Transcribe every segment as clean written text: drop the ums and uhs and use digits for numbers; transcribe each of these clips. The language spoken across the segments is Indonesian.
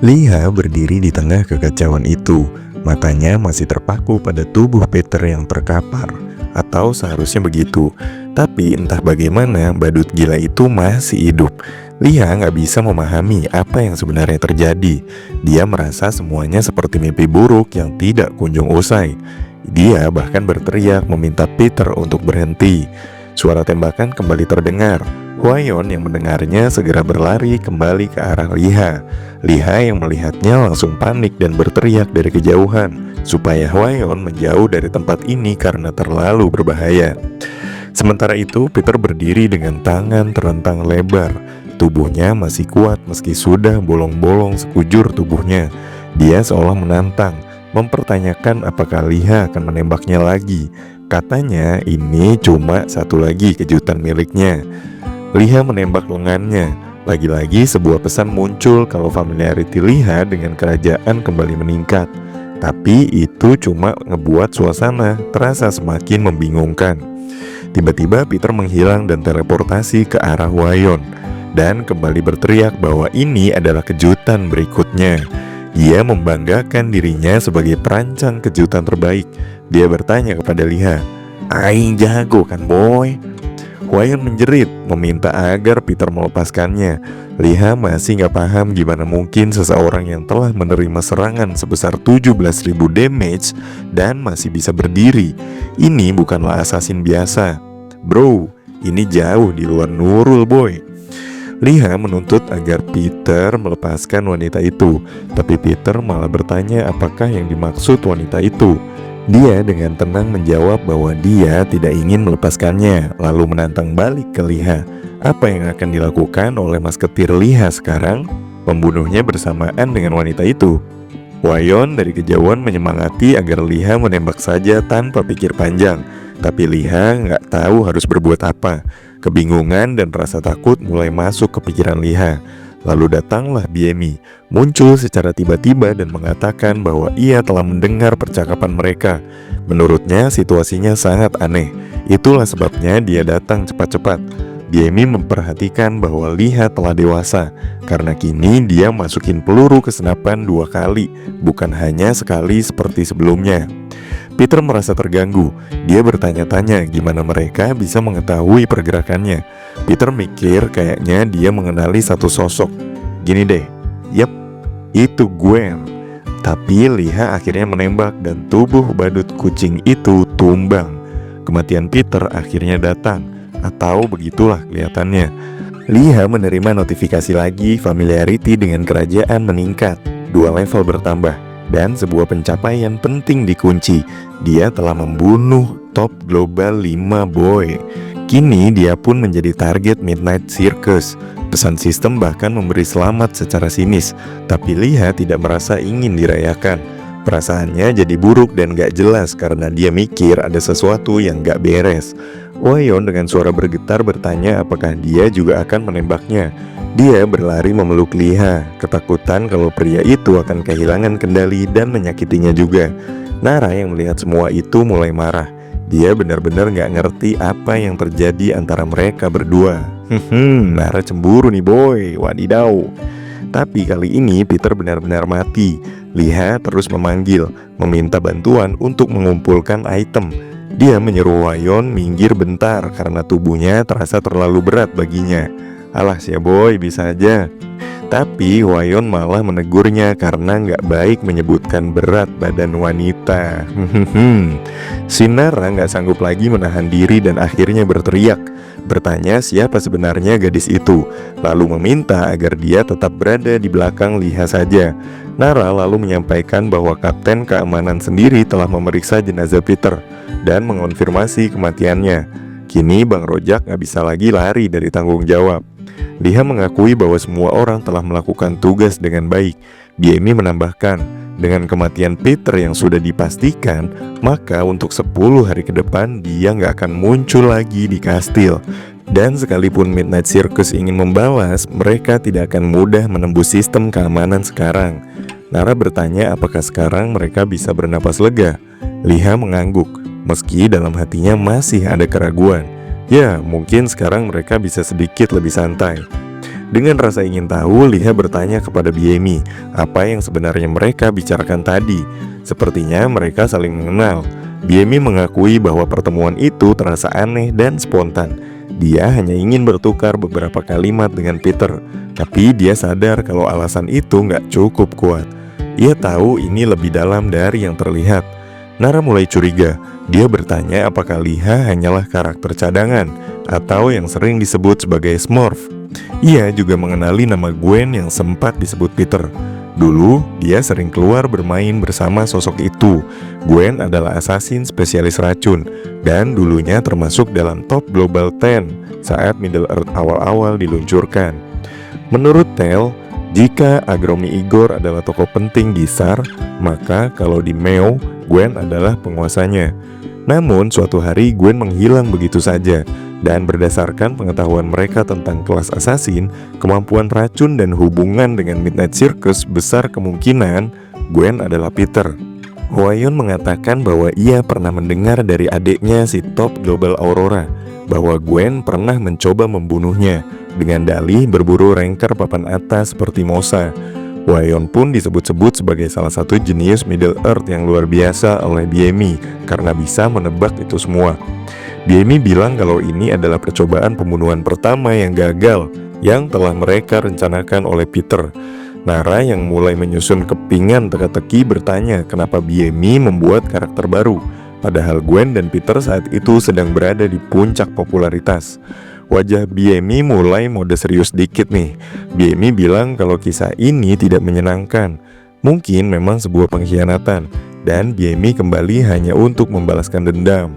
Liha berdiri di tengah kekacauan itu. Matanya masih terpaku pada tubuh Peter yang terkapar. Atau seharusnya begitu. Tapi entah bagaimana badut gila itu masih hidup. Liha nggak bisa memahami apa yang sebenarnya terjadi. Dia merasa semuanya seperti mimpi buruk yang tidak kunjung usai. Dia bahkan berteriak meminta Peter untuk berhenti. Suara tembakan kembali terdengar. Hwayon yang mendengarnya segera berlari kembali ke arah Liha. Liha yang melihatnya langsung panik dan berteriak dari kejauhan supaya Hwayon menjauh dari tempat ini karena terlalu berbahaya. Sementara itu, Peter berdiri dengan tangan terentang lebar. Tubuhnya masih kuat meski sudah bolong-bolong sekujur tubuhnya. Dia seolah menantang, mempertanyakan apakah Liha akan menembaknya lagi. Katanya ini cuma satu lagi kejutan miliknya. Liha menembak lengannya. Lagi-lagi sebuah pesan muncul kalau familiarity Liha dengan kerajaan kembali meningkat. Tapi itu cuma ngebuat suasana terasa semakin membingungkan. Tiba-tiba Peter menghilang dan teleportasi ke arah Hwayon dan kembali berteriak bahwa ini adalah kejutan berikutnya. Ia membanggakan dirinya sebagai perancang kejutan terbaik. Dia bertanya kepada Liha, "Aing jago kan boy?" Hwayon menjerit, meminta agar Peter melepaskannya. Liha masih gak paham gimana mungkin seseorang yang telah menerima serangan sebesar 17.000 damage dan masih bisa berdiri. Ini bukanlah assassin biasa. Bro, ini jauh di luar Nurul boy. Liha menuntut agar Peter melepaskan wanita itu, tapi Peter malah bertanya apakah yang dimaksud wanita itu. Dia dengan tenang menjawab bahwa dia tidak ingin melepaskannya, lalu menantang balik ke Liha. Apa yang akan dilakukan oleh masketir Liha sekarang? Membunuhnya bersamaan dengan wanita itu. Hwayon dari kejauhan menyemangati agar Liha menembak saja tanpa pikir panjang. Tapi Liha nggak tahu harus berbuat apa. Kebingungan dan rasa takut mulai masuk ke pikiran Liha. Lalu datanglah Biemi, muncul secara tiba-tiba dan mengatakan bahwa ia telah mendengar percakapan mereka. Menurutnya situasinya sangat aneh. Itulah sebabnya dia datang cepat-cepat. Biemi memperhatikan bahwa Liha telah dewasa, karena kini dia masukin peluru ke senapan 2 kali, bukan hanya sekali seperti sebelumnya. Peter merasa terganggu. Dia bertanya-tanya gimana mereka bisa mengetahui pergerakannya. Peter mikir kayaknya dia mengenali satu sosok. Gini deh, yep, itu Gwen. Tapi Liha akhirnya menembak dan tubuh badut kucing itu tumbang. Kematian Peter akhirnya datang, atau begitulah kelihatannya. Liha menerima notifikasi lagi familiarity dengan kerajaan meningkat. 2 level bertambah. Dan sebuah pencapaian penting dikunci. Dia telah membunuh top global 5 boy. Kini dia pun menjadi target Midnight Circus. Pesan sistem bahkan memberi selamat secara sinis. Tapi Liha tidak merasa ingin dirayakan. Perasaannya jadi buruk dan gak jelas karena dia mikir ada sesuatu yang gak beres. Hwayon dengan suara bergetar bertanya apakah dia juga akan menembaknya. Dia berlari memeluk Liha, ketakutan kalau pria itu akan kehilangan kendali dan menyakitinya juga. Nara yang melihat semua itu mulai marah. Dia benar-benar gak ngerti apa yang terjadi antara mereka berdua. Nara cemburu nih boy, wadidaw. Tapi kali ini Peter benar-benar mati. Liha terus memanggil, meminta bantuan untuk mengumpulkan item. Dia menyeru Hwayon minggir bentar karena tubuhnya terasa terlalu berat baginya. Alah ya boy, bisa aja. Tapi Hwayon malah menegurnya karena nggak baik menyebutkan berat badan wanita. Si Nara nggak sanggup lagi menahan diri dan akhirnya berteriak, bertanya siapa sebenarnya gadis itu, lalu meminta agar dia tetap berada di belakang Liha saja. Nara lalu menyampaikan bahwa kapten keamanan sendiri telah memeriksa jenazah Peter dan mengonfirmasi kematiannya. Kini Bang Rojak nggak bisa lagi lari dari tanggung jawab. Liha mengakui bahwa semua orang telah melakukan tugas dengan baik. Biemi menambahkan, dengan kematian Peter yang sudah dipastikan, maka untuk 10 hari ke depan dia nggak akan muncul lagi di kastil. Dan sekalipun Midnight Circus ingin membalas, mereka tidak akan mudah menembus sistem keamanan sekarang. Nara bertanya apakah sekarang mereka bisa bernapas lega. Liha mengangguk, meski dalam hatinya masih ada keraguan. Ya, mungkin sekarang mereka bisa sedikit lebih santai. Dengan rasa ingin tahu, Liha bertanya kepada Biemi apa yang sebenarnya mereka bicarakan tadi. Sepertinya mereka saling mengenal. Biemi mengakui bahwa pertemuan itu terasa aneh dan spontan. Dia hanya ingin bertukar beberapa kalimat dengan Peter, tapi dia sadar kalau alasan itu nggak cukup kuat. Ia tahu ini lebih dalam dari yang terlihat. Nara mulai curiga. Dia bertanya apakah Liha hanyalah karakter cadangan atau yang sering disebut sebagai Smurf. Ia juga mengenali nama Gwen yang sempat disebut Peter. Dulu, dia sering keluar bermain bersama sosok itu. Gwen adalah assassin spesialis racun, dan dulunya termasuk dalam top Global 10 saat Middle Earth awal-awal diluncurkan. Menurut Tale, jika Agromi Igor adalah tokoh penting di SAR, maka kalau di Meo, Gwen adalah penguasanya. Namun, suatu hari Gwen menghilang begitu saja. Dan berdasarkan pengetahuan mereka tentang kelas assassin, kemampuan racun dan hubungan dengan Midnight Circus, besar kemungkinan Gwen adalah Peter. Hwayon mengatakan bahwa ia pernah mendengar dari adiknya si top Global Aurora bahwa Gwen pernah mencoba membunuhnya dengan dalih berburu ranker papan atas seperti Mosa. Hwayon pun disebut-sebut sebagai salah satu jenius Middle Earth yang luar biasa oleh Biemi karena bisa menebak itu semua. Biemi bilang kalau ini adalah percobaan pembunuhan pertama yang gagal yang telah mereka rencanakan oleh Peter. Nara yang mulai menyusun kepingan teka-teki bertanya kenapa Biemi membuat karakter baru, padahal Gwen dan Peter saat itu sedang berada di puncak popularitas. Wajah Biemi mulai mode serius dikit nih. Biemi bilang kalau kisah ini tidak menyenangkan, mungkin memang sebuah pengkhianatan, dan Biemi kembali hanya untuk membalaskan dendam.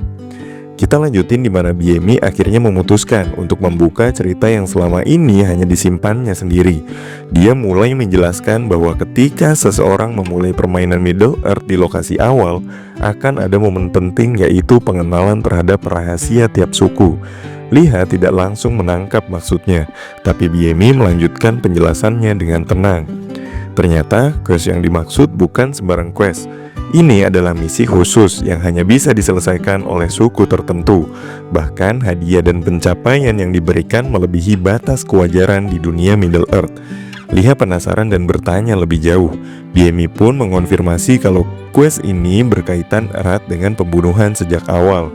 Kita lanjutin di mana Biemi akhirnya memutuskan untuk membuka cerita yang selama ini hanya disimpannya sendiri. Dia mulai menjelaskan bahwa ketika seseorang memulai permainan Middle Earth di lokasi awal, akan ada momen penting yaitu pengenalan terhadap rahasia tiap suku. Liha tidak langsung menangkap maksudnya, tapi Biemi melanjutkan penjelasannya dengan tenang. Ternyata quest yang dimaksud bukan sembarang quest. Ini adalah misi khusus yang hanya bisa diselesaikan oleh suku tertentu. Bahkan hadiah dan pencapaian yang diberikan melebihi batas kewajaran di dunia Middle Earth. Liha penasaran dan bertanya lebih jauh. Biemi pun mengonfirmasi kalau quest ini berkaitan erat dengan pembunuhan sejak awal.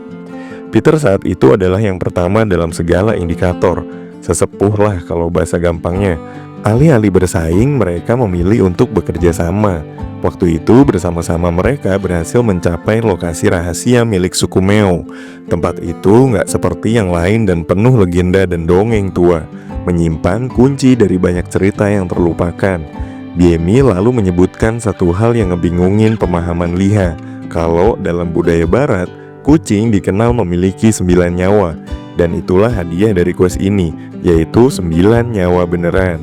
Peter saat itu adalah yang pertama dalam segala indikator. Sesepuh lah kalau bahasa gampangnya. Alih-alih bersaing, mereka memilih untuk bekerja sama. Waktu itu bersama-sama mereka berhasil mencapai lokasi rahasia milik suku Meo. Tempat itu nggak seperti yang lain dan penuh legenda dan dongeng tua, menyimpan kunci dari banyak cerita yang terlupakan. Biemi lalu menyebutkan satu hal yang ngebingungin pemahaman Liha, kalau dalam budaya barat, kucing dikenal memiliki 9 nyawa, dan itulah hadiah dari quest ini, yaitu 9 nyawa beneran.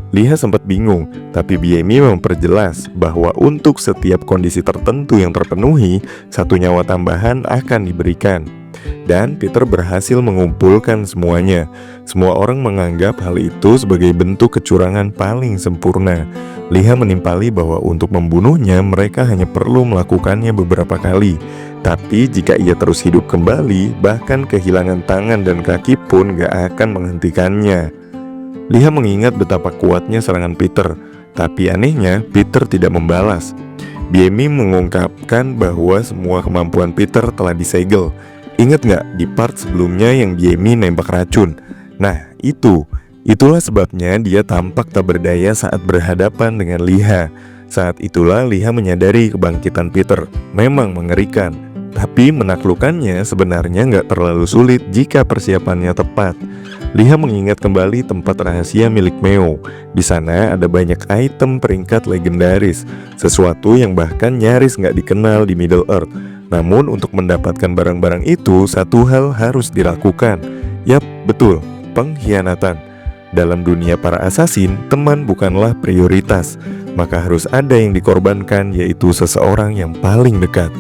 Liha sempat bingung, tapi Biemi memperjelas bahwa untuk setiap kondisi tertentu yang terpenuhi, 1 nyawa tambahan akan diberikan. Dan Peter berhasil mengumpulkan semuanya. Semua orang menganggap hal itu sebagai bentuk kecurangan paling sempurna. Liha menimpali bahwa untuk membunuhnya mereka hanya perlu melakukannya beberapa kali. Tapi jika ia terus hidup kembali, bahkan kehilangan tangan dan kaki pun gak akan menghentikannya. Liha mengingat betapa kuatnya serangan Peter, tapi anehnya Peter tidak membalas. Biemi mengungkapkan bahwa semua kemampuan Peter telah disegel. Ingat gak di part sebelumnya yang Biemi nembak racun? Nah itulah sebabnya dia tampak tak berdaya saat berhadapan dengan Liha. Saat itulah Liha menyadari kebangkitan Peter memang mengerikan, tapi menaklukkannya sebenarnya nggak terlalu sulit jika persiapannya tepat. Liha mengingat kembali tempat rahasia milik Meo. Di sana ada banyak item peringkat legendaris, sesuatu yang bahkan nyaris nggak dikenal di Middle Earth. Namun untuk mendapatkan barang-barang itu, satu hal harus dilakukan. Yap, betul, pengkhianatan. Dalam dunia para assassin, teman bukanlah prioritas, maka harus ada yang dikorbankan, yaitu seseorang yang paling dekat.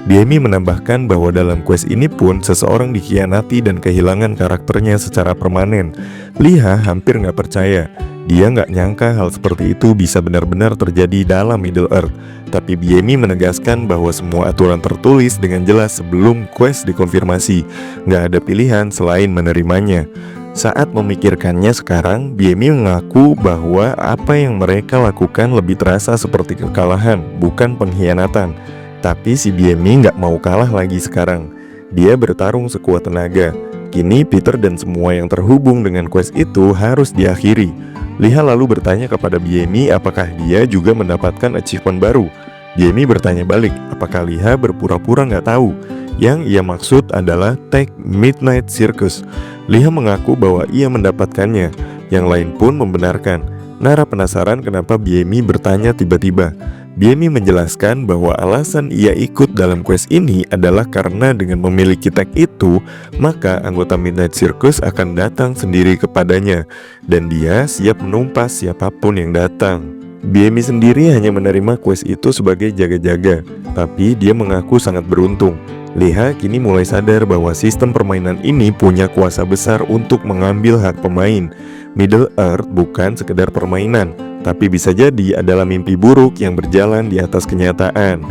Biemi menambahkan bahwa dalam quest ini pun seseorang dikhianati dan kehilangan karakternya secara permanen. Liha hampir nggak percaya. Dia nggak nyangka hal seperti itu bisa benar-benar terjadi dalam Middle Earth. Tapi Biemi menegaskan bahwa semua aturan tertulis dengan jelas sebelum quest dikonfirmasi. Nggak ada pilihan selain menerimanya. Saat memikirkannya sekarang, BMI mengaku bahwa apa yang mereka lakukan lebih terasa seperti kekalahan, bukan pengkhianatan. Tapi si BMI nggak mau kalah lagi sekarang. Dia bertarung sekuat tenaga. Kini Peter dan semua yang terhubung dengan quest itu harus diakhiri. Liha lalu bertanya kepada BMI apakah dia juga mendapatkan achievement baru. BMI bertanya balik, apakah Liha berpura-pura nggak tahu? Yang ia maksud adalah Take Midnight Circus. Liha mengaku bahwa ia mendapatkannya. Yang lain pun membenarkan. Nara penasaran kenapa BMI bertanya tiba-tiba. BMI menjelaskan bahwa alasan ia ikut dalam quest ini adalah karena dengan memiliki tag itu, maka anggota Midnight Circus akan datang sendiri kepadanya, dan dia siap menumpas siapapun yang datang. BMI sendiri hanya menerima quest itu sebagai jaga-jaga, tapi dia mengaku sangat beruntung. Liha kini mulai sadar bahwa sistem permainan ini punya kuasa besar untuk mengambil hak pemain. Middle Earth bukan sekedar permainan, tapi bisa jadi adalah mimpi buruk yang berjalan di atas kenyataan.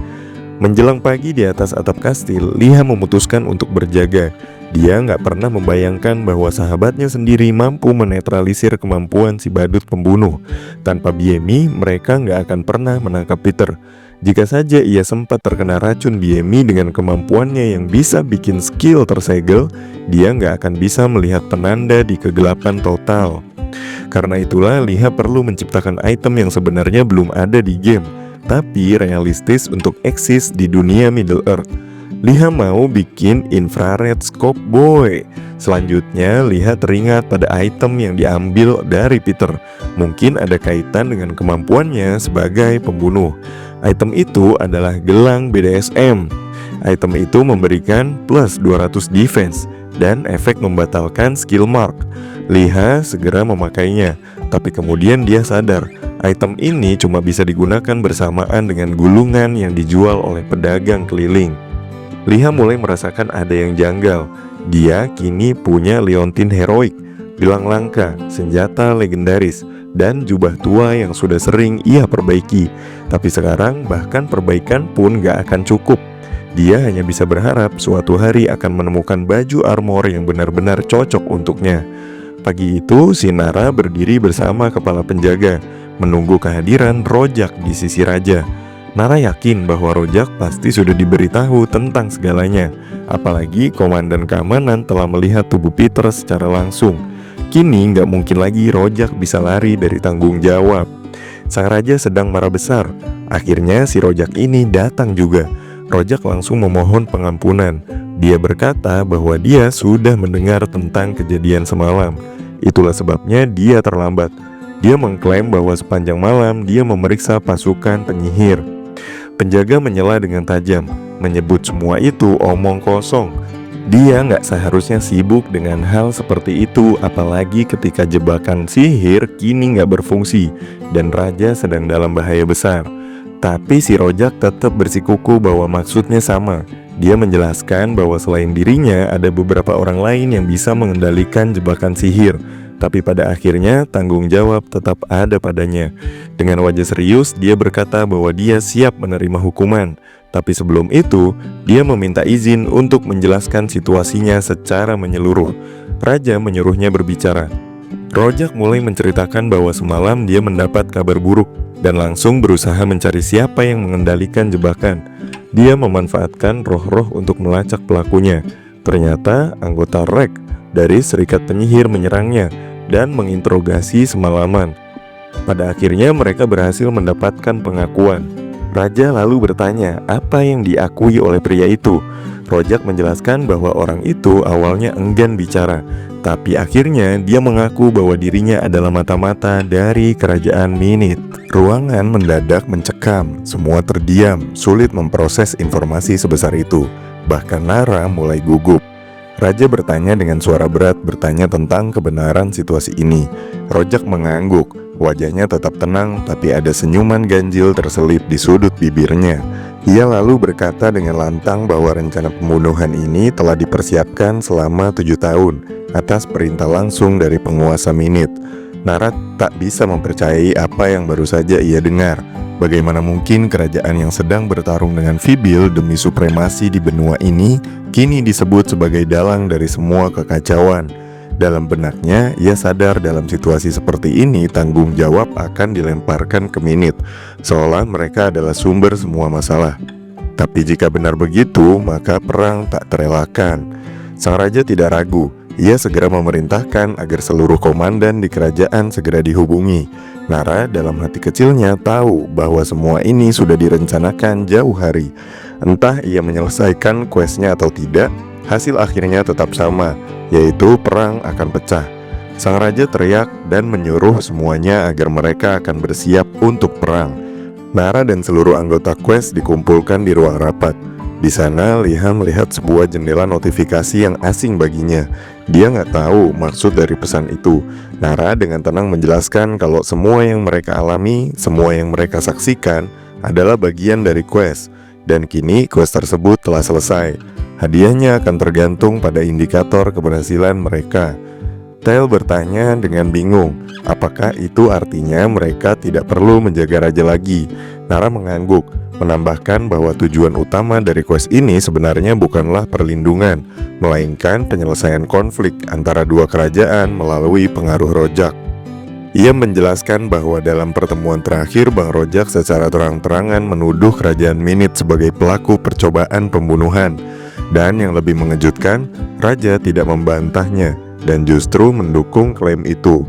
Menjelang pagi di atas atap kastil, Liha memutuskan untuk berjaga. Dia nggak pernah membayangkan bahwa sahabatnya sendiri mampu menetralisir kemampuan si badut pembunuh. Tanpa BMI, mereka nggak akan pernah menangkap Peter. Jika saja ia sempat terkena racun BMI dengan kemampuannya yang bisa bikin skill tersegel, dia nggak akan bisa melihat penanda di kegelapan total. Karena itulah Liha perlu menciptakan item yang sebenarnya belum ada di game, tapi realistis untuk eksis di dunia Middle Earth. Liha mau bikin infrared scope boy. Selanjutnya Liha teringat pada item yang diambil dari Peter. Mungkin ada kaitan dengan kemampuannya sebagai pembunuh. Item itu adalah gelang BDSM. Item itu memberikan plus 200 defense dan efek membatalkan skill mark. Liha segera memakainya, tapi kemudian dia sadar item ini cuma bisa digunakan bersamaan dengan gulungan yang dijual oleh pedagang keliling. Liha mulai merasakan ada yang janggal. Dia kini punya Leontin Heroic, gelang langka, senjata legendaris, dan jubah tua yang sudah sering ia perbaiki. Tapi sekarang bahkan perbaikan pun gak akan cukup. Dia hanya bisa berharap suatu hari akan menemukan baju armor yang benar-benar cocok untuknya. Pagi itu, si Nara berdiri bersama kepala penjaga, menunggu kehadiran Rojak di sisi raja. Nara yakin bahwa Rojak pasti sudah diberitahu tentang segalanya. Apalagi komandan keamanan telah melihat tubuh Peter secara langsung. Kini nggak mungkin lagi Rojak bisa lari dari tanggung jawab. Sang raja sedang marah besar. Akhirnya si Rojak ini datang juga. Rojak langsung memohon pengampunan. Dia berkata bahwa dia sudah mendengar tentang kejadian semalam. Itulah sebabnya dia terlambat. Dia mengklaim bahwa sepanjang malam dia memeriksa pasukan penyihir. Penjaga menyela dengan tajam, menyebut semua itu omong kosong. Dia nggak seharusnya sibuk dengan hal seperti itu, apalagi ketika jebakan sihir kini nggak berfungsi dan raja sedang dalam bahaya besar. Tapi si Rojak tetap bersikuku bahwa maksudnya sama. Dia menjelaskan bahwa selain dirinya ada beberapa orang lain yang bisa mengendalikan jebakan sihir. Tapi pada akhirnya tanggung jawab tetap ada padanya. Dengan wajah serius dia berkata bahwa dia siap menerima hukuman. Tapi sebelum itu dia meminta izin untuk menjelaskan situasinya secara menyeluruh. Raja menyuruhnya berbicara. Rojak mulai menceritakan bahwa semalam dia mendapat kabar buruk dan langsung berusaha mencari siapa yang mengendalikan jebakan. Dia memanfaatkan roh-roh untuk melacak pelakunya. Ternyata anggota REC dari Serikat Penyihir menyerangnya dan menginterogasi semalaman. Pada akhirnya mereka berhasil mendapatkan pengakuan. Raja lalu bertanya apa yang diakui oleh pria itu. Rojak menjelaskan bahwa orang itu awalnya enggan bicara, tapi akhirnya dia mengaku bahwa dirinya adalah mata-mata dari kerajaan Minit. Ruangan mendadak mencekam, semua terdiam, sulit memproses informasi sebesar itu. Bahkan Nara mulai gugup. Raja bertanya dengan suara berat, bertanya tentang kebenaran situasi ini. Rojak mengangguk, wajahnya tetap tenang, tapi ada senyuman ganjil terselip di sudut bibirnya. Ia lalu berkata dengan lantang bahwa rencana pembunuhan ini telah dipersiapkan selama 7 tahun atas perintah langsung dari penguasa Minit. Nara tak bisa mempercayai apa yang baru saja ia dengar. Bagaimana mungkin kerajaan yang sedang bertarung dengan Fibil demi supremasi di benua ini kini disebut sebagai dalang dari semua kekacauan? Dalam benaknya, ia sadar dalam situasi seperti ini tanggung jawab akan dilemparkan ke Minute, seolah mereka adalah sumber semua masalah. Tapi jika benar begitu, maka perang tak terelakkan. Sang raja tidak ragu, ia segera memerintahkan agar seluruh komandan di kerajaan segera dihubungi. Nara dalam hati kecilnya tahu bahwa semua ini sudah direncanakan jauh hari. Entah ia menyelesaikan questnya atau tidak, hasil akhirnya tetap sama, yaitu perang akan pecah. Sang raja teriak dan menyuruh semuanya agar mereka akan bersiap untuk perang. Nara dan seluruh anggota quest dikumpulkan di ruang rapat. Di sana, Liha melihat sebuah jendela notifikasi yang asing baginya. Dia nggak tahu maksud dari pesan itu. Nara dengan tenang menjelaskan kalau semua yang mereka alami, semua yang mereka saksikan adalah bagian dari quest. Dan kini quest tersebut telah selesai. Hadiahnya akan tergantung pada indikator keberhasilan mereka. Tail bertanya dengan bingung, apakah itu artinya mereka tidak perlu menjaga raja lagi? Nara mengangguk, menambahkan bahwa tujuan utama dari quest ini sebenarnya bukanlah perlindungan, melainkan penyelesaian konflik antara dua kerajaan melalui pengaruh Rojak. Ia menjelaskan bahwa dalam pertemuan terakhir Bang Rojak secara terang-terangan menuduh kerajaan Minute sebagai pelaku percobaan pembunuhan. Dan yang lebih mengejutkan, raja tidak membantahnya dan justru mendukung klaim itu.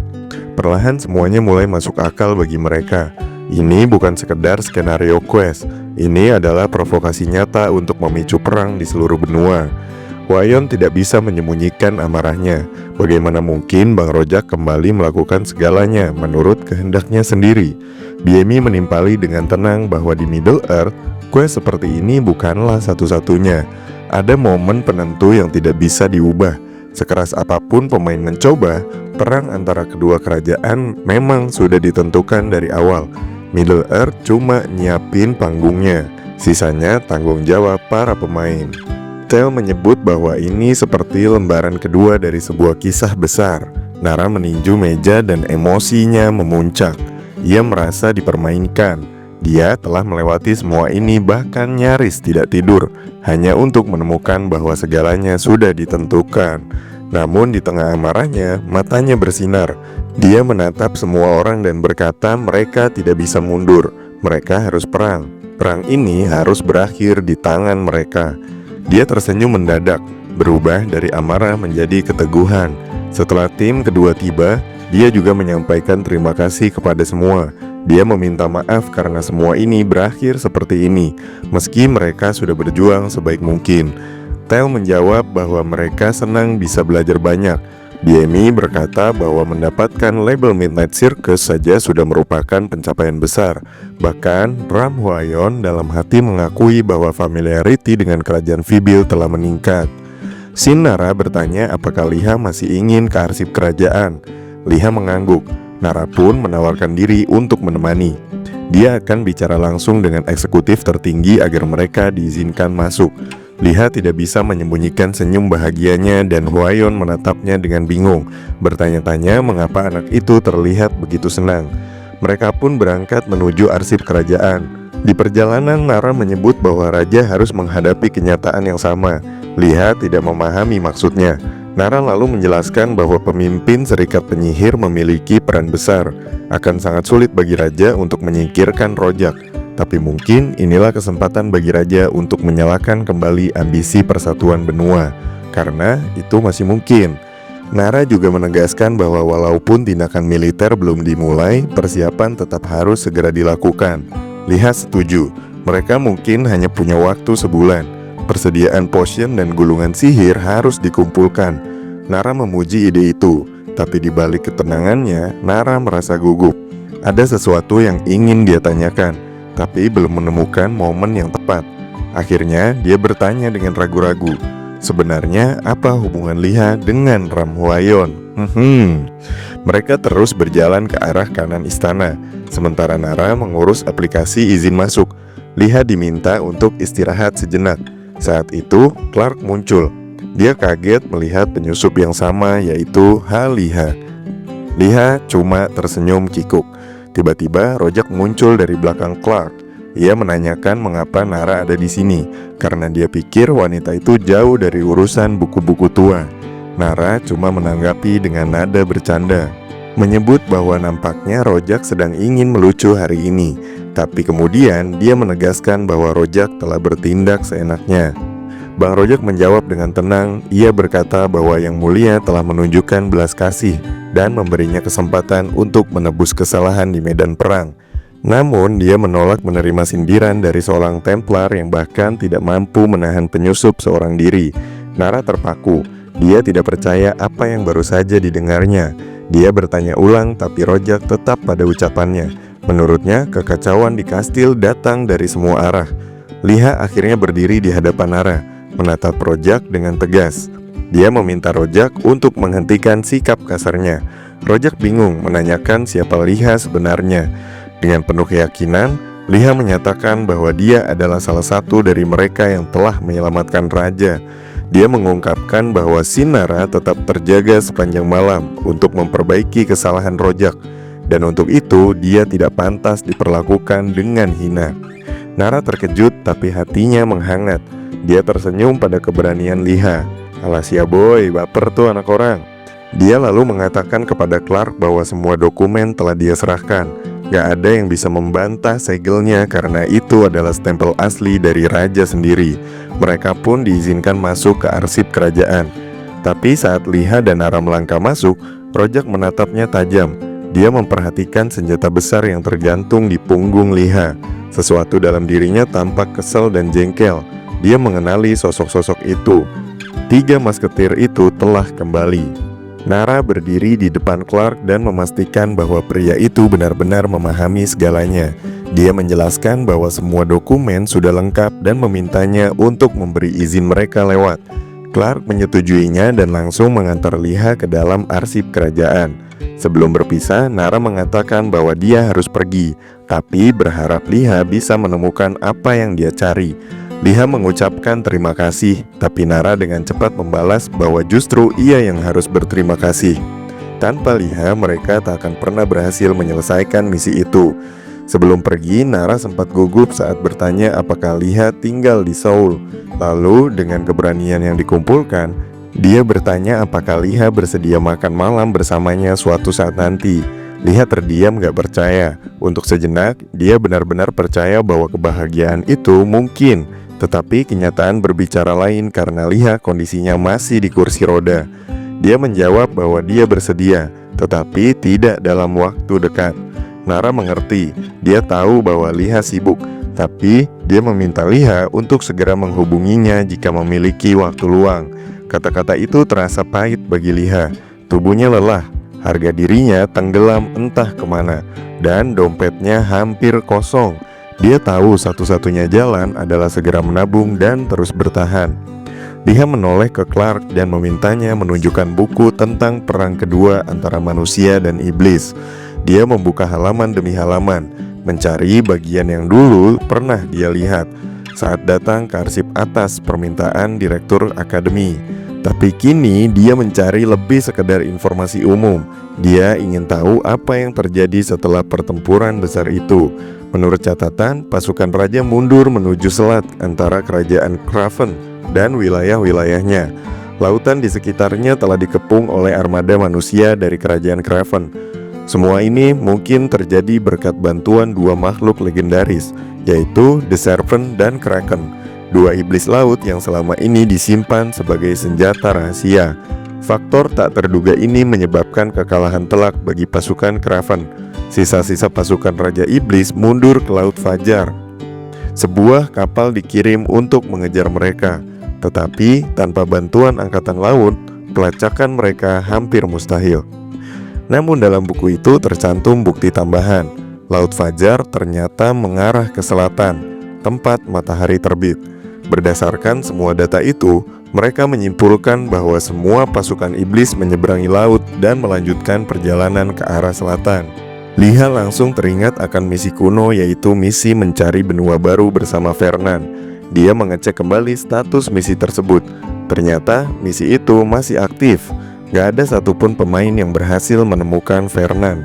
Perlahan semuanya mulai masuk akal bagi mereka. Ini bukan sekedar skenario quest, ini adalah provokasi nyata untuk memicu perang di seluruh benua. Hwayon tidak bisa menyembunyikan amarahnya. Bagaimana mungkin Bang Rojak kembali melakukan segalanya menurut kehendaknya sendiri? BMI menimpali dengan tenang bahwa di Middle Earth, quest seperti ini bukanlah satu-satunya. Ada momen penentu yang tidak bisa diubah. Sekeras apapun pemain mencoba, perang antara kedua kerajaan memang sudah ditentukan dari awal. Middle Earth cuma nyiapin panggungnya, sisanya tanggung jawab para pemain. Tail menyebut bahwa ini seperti lembaran kedua dari sebuah kisah besar. Nara meninju meja dan emosinya memuncak. Ia merasa dipermainkan. Dia telah melewati semua ini bahkan nyaris tidak tidur, hanya untuk menemukan bahwa segalanya sudah ditentukan. Namun di tengah amarahnya, matanya bersinar. Dia menatap semua orang dan berkata mereka tidak bisa mundur. Mereka harus perang. Perang ini harus berakhir di tangan mereka. Dia tersenyum mendadak, berubah dari amarah menjadi keteguhan. Setelah tim kedua tiba, dia juga menyampaikan terima kasih kepada semua. Dia meminta maaf karena semua ini berakhir seperti ini, meski mereka sudah berjuang sebaik mungkin. Tail menjawab bahwa mereka senang bisa belajar banyak. BMI berkata bahwa mendapatkan label Midnight Circus saja sudah merupakan pencapaian besar. Bahkan Ram Hwayon dalam hati mengakui bahwa familiarity dengan kerajaan Vibil telah meningkat. Nara bertanya apakah Liha masih ingin ke arsip kerajaan. Liha mengangguk. Nara pun menawarkan diri untuk menemani. Dia akan bicara langsung dengan eksekutif tertinggi agar mereka diizinkan masuk. Liha tidak bisa menyembunyikan senyum bahagianya dan Hwayon menatapnya dengan bingung, bertanya-tanya mengapa anak itu terlihat begitu senang. Mereka pun berangkat menuju arsip kerajaan. Di perjalanan Nara menyebut bahwa raja harus menghadapi kenyataan yang sama. Liha tidak memahami maksudnya. Nara lalu menjelaskan bahwa pemimpin serikat penyihir memiliki peran besar. Akan sangat sulit bagi raja untuk menyingkirkan Rojak. Tapi mungkin inilah kesempatan bagi raja untuk menyalakan kembali ambisi persatuan benua. Karena itu masih mungkin. Nara juga menegaskan bahwa walaupun tindakan militer belum dimulai, persiapan tetap harus segera dilakukan. Lihat setuju, mereka mungkin hanya punya waktu sebulan. Persediaan potion dan gulungan sihir harus dikumpulkan. Nara memuji ide itu, tapi di balik ketenangannya, Nara merasa gugup. Ada sesuatu yang ingin dia tanyakan, tapi belum menemukan momen yang tepat. Akhirnya dia bertanya dengan ragu-ragu, sebenarnya apa hubungan Liha dengan Ram Hwayon? Mereka terus berjalan ke arah kanan istana, sementara Nara mengurus aplikasi izin masuk. Liha diminta untuk istirahat sejenak. Saat itu Clark muncul. Dia kaget melihat penyusup yang sama, yaitu Liha. Liha cuma tersenyum kikuk. Tiba-tiba Rojak muncul dari belakang Clark. Ia menanyakan mengapa Nara ada di sini, karena dia pikir wanita itu jauh dari urusan buku-buku tua. Nara cuma menanggapi dengan nada bercanda, menyebut bahwa nampaknya Rojak sedang ingin melucu hari ini. Tapi kemudian dia menegaskan bahwa Rojak telah bertindak seenaknya. Bang Rojak menjawab dengan tenang. Ia berkata bahwa Yang Mulia telah menunjukkan belas kasih dan memberinya kesempatan untuk menebus kesalahan di medan perang. Namun dia menolak menerima sindiran dari seorang Templar yang bahkan tidak mampu menahan penyusup seorang diri. Nara terpaku. Dia tidak percaya apa yang baru saja didengarnya. Dia bertanya ulang, tapi Rojak tetap pada ucapannya. Menurutnya, kekacauan di kastil datang dari semua arah. Liha akhirnya berdiri di hadapan Nara, menatap Rojak dengan tegas. Dia meminta Rojak untuk menghentikan sikap kasarnya. Rojak bingung menanyakan siapa Liha sebenarnya. Dengan penuh keyakinan, Liha menyatakan bahwa dia adalah salah satu dari mereka yang telah menyelamatkan raja. Dia mengungkapkan bahwa si Nara tetap terjaga sepanjang malam untuk memperbaiki kesalahan Rojak, dan untuk itu dia tidak pantas diperlakukan dengan hina. Nara terkejut tapi hatinya menghangat. Dia tersenyum pada keberanian Liha. Alas ya boy, baper tuh anak orang. Dia lalu mengatakan kepada Clark bahwa semua dokumen telah dia serahkan. Gak ada yang bisa membantah segelnya karena itu adalah stempel asli dari raja sendiri. Mereka pun diizinkan masuk ke arsip kerajaan. Tapi saat Liha dan Nara melangkah masuk, Rojak menatapnya tajam. Dia memperhatikan senjata besar yang tergantung di punggung Liha. Sesuatu dalam dirinya tampak kesal dan jengkel. Dia mengenali sosok-sosok itu. 3 masketir itu telah kembali. Nara berdiri di depan Clark dan memastikan bahwa pria itu benar-benar memahami segalanya. Dia menjelaskan bahwa semua dokumen sudah lengkap dan memintanya untuk memberi izin mereka lewat. Clark menyetujuinya dan langsung mengantar Liha ke dalam arsip kerajaan. Sebelum berpisah, Nara mengatakan bahwa dia harus pergi, tapi berharap Liha bisa menemukan apa yang dia cari. Liha mengucapkan terima kasih, tapi Nara dengan cepat membalas bahwa justru ia yang harus berterima kasih. Tanpa Liha, mereka tak akan pernah berhasil menyelesaikan misi itu. Sebelum pergi, Nara sempat gugup saat bertanya apakah Liha tinggal di Seoul. Lalu, dengan keberanian yang dikumpulkan, dia bertanya apakah Liha bersedia makan malam bersamanya suatu saat nanti. Liha terdiam gak percaya. Untuk sejenak, dia benar-benar percaya bahwa kebahagiaan itu mungkin. Tetapi kenyataan berbicara lain karena Liha kondisinya masih di kursi roda. Dia menjawab bahwa dia bersedia, tetapi tidak dalam waktu dekat. Nara mengerti, dia tahu bahwa Liha sibuk, tapi dia meminta Liha untuk segera menghubunginya jika memiliki waktu luang. Kata-kata itu terasa pahit bagi Liha. Tubuhnya lelah, harga dirinya tenggelam entah kemana, dan dompetnya hampir kosong. Dia tahu satu-satunya jalan adalah segera menabung dan terus bertahan. Liha menoleh ke Clark dan memintanya menunjukkan buku tentang perang kedua antara manusia dan iblis. Dia membuka halaman demi halaman, mencari bagian yang dulu pernah dia lihat saat datang ke arsip atas permintaan direktur akademi. Tapi kini dia mencari lebih sekedar informasi umum. Dia ingin tahu apa yang terjadi setelah pertempuran besar itu. Menurut catatan, pasukan raja mundur menuju selat antara kerajaan Craven dan wilayah-wilayahnya. Lautan di sekitarnya telah dikepung oleh armada manusia dari kerajaan Craven. Semua ini mungkin terjadi berkat bantuan 2 makhluk legendaris, yaitu The Serpent dan Kraken, 2 iblis laut yang selama ini disimpan sebagai senjata rahasia. Faktor tak terduga ini menyebabkan kekalahan telak bagi pasukan Craven. Sisa-sisa pasukan Raja Iblis mundur ke Laut Fajar. Sebuah kapal dikirim untuk mengejar mereka, tetapi tanpa bantuan angkatan laut, pelacakan mereka hampir mustahil. Namun dalam buku itu tercantum bukti tambahan. Laut Fajar ternyata mengarah ke selatan, tempat matahari terbit. Berdasarkan semua data itu, mereka menyimpulkan bahwa semua pasukan iblis menyeberangi laut dan melanjutkan perjalanan ke arah selatan. Liha langsung teringat akan misi kuno, yaitu misi mencari benua baru bersama Fernand. Dia mengecek kembali status misi tersebut. Ternyata misi itu masih aktif. Gak ada satupun pemain yang berhasil menemukan Fernand.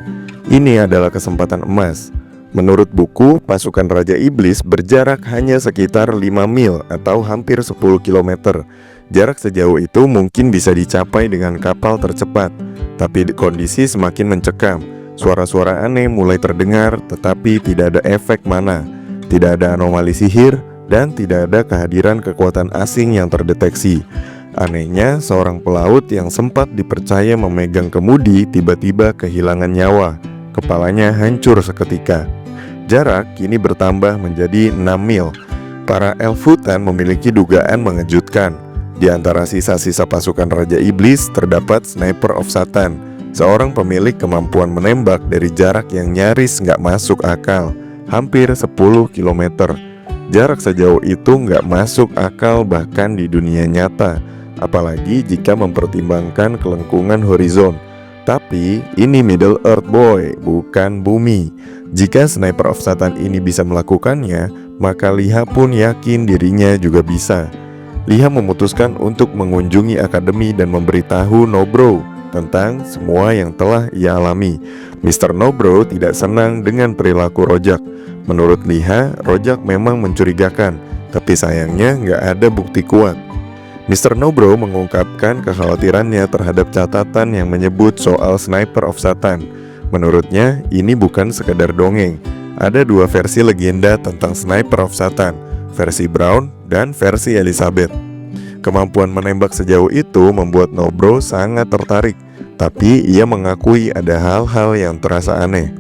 Ini adalah kesempatan emas. Menurut buku, pasukan Raja Iblis berjarak hanya sekitar 5 mil atau hampir 10 km. Jarak sejauh itu mungkin bisa dicapai dengan kapal tercepat, tapi kondisi semakin mencekam. Suara-suara aneh mulai terdengar, tetapi tidak ada efek mana, tidak ada anomali sihir, dan tidak ada kehadiran kekuatan asing yang terdeteksi. Anehnya, seorang pelaut yang sempat dipercaya memegang kemudi tiba-tiba kehilangan nyawa. Kepalanya hancur seketika. Jarak kini bertambah menjadi 6 mil. Para elf hutan memiliki dugaan mengejutkan. Di antara sisa-sisa pasukan Raja Iblis terdapat Sniper of Satan, seorang pemilik kemampuan menembak dari jarak yang nyaris nggak masuk akal, hampir 10 km. Jarak sejauh itu nggak masuk akal bahkan di dunia nyata, apalagi jika mempertimbangkan kelengkungan horizon. Tapi ini Middle Earth boy, bukan bumi. Jika Sniper of Satan ini bisa melakukannya, maka Liha pun yakin dirinya juga bisa. Liha memutuskan untuk mengunjungi akademi dan memberitahu Nobro tentang semua yang telah ia alami. Mr. Nobro tidak senang dengan perilaku Rojak. Menurut Liha, Rojak memang mencurigakan, tapi sayangnya nggak ada bukti kuat. Mr. Nobro mengungkapkan kekhawatirannya terhadap catatan yang menyebut soal Sniper of Satan. Menurutnya, ini bukan sekedar dongeng. Ada dua versi legenda tentang Sniper of Satan, versi Brown dan versi Elizabeth. Kemampuan menembak sejauh itu membuat Nobro sangat tertarik, tapi ia mengakui ada hal-hal yang terasa aneh.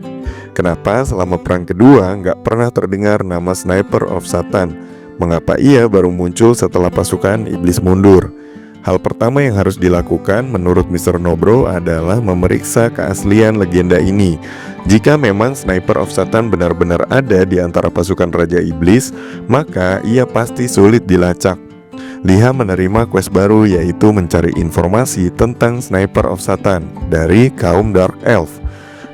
Kenapa selama perang kedua nggak pernah terdengar nama Sniper of Satan? Mengapa ia baru muncul setelah pasukan iblis mundur? Hal pertama yang harus dilakukan menurut Mr. Nobro adalah memeriksa keaslian legenda ini. Jika memang Sniper of Satan benar-benar ada di antara pasukan Raja Iblis, maka ia pasti sulit dilacak. Liha menerima quest baru, yaitu mencari informasi tentang Sniper of Satan dari kaum Dark Elf.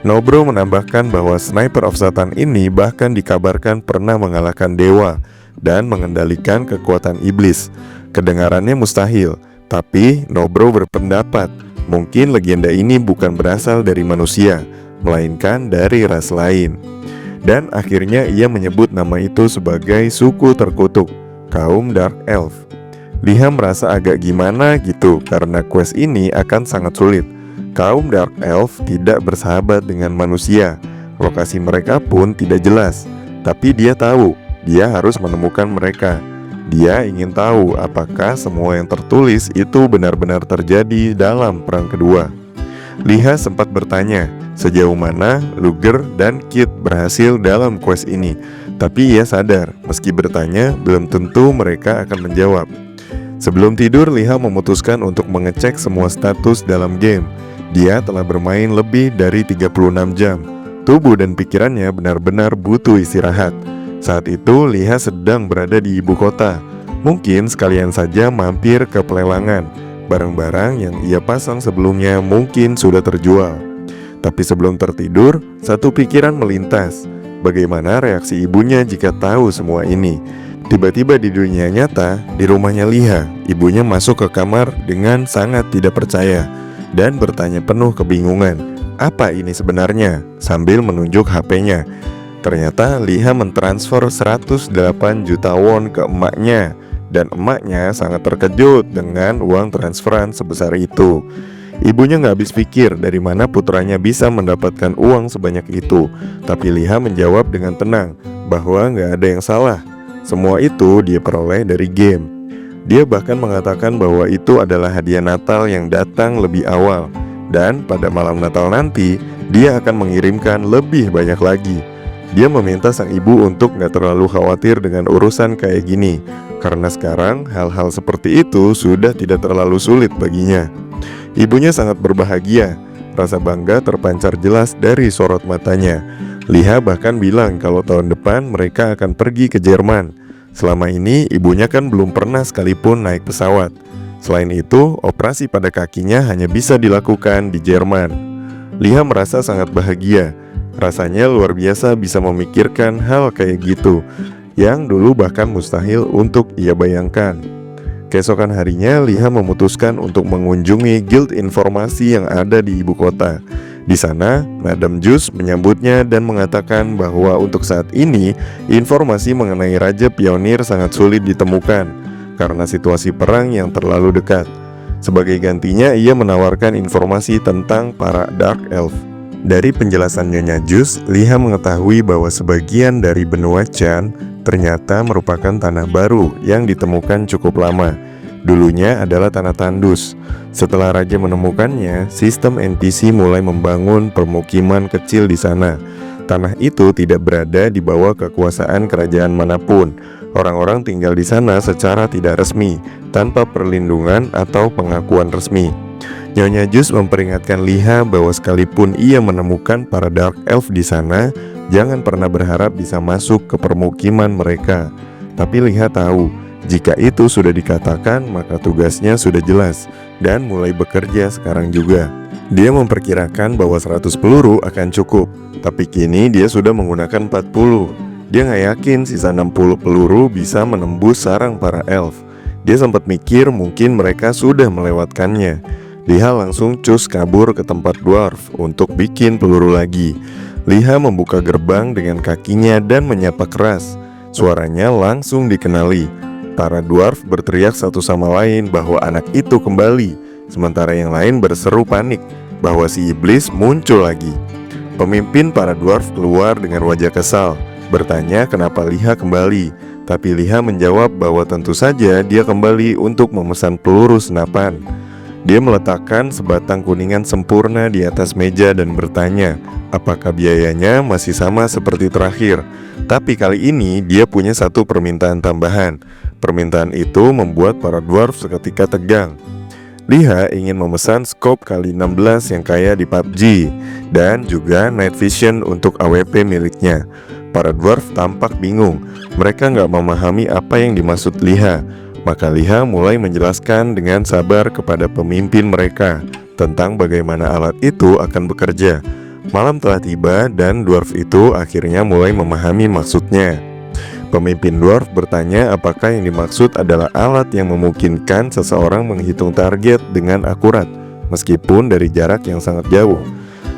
Nobro menambahkan bahwa Sniper of Satan ini bahkan dikabarkan pernah mengalahkan dewa dan mengendalikan kekuatan iblis. Kedengarannya mustahil, tapi Nobro berpendapat mungkin legenda ini bukan berasal dari manusia, melainkan dari ras lain. Dan akhirnya ia menyebut nama itu sebagai suku terkutuk, kaum Dark Elf. Liha merasa agak gimana gitu karena quest ini akan sangat sulit. Kaum Dark Elf tidak bersahabat dengan manusia. Lokasi mereka pun tidak jelas, tapi dia tahu dia harus menemukan mereka. Dia ingin tahu apakah semua yang tertulis itu benar-benar terjadi dalam perang kedua. Liha sempat bertanya sejauh mana Luger dan Kit berhasil dalam quest ini, tapi ia sadar meski bertanya belum tentu mereka akan menjawab. Sebelum tidur, Liha memutuskan untuk mengecek semua status dalam game. Dia telah bermain lebih dari 36 jam. Tubuh dan pikirannya benar-benar butuh istirahat. Saat itu Liha sedang berada di ibu kota. Mungkin sekalian saja mampir ke pelelangan. Barang-barang yang ia pasang sebelumnya mungkin sudah terjual. Tapi sebelum tertidur, satu pikiran melintas. Bagaimana reaksi ibunya jika tahu semua ini? Tiba-tiba di dunia nyata, di rumahnya Liha, ibunya masuk ke kamar dengan sangat tidak percaya dan bertanya penuh kebingungan, apa ini sebenarnya? Sambil menunjuk HP-nya. Ternyata Liha mentransfer 108 juta won ke emaknya, dan emaknya sangat terkejut dengan uang transferan sebesar itu. Ibunya gak habis pikir dari mana putranya bisa mendapatkan uang sebanyak itu. Tapi Liha menjawab dengan tenang bahwa gak ada yang salah. Semua itu dia peroleh dari game. Dia bahkan mengatakan bahwa itu adalah hadiah Natal yang datang lebih awal. Dan pada malam Natal nanti, dia akan mengirimkan lebih banyak lagi. Dia meminta sang ibu untuk gak terlalu khawatir dengan urusan kayak gini, karena sekarang hal-hal seperti itu sudah tidak terlalu sulit baginya. Ibunya sangat berbahagia. Rasa bangga terpancar jelas dari sorot matanya. Liha bahkan bilang kalau tahun depan mereka akan pergi ke Jerman. Selama ini ibunya kan belum pernah sekalipun naik pesawat. Selain itu, operasi pada kakinya hanya bisa dilakukan di Jerman. Liha merasa sangat bahagia. Rasanya luar biasa bisa memikirkan hal kayak gitu, yang dulu bahkan mustahil untuk ia bayangkan. Keesokan harinya, Liha memutuskan untuk mengunjungi guild informasi yang ada di ibu kota. Di sana, Madam Jus menyambutnya dan mengatakan bahwa untuk saat ini, informasi mengenai Raja Pionir sangat sulit ditemukan. karena situasi perang yang terlalu dekat. Sebagai gantinya, ia menawarkan informasi tentang para Dark Elf. Dari penjelasan Nyonya Jus, Liha mengetahui bahwa sebagian dari benua Chan ternyata merupakan tanah baru yang ditemukan cukup lama. Dulunya adalah tanah tandus. Setelah raja menemukannya, sistem NPC mulai membangun permukiman kecil di sana. Tanah itu tidak berada di bawah kekuasaan kerajaan manapun. Orang-orang tinggal di sana secara tidak resmi, tanpa perlindungan atau pengakuan resmi. Nyonya Jus memperingatkan Liha bahwa sekalipun ia menemukan para Dark Elf di sana, jangan pernah berharap bisa masuk ke permukiman mereka. Tapi Liha tahu, jika itu sudah dikatakan, maka tugasnya sudah jelas dan mulai bekerja sekarang juga. Dia memperkirakan bahwa 100 peluru akan cukup, tapi kini dia sudah menggunakan 40. Dia nggak yakin sisa 60 peluru bisa menembus sarang para elf. Dia sempat mikir mungkin mereka sudah melewatkannya. Liha langsung cus kabur ke tempat dwarf untuk bikin peluru lagi. Liha membuka gerbang dengan kakinya dan menyapa keras. Suaranya langsung dikenali. Para dwarf berteriak satu sama lain bahwa anak itu kembali, sementara yang lain berseru panik bahwa si iblis muncul lagi. Pemimpin para dwarf keluar dengan wajah kesal, bertanya kenapa Liha kembali. Tapi Liha menjawab bahwa tentu saja dia kembali untuk memesan peluru senapan. Dia meletakkan sebatang kuningan sempurna di atas meja dan bertanya, apakah biayanya masih sama seperti terakhir. Tapi kali ini dia punya satu permintaan tambahan. Permintaan itu membuat para dwarf seketika tegang. Liha ingin memesan scope kali 16 yang kaya di PUBG dan juga night vision untuk AWP miliknya. Para dwarf tampak bingung. Mereka nggak memahami apa yang dimaksud Liha. Maka Liha mulai menjelaskan dengan sabar kepada pemimpin mereka tentang bagaimana alat itu akan bekerja. Malam telah tiba dan dwarf itu akhirnya mulai memahami maksudnya. Pemimpin dwarf bertanya apakah yang dimaksud adalah alat yang memungkinkan seseorang menghitung target dengan akurat, meskipun dari jarak yang sangat jauh.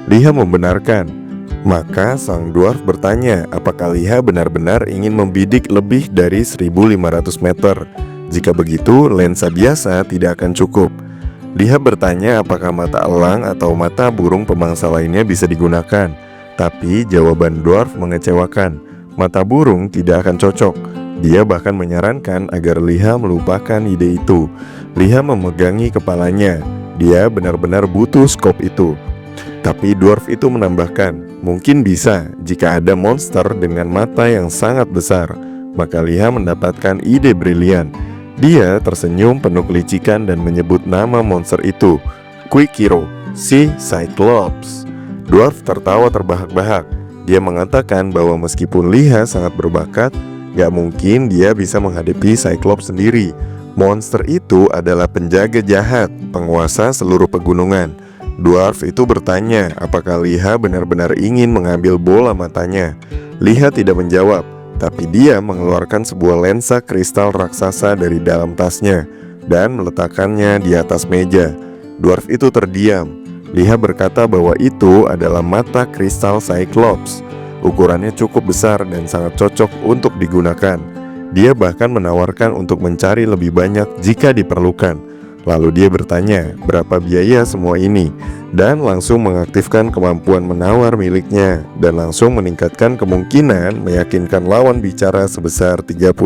Liha membenarkan. Maka sang dwarf bertanya apakah Liha benar-benar ingin membidik lebih dari 1500 meter. Jika begitu, lensa biasa tidak akan cukup. Liha bertanya apakah mata elang atau mata burung pemangsa lainnya bisa digunakan. Tapi jawaban dwarf mengecewakan. Mata burung tidak akan cocok. Dia bahkan menyarankan agar Liha melupakan ide itu. Liha memegangi kepalanya. Dia benar-benar butuh skop itu. Tapi dwarf itu menambahkan, mungkin bisa jika ada monster dengan mata yang sangat besar. Maka Liha mendapatkan ide brilian. Dia tersenyum penuh kelicikan dan menyebut nama monster itu, Quikiro, si Cyclops. Dwarf tertawa terbahak-bahak. Dia mengatakan bahwa meskipun Liha sangat berbakat, gak mungkin dia bisa menghadapi Cyclops sendiri. Monster itu adalah penjaga jahat, penguasa seluruh pegunungan. Dwarf itu bertanya apakah Liha benar-benar ingin mengambil bola matanya. Liha tidak menjawab, tapi dia mengeluarkan sebuah lensa kristal raksasa dari dalam tasnya dan meletakkannya di atas meja. Dwarf itu terdiam. Liha berkata bahwa itu adalah mata kristal Cyclops. Ukurannya cukup besar dan sangat cocok untuk digunakan. Dia bahkan menawarkan untuk mencari lebih banyak jika diperlukan. Lalu dia bertanya berapa biaya semua ini, dan langsung mengaktifkan kemampuan menawar miliknya, dan langsung meningkatkan kemungkinan meyakinkan lawan bicara sebesar 38%.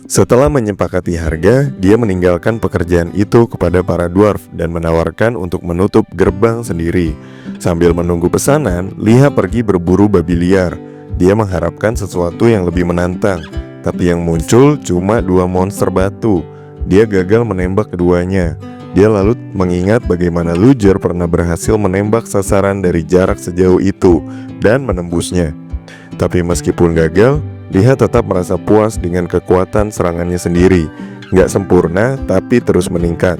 Setelah menyepakati harga, dia meninggalkan pekerjaan itu kepada para dwarf dan menawarkan untuk menutup gerbang sendiri. Sambil menunggu pesanan, Liha pergi berburu babi liar. Dia mengharapkan sesuatu yang lebih menantang, tapi yang muncul cuma 2 monster batu. Dia gagal menembak keduanya. Dia lalu mengingat bagaimana Luger pernah berhasil menembak sasaran dari jarak sejauh itu dan menembusnya. Tapi meskipun gagal, Liha tetap merasa puas dengan kekuatan serangannya sendiri. Nggak sempurna, tapi terus meningkat.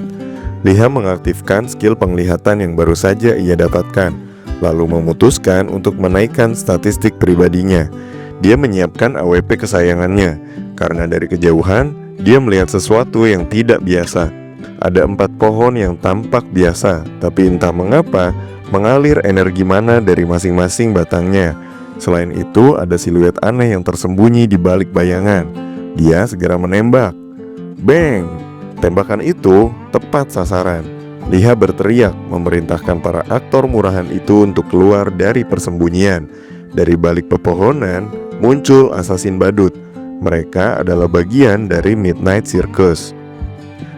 Liha mengaktifkan skill penglihatan yang baru saja ia dapatkan, lalu memutuskan untuk menaikkan statistik pribadinya. Dia menyiapkan AWP kesayangannya, karena dari kejauhan, dia melihat sesuatu yang tidak biasa. Ada 4 pohon yang tampak biasa, tapi entah mengapa, mengalir energi mana dari masing-masing batangnya. Selain itu, ada siluet aneh yang tersembunyi di balik bayangan. Dia segera menembak. Bang! Tembakan itu tepat sasaran. Liha berteriak memerintahkan para aktor murahan itu untuk keluar dari persembunyian. Dari balik pepohonan muncul asasin badut. Mereka adalah bagian dari Midnight Circus.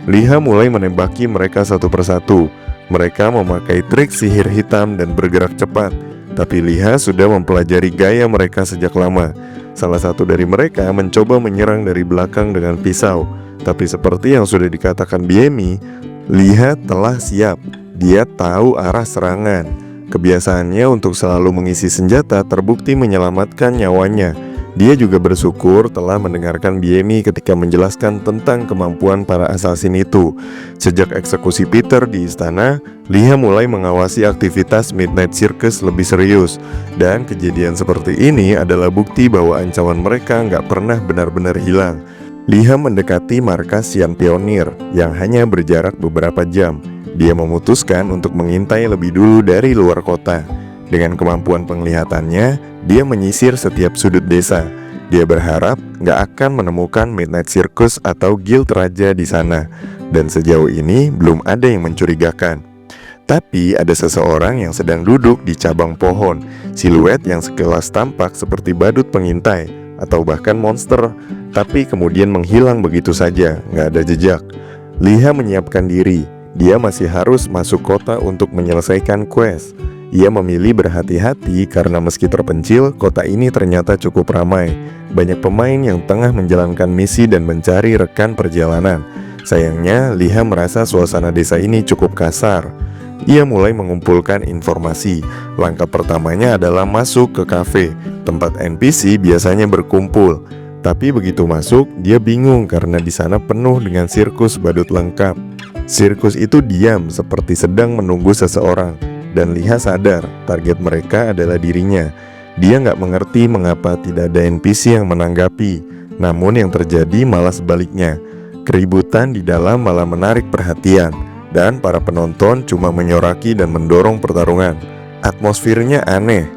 Liha mulai menembaki mereka satu persatu. Mereka memakai trik sihir hitam dan bergerak cepat. Tapi Liha sudah mempelajari gaya mereka sejak lama. Salah satu dari mereka mencoba menyerang dari belakang dengan pisau. Tapi seperti yang sudah dikatakan Biemi, Liha telah siap. Dia tahu arah serangan. Kebiasaannya untuk selalu mengisi senjata terbukti menyelamatkan nyawanya. Dia juga bersyukur telah mendengarkan Biemi ketika menjelaskan tentang kemampuan para asasin itu. Sejak eksekusi Peter di istana, Liha mulai mengawasi aktivitas Midnight Circus lebih serius. Dan kejadian seperti ini adalah bukti bahwa ancaman mereka nggak pernah benar-benar hilang. Liha mendekati markas Sian Pionir yang hanya berjarak beberapa jam. Dia memutuskan untuk mengintai lebih dulu dari luar kota. Dengan kemampuan penglihatannya, dia menyisir setiap sudut desa. Dia berharap nggak akan menemukan Midnight Circus atau Guild Raja di sana. Dan sejauh ini belum ada yang mencurigakan. Tapi ada seseorang yang sedang duduk di cabang pohon. Siluet yang sekilas tampak seperti badut pengintai atau bahkan monster, tapi kemudian menghilang begitu saja, nggak ada jejak. Liha menyiapkan diri. Dia masih harus masuk kota untuk menyelesaikan quest. Ia memilih berhati-hati karena meski terpencil, kota ini ternyata cukup ramai. Banyak pemain yang tengah menjalankan misi dan mencari rekan perjalanan. Sayangnya, Liha merasa suasana desa ini cukup kasar. Ia mulai mengumpulkan informasi. Langkah pertamanya adalah masuk ke kafe, tempat NPC biasanya berkumpul. Tapi begitu masuk, dia bingung karena di sana penuh dengan sirkus badut lengkap. Sirkus itu diam seperti sedang menunggu seseorang. Dan Liha sadar target mereka adalah dirinya. Dia nggak mengerti mengapa tidak ada NPC yang menanggapi. Namun yang terjadi malah sebaliknya. Keributan di dalam malah menarik perhatian. Dan para penonton cuma menyoraki dan mendorong pertarungan. Atmosfernya aneh,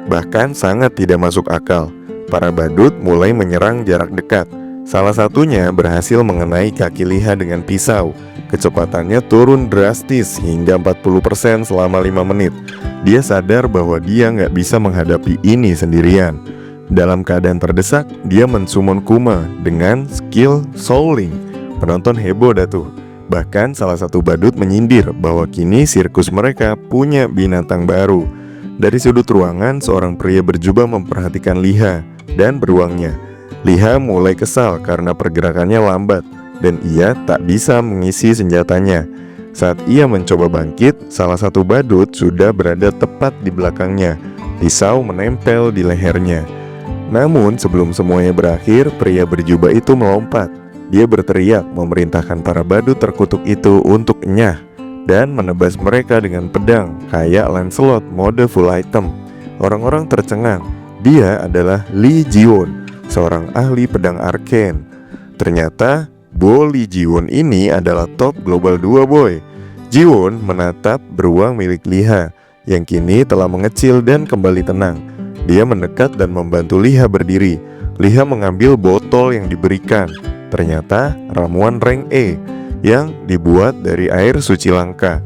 bahkan sangat tidak masuk akal. Para badut mulai menyerang jarak dekat. Salah satunya berhasil mengenai kaki Liha dengan pisau. Kecepatannya turun drastis hingga 40% selama 5 menit. Dia sadar bahwa dia nggak bisa menghadapi ini sendirian. Dalam keadaan terdesak, dia mensummon Kuma dengan skill Souling. Penonton heboh dah tuh. Bahkan salah satu badut menyindir bahwa kini sirkus mereka punya binatang baru. Dari sudut ruangan, seorang pria berjubah memperhatikan Liha dan beruangnya. Liha mulai kesal karena pergerakannya lambat dan ia tak bisa mengisi senjatanya. Saat ia mencoba bangkit, salah satu badut sudah berada tepat di belakangnya. Pisau menempel di lehernya. Namun sebelum semuanya berakhir, pria berjubah itu melompat. Dia berteriak memerintahkan para badut terkutuk itu untuk nyah dan menebas mereka dengan pedang kayak Lancelot mode full item. Orang-orang tercengang. Dia adalah Lee Jiwon, seorang ahli pedang arcane. Ternyata Bo Lee Jiwon ini adalah top global 2 boy. Jiwon menatap beruang milik Liha yang kini telah mengecil dan kembali tenang. Dia mendekat dan membantu Liha berdiri. Liha mengambil botol yang diberikan. Ternyata ramuan rank E yang dibuat dari air suci langka.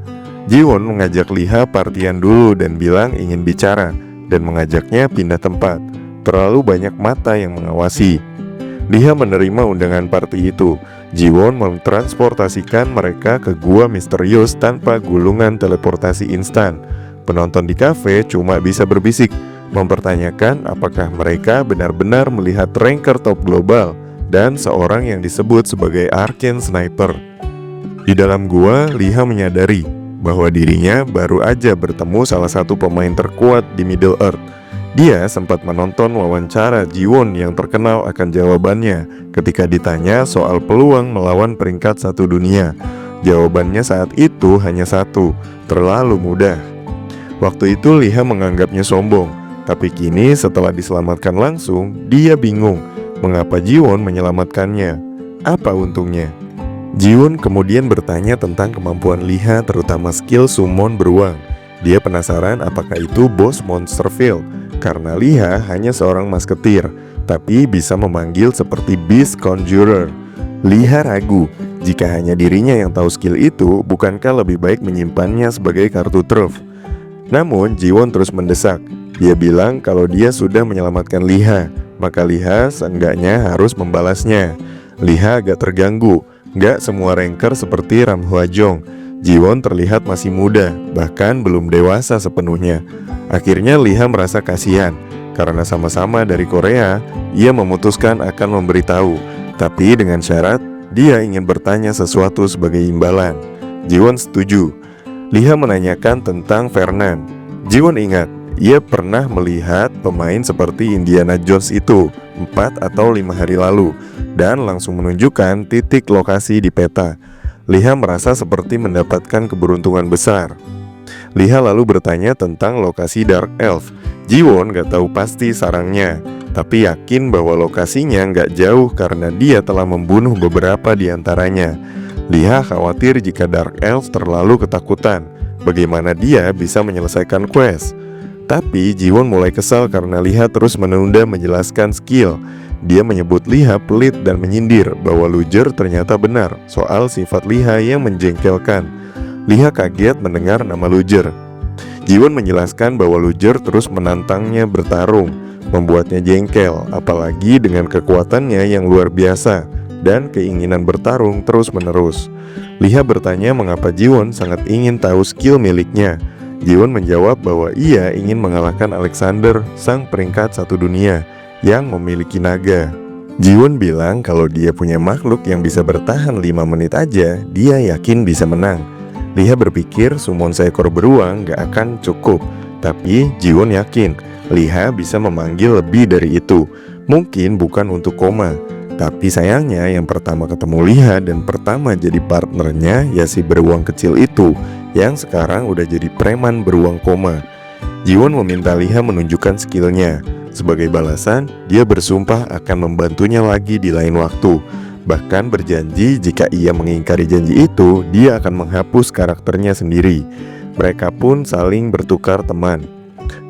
Jiwon mengajak Liha partian dulu dan bilang ingin bicara dan mengajaknya pindah tempat. Terlalu banyak mata yang mengawasi. Liha menerima undangan party itu. Jiwon mentransportasikan mereka ke gua misterius tanpa gulungan teleportasi instan. Penonton di kafe cuma bisa berbisik, mempertanyakan apakah mereka benar-benar melihat ranker top global dan seorang yang disebut sebagai Arcane Sniper. Di dalam gua, Liha menyadari bahwa dirinya baru aja bertemu salah satu pemain terkuat di Middle Earth. Dia sempat menonton wawancara Jiwon yang terkenal akan jawabannya ketika ditanya soal peluang melawan peringkat 1 dunia. Jawabannya saat itu hanya satu, terlalu mudah. Waktu itu Liha menganggapnya sombong, tapi kini setelah diselamatkan langsung, dia bingung mengapa Jiwon menyelamatkannya. Apa untungnya? Jiwon kemudian bertanya tentang kemampuan Liha, terutama skill summon beruang. Dia penasaran apakah itu bos Monsterville, karena Liha hanya seorang masketir, tapi bisa memanggil seperti Beast Conjurer. Liha ragu, jika hanya dirinya yang tahu skill itu, bukankah lebih baik menyimpannya sebagai kartu truf? Namun Jiwon terus mendesak. Dia bilang kalau dia sudah menyelamatkan Liha, maka Liha seenggaknya harus membalasnya. Liha agak terganggu. Gak semua ranker seperti Ram Hwajong. Jiwon terlihat masih muda, bahkan belum dewasa sepenuhnya. Akhirnya Liha merasa kasihan. Karena sama-sama dari Korea, ia memutuskan akan memberitahu. Tapi dengan syarat, dia ingin bertanya sesuatu sebagai imbalan. Jiwon setuju. Liha menanyakan tentang Fernan. Jiwon ingat, ia pernah melihat pemain seperti Indiana Jones itu 4 atau 5 hari lalu dan langsung menunjukkan titik lokasi di peta. Liha merasa seperti mendapatkan keberuntungan besar. Liha lalu bertanya tentang lokasi Dark Elf. Jiwon gak tahu pasti sarangnya, tapi yakin bahwa lokasinya gak jauh karena dia telah membunuh beberapa di antaranya. Liha khawatir jika Dark Elf terlalu ketakutan. Bagaimana dia bisa menyelesaikan quest? Tapi Jiwon mulai kesal karena Liha terus menunda menjelaskan skill. Dia menyebut Liha pelit dan menyindir bahwa Luger ternyata benar soal sifat Liha yang menjengkelkan. Liha kaget mendengar nama Luger. Jiwon menjelaskan bahwa Luger terus menantangnya bertarung, membuatnya jengkel, apalagi dengan kekuatannya yang luar biasa dan keinginan bertarung terus-menerus. Liha bertanya mengapa Jiwon sangat ingin tahu skill miliknya. Jiwon menjawab bahwa ia ingin mengalahkan Alexander, sang peringkat 1 dunia yang memiliki naga. Jiwon bilang kalau dia punya makhluk yang bisa bertahan 5 menit aja, dia yakin bisa menang. Liha berpikir summon seekor beruang gak akan cukup, tapi Jiwon yakin Liha bisa memanggil lebih dari itu. Mungkin bukan untuk koma, tapi sayangnya yang pertama ketemu Liha dan pertama jadi partnernya ya si beruang kecil itu, yang sekarang udah jadi preman beruang koma. Jiwon meminta Liha menunjukkan skillnya. Sebagai balasan, dia bersumpah akan membantunya lagi di lain waktu. Bahkan berjanji jika ia mengingkari janji itu, dia akan menghapus karakternya sendiri. Mereka pun saling bertukar teman.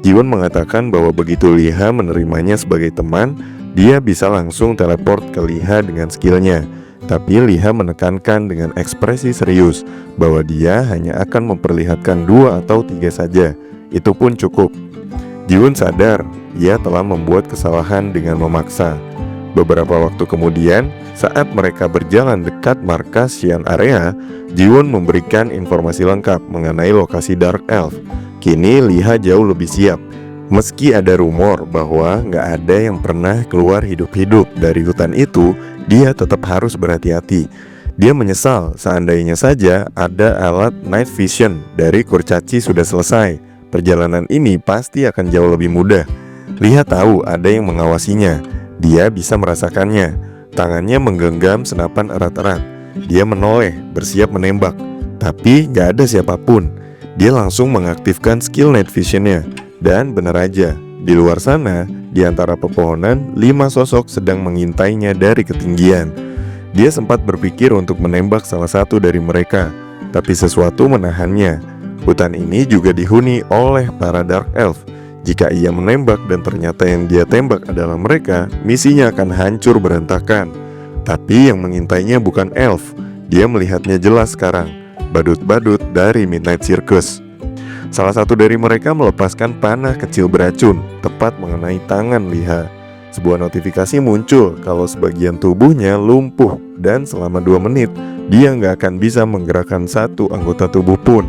Jiwon mengatakan bahwa begitu Liha menerimanya sebagai teman, dia bisa langsung teleport ke Liha dengan skillnya. Tapi Liha menekankan dengan ekspresi serius bahwa dia hanya akan memperlihatkan 2 atau 3 saja. Itu pun cukup. Jiwon sadar ia telah membuat kesalahan dengan memaksa. Beberapa waktu kemudian, saat mereka berjalan dekat markas Xian Area, Jiwon memberikan informasi lengkap mengenai lokasi Dark Elf. Kini Liha jauh lebih siap. Meski ada rumor bahwa gak ada yang pernah keluar hidup-hidup dari hutan itu, dia tetap harus berhati-hati. Dia menyesal seandainya saja ada alat night vision dari kurcaci sudah selesai. Perjalanan ini pasti akan jauh lebih mudah. Liha tahu ada yang mengawasinya. Dia bisa merasakannya. Tangannya menggenggam senapan erat-erat. Dia menoleh, bersiap menembak. Tapi gak ada siapapun. Dia langsung mengaktifkan skill night visionnya. Dan benar aja, di luar sana, di antara pepohonan, 5 sosok sedang mengintainya dari ketinggian. Dia sempat berpikir untuk menembak salah satu dari mereka, tapi sesuatu menahannya. Hutan ini juga dihuni oleh para Dark Elf. Jika ia menembak dan ternyata yang dia tembak adalah mereka, misinya akan hancur berantakan. Tapi yang mengintainya bukan elf. Dia melihatnya jelas sekarang, badut-badut dari Midnight Circus. Salah satu dari mereka melepaskan panah kecil beracun tepat mengenai tangan Liha. Sebuah notifikasi muncul kalau sebagian tubuhnya lumpuh dan selama 2 menit dia nggak akan bisa menggerakkan satu anggota tubuh pun.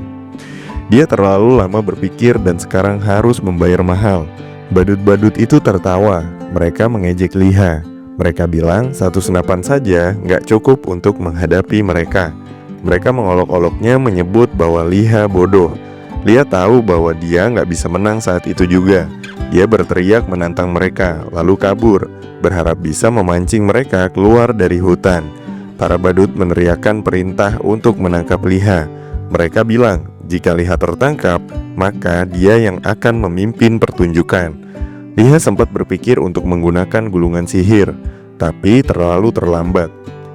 Dia terlalu lama berpikir dan sekarang harus membayar mahal. Badut-badut itu tertawa. Mereka mengejek Liha. Mereka bilang 1 senapan saja nggak cukup untuk menghadapi mereka. Mereka mengolok-oloknya menyebut bahwa Liha bodoh. Liha tahu bahwa dia nggak bisa menang saat itu juga. Dia berteriak menantang mereka, lalu kabur, berharap bisa memancing mereka keluar dari hutan. Para badut meneriakkan perintah untuk menangkap Liha. Mereka bilang, jika Liha tertangkap, maka dia yang akan memimpin pertunjukan. Liha sempat berpikir untuk menggunakan gulungan sihir, tapi terlalu terlambat.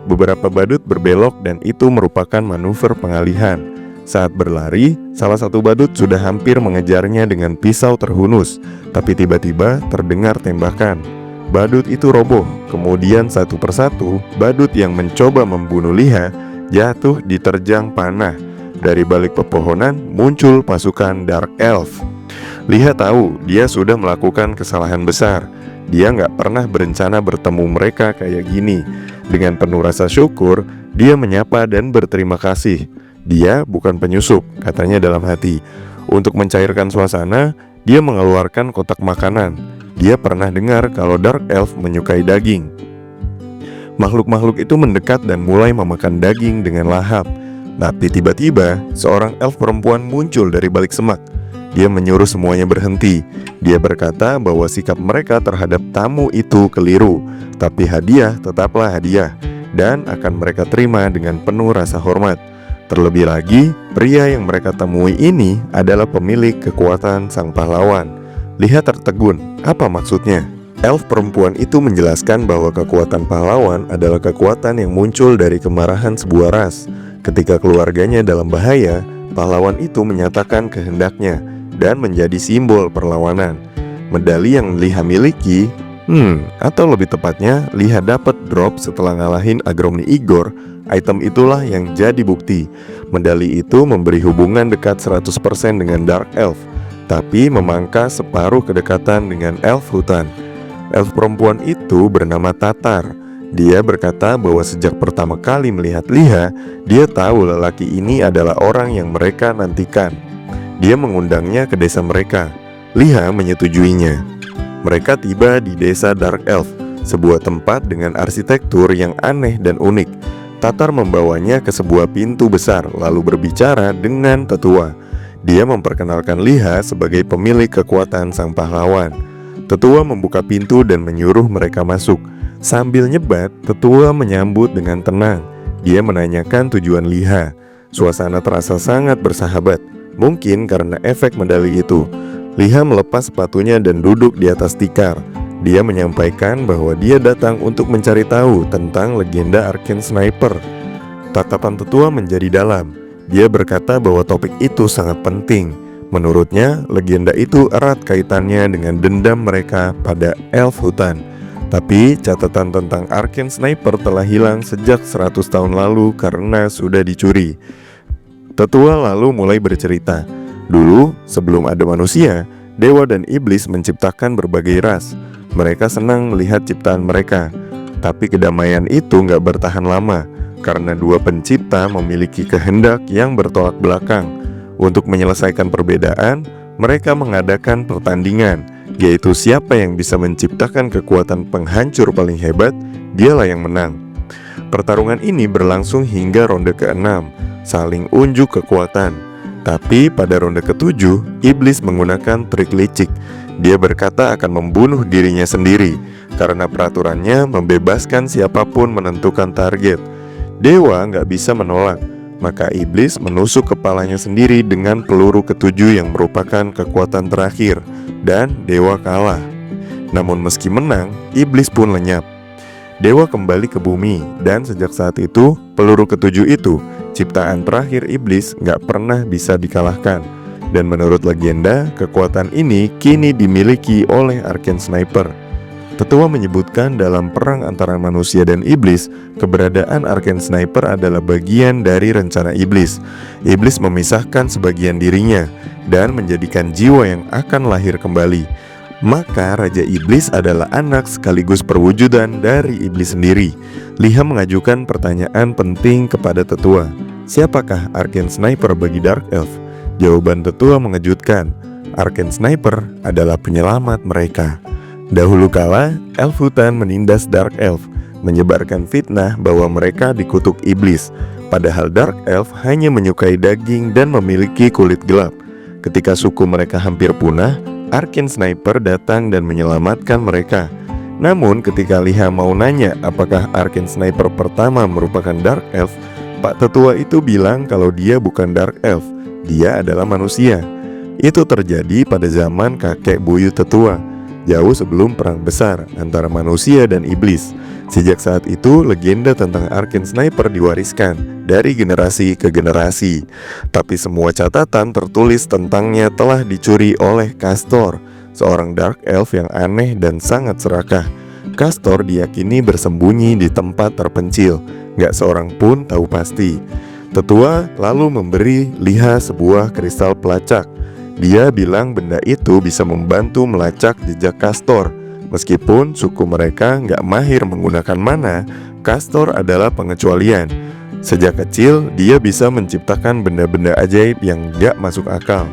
Beberapa badut berbelok dan itu merupakan manuver pengalihan. Saat berlari, salah satu badut sudah hampir mengejarnya dengan pisau terhunus, tapi tiba-tiba terdengar tembakan. badut itu roboh. Kemudian satu persatu, badut yang mencoba membunuh Liha jatuh diterjang panah. Dari balik pepohonan muncul pasukan Dark Elf. Liha tahu dia sudah melakukan kesalahan besar. Dia nggak pernah berencana bertemu mereka kayak gini. Dengan penuh rasa syukur, dia menyapa dan berterima kasih. Dia bukan penyusup, katanya dalam hati. Untuk mencairkan suasana, dia mengeluarkan kotak makanan. Dia pernah dengar kalau Dark Elf menyukai daging. Makhluk-makhluk itu mendekat dan mulai memakan daging dengan lahap. Tapi tiba-tiba, seorang elf perempuan muncul dari balik semak. Dia menyuruh semuanya berhenti. Dia berkata bahwa sikap mereka terhadap tamu itu keliru. Tapi hadiah tetaplah hadiah, dan akan mereka terima dengan penuh rasa hormat. Terlebih lagi, pria yang mereka temui ini adalah pemilik kekuatan sang pahlawan. Lihat tertegun, apa maksudnya? Elf perempuan itu menjelaskan bahwa kekuatan pahlawan adalah kekuatan yang muncul dari kemarahan sebuah ras. Ketika keluarganya dalam bahaya, pahlawan itu menyatakan kehendaknya dan menjadi simbol perlawanan. Medali yang Liha miliki, atau lebih tepatnya Liha dapat drop setelah ngalahin Agromni Igor. Item itulah yang jadi bukti. Medali itu memberi hubungan dekat 100% dengan Dark Elf, tapi memangkas separuh kedekatan dengan elf hutan. Elf perempuan itu bernama Tatar. Dia berkata bahwa sejak pertama kali melihat Liha, dia tahu lelaki ini adalah orang yang mereka nantikan. Dia mengundangnya ke desa mereka. Liha menyetujuinya. Mereka tiba di desa Dark Elf, sebuah tempat dengan arsitektur yang aneh dan unik. Tatar membawanya ke sebuah pintu besar, lalu berbicara dengan tetua. Dia memperkenalkan Liha sebagai pemilik kekuatan sang pahlawan. Tetua membuka pintu dan menyuruh mereka masuk. Sambil nyebat, tetua menyambut dengan tenang. Dia menanyakan tujuan Liha. Suasana terasa sangat bersahabat, mungkin karena efek medali itu. Liha melepas sepatunya dan duduk di atas tikar. Dia menyampaikan bahwa dia datang untuk mencari tahu tentang legenda Arcane Sniper. Tatapan tetua menjadi dalam. Dia berkata bahwa topik itu sangat penting. Menurutnya, legenda itu erat kaitannya dengan dendam mereka pada elf hutan. Tapi catatan tentang Arcane Sniper telah hilang sejak 100 tahun lalu karena sudah dicuri. Tetua lalu mulai bercerita. Dulu, sebelum ada manusia, dewa dan iblis menciptakan berbagai ras. Mereka senang melihat ciptaan mereka. Tapi kedamaian itu gak bertahan lama, karena dua pencipta memiliki kehendak yang bertolak belakang. Untuk menyelesaikan perbedaan, mereka mengadakan pertandingan, yaitu siapa yang bisa menciptakan kekuatan penghancur paling hebat, dialah yang menang. Pertarungan ini berlangsung hingga ronde ke-6, saling unjuk kekuatan. Tapi pada ronde ke-7, iblis menggunakan trik licik. Dia berkata akan membunuh dirinya sendiri, karena peraturannya membebaskan siapapun menentukan target. Dewa nggak bisa menolak, maka iblis menusuk kepalanya sendiri dengan peluru ke-7 yang merupakan kekuatan terakhir, dan dewa kalah. Namun meski menang, iblis pun lenyap. Dewa kembali ke bumi, dan sejak saat itu, peluru ke-7 itu, ciptaan terakhir iblis, nggak pernah bisa dikalahkan. Dan menurut legenda, kekuatan ini kini dimiliki oleh Arcane Sniper. Tetua menyebutkan dalam perang antara manusia dan iblis, keberadaan Arcane Sniper adalah bagian dari rencana iblis. Iblis memisahkan sebagian dirinya dan menjadikan jiwa yang akan lahir kembali. Maka Raja Iblis adalah anak sekaligus perwujudan dari iblis sendiri. Liha mengajukan pertanyaan penting kepada tetua. Siapakah Arcane Sniper bagi Dark Elf? Jawaban tetua mengejutkan. Arcane Sniper adalah penyelamat mereka. Dahulu kala, elf hutan menindas Dark Elf, menyebarkan fitnah bahwa mereka dikutuk iblis. Padahal Dark Elf hanya menyukai daging dan memiliki kulit gelap. Ketika suku mereka hampir punah, Arcane Sniper datang dan menyelamatkan mereka. Namun ketika Liha mau nanya apakah Arcane Sniper pertama merupakan Dark Elf, Pak Tetua itu bilang kalau dia bukan Dark Elf, dia adalah manusia. Itu terjadi pada zaman kakek buyut tetua, jauh sebelum perang besar antara manusia dan iblis. Sejak saat itu, legenda tentang Arcane Sniper diwariskan dari generasi ke generasi. Tapi semua catatan tertulis tentangnya telah dicuri oleh Castor, seorang Dark Elf yang aneh dan sangat serakah. Castor diyakini bersembunyi di tempat terpencil, gak seorang pun tahu pasti. Tetua lalu memberi Liha sebuah kristal pelacak. Dia bilang benda itu bisa membantu melacak jejak Castor. Meskipun suku mereka gak mahir menggunakan mana, Castor adalah pengecualian. Sejak kecil, dia bisa menciptakan benda-benda ajaib yang gak masuk akal.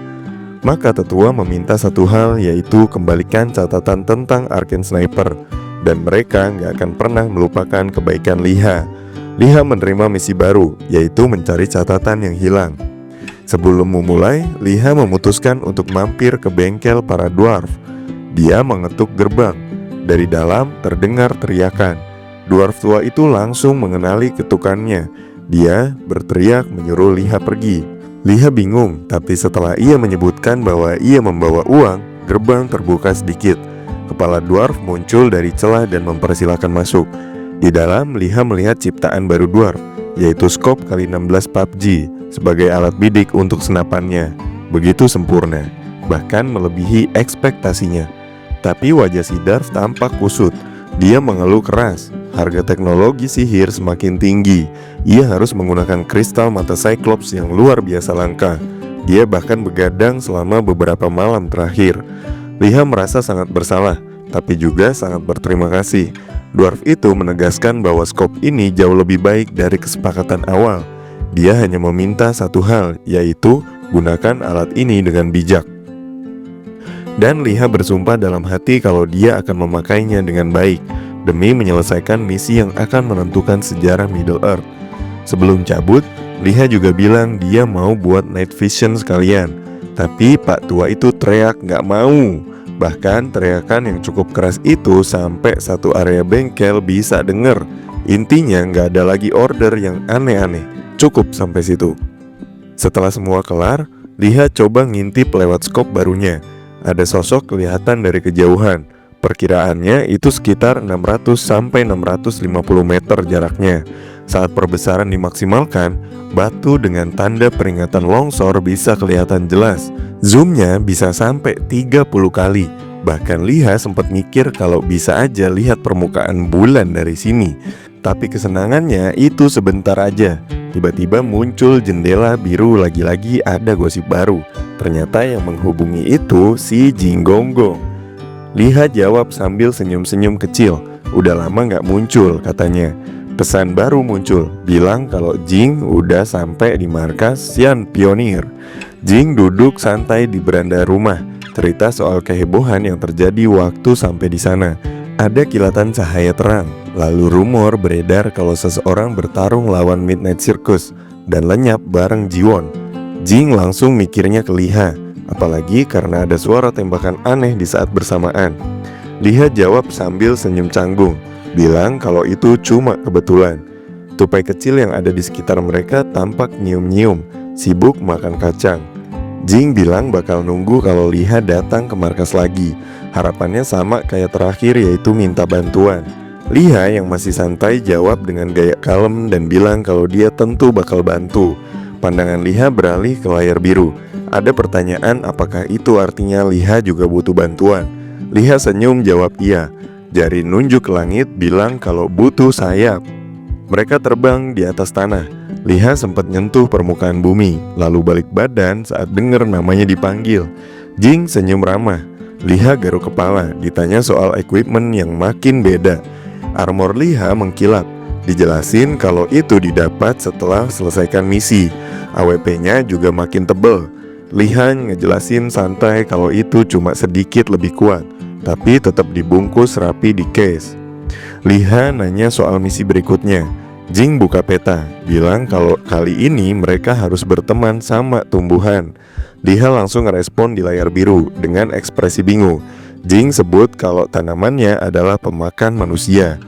Maka tetua meminta satu hal, yaitu kembalikan catatan tentang Arcane Sniper. Dan mereka gak akan pernah melupakan kebaikan Liha. Liha menerima misi baru, yaitu mencari catatan yang hilang. Sebelum memulai, Liha memutuskan untuk mampir ke bengkel para dwarf. Dia mengetuk gerbang. Dari dalam terdengar teriakan. Dwarf tua itu langsung mengenali ketukannya. Dia berteriak menyuruh Liha pergi. Liha bingung, tapi setelah ia menyebutkan bahwa ia membawa uang, gerbang terbuka sedikit. Kepala dwarf muncul dari celah dan mempersilahkan masuk. Di dalam, Liha melihat ciptaan baru dwarf, yaitu skop kali 16 PUBG sebagai alat bidik untuk senapannya. Begitu sempurna, bahkan melebihi ekspektasinya. Tapi wajah si dwarf tampak kusut. Dia mengeluh keras. Harga teknologi sihir semakin tinggi. Ia harus menggunakan kristal mata Cyclops yang luar biasa langka. Dia bahkan begadang selama beberapa malam terakhir. Liha merasa sangat bersalah, tapi juga sangat berterima kasih. Dwarf itu menegaskan bahwa skop ini jauh lebih baik dari kesepakatan awal. Dia hanya meminta satu hal, yaitu gunakan alat ini dengan bijak. Dan Liha bersumpah dalam hati kalau dia akan memakainya dengan baik, demi menyelesaikan misi yang akan menentukan sejarah Middle Earth. Sebelum cabut, Liha juga bilang dia mau buat night vision sekalian. Tapi Pak Tua itu teriak gak mau. Bahkan teriakan yang cukup keras itu sampai satu area bengkel bisa denger. Intinya gak ada lagi order yang aneh-aneh. Cukup sampai situ. Setelah semua kelar, Liha coba ngintip lewat skop barunya. Ada sosok kelihatan dari kejauhan. Perkiraannya itu sekitar 600-650 meter jaraknya. Saat perbesaran dimaksimalkan, batu dengan tanda peringatan longsor bisa kelihatan jelas. Zoomnya bisa sampai 30 kali. Bahkan Liha sempat mikir kalau bisa aja lihat permukaan bulan dari sini. Tapi kesenangannya itu sebentar aja. Tiba-tiba muncul jendela biru, lagi-lagi ada gosip baru. Ternyata yang menghubungi itu si Jinggonggong. Liha jawab sambil senyum-senyum kecil. Udah lama gak muncul katanya. Pesan baru muncul, bilang kalau Jing udah sampai di markas Xian Pionir. Jing duduk santai di beranda rumah, cerita soal kehebohan yang terjadi waktu sampai di sana. Ada kilatan cahaya terang, lalu rumor beredar kalau seseorang bertarung lawan Midnight Circus dan lenyap bareng Jiwon. Jing langsung mikirnya ke Liha, apalagi karena ada suara tembakan aneh di saat bersamaan. Liha jawab sambil senyum canggung, bilang kalau itu cuma kebetulan. Tupai kecil yang ada di sekitar mereka tampak nyium-nyium, sibuk makan kacang. Jing bilang bakal nunggu kalau Liha datang ke markas lagi. Harapannya sama kayak terakhir, yaitu minta bantuan. Liha yang masih santai jawab dengan gaya kalem dan bilang kalau dia tentu bakal bantu. Pandangan Liha beralih ke layar biru. Ada pertanyaan apakah itu artinya Liha juga butuh bantuan. Liha senyum jawab iya. Jari nunjuk ke langit bilang kalau butuh sayap. Mereka terbang di atas tanah. Liha sempat nyentuh permukaan bumi, lalu balik badan saat dengar namanya dipanggil. Jing senyum ramah. Liha garuk kepala, ditanya soal equipment yang makin beda. Armor Liha mengkilap. Dijelasin kalau itu didapat setelah selesaikan misi. AWP-nya juga makin tebel. Liha ngejelasin santai kalau itu cuma sedikit lebih kuat, tapi tetap dibungkus rapi di case. Liha nanya soal misi berikutnya. Jing buka peta, bilang kalau kali ini mereka harus berteman sama tumbuhan. Liha langsung ngerespon di layar biru dengan ekspresi bingung. Jing sebut kalau tanamannya adalah pemakan manusia.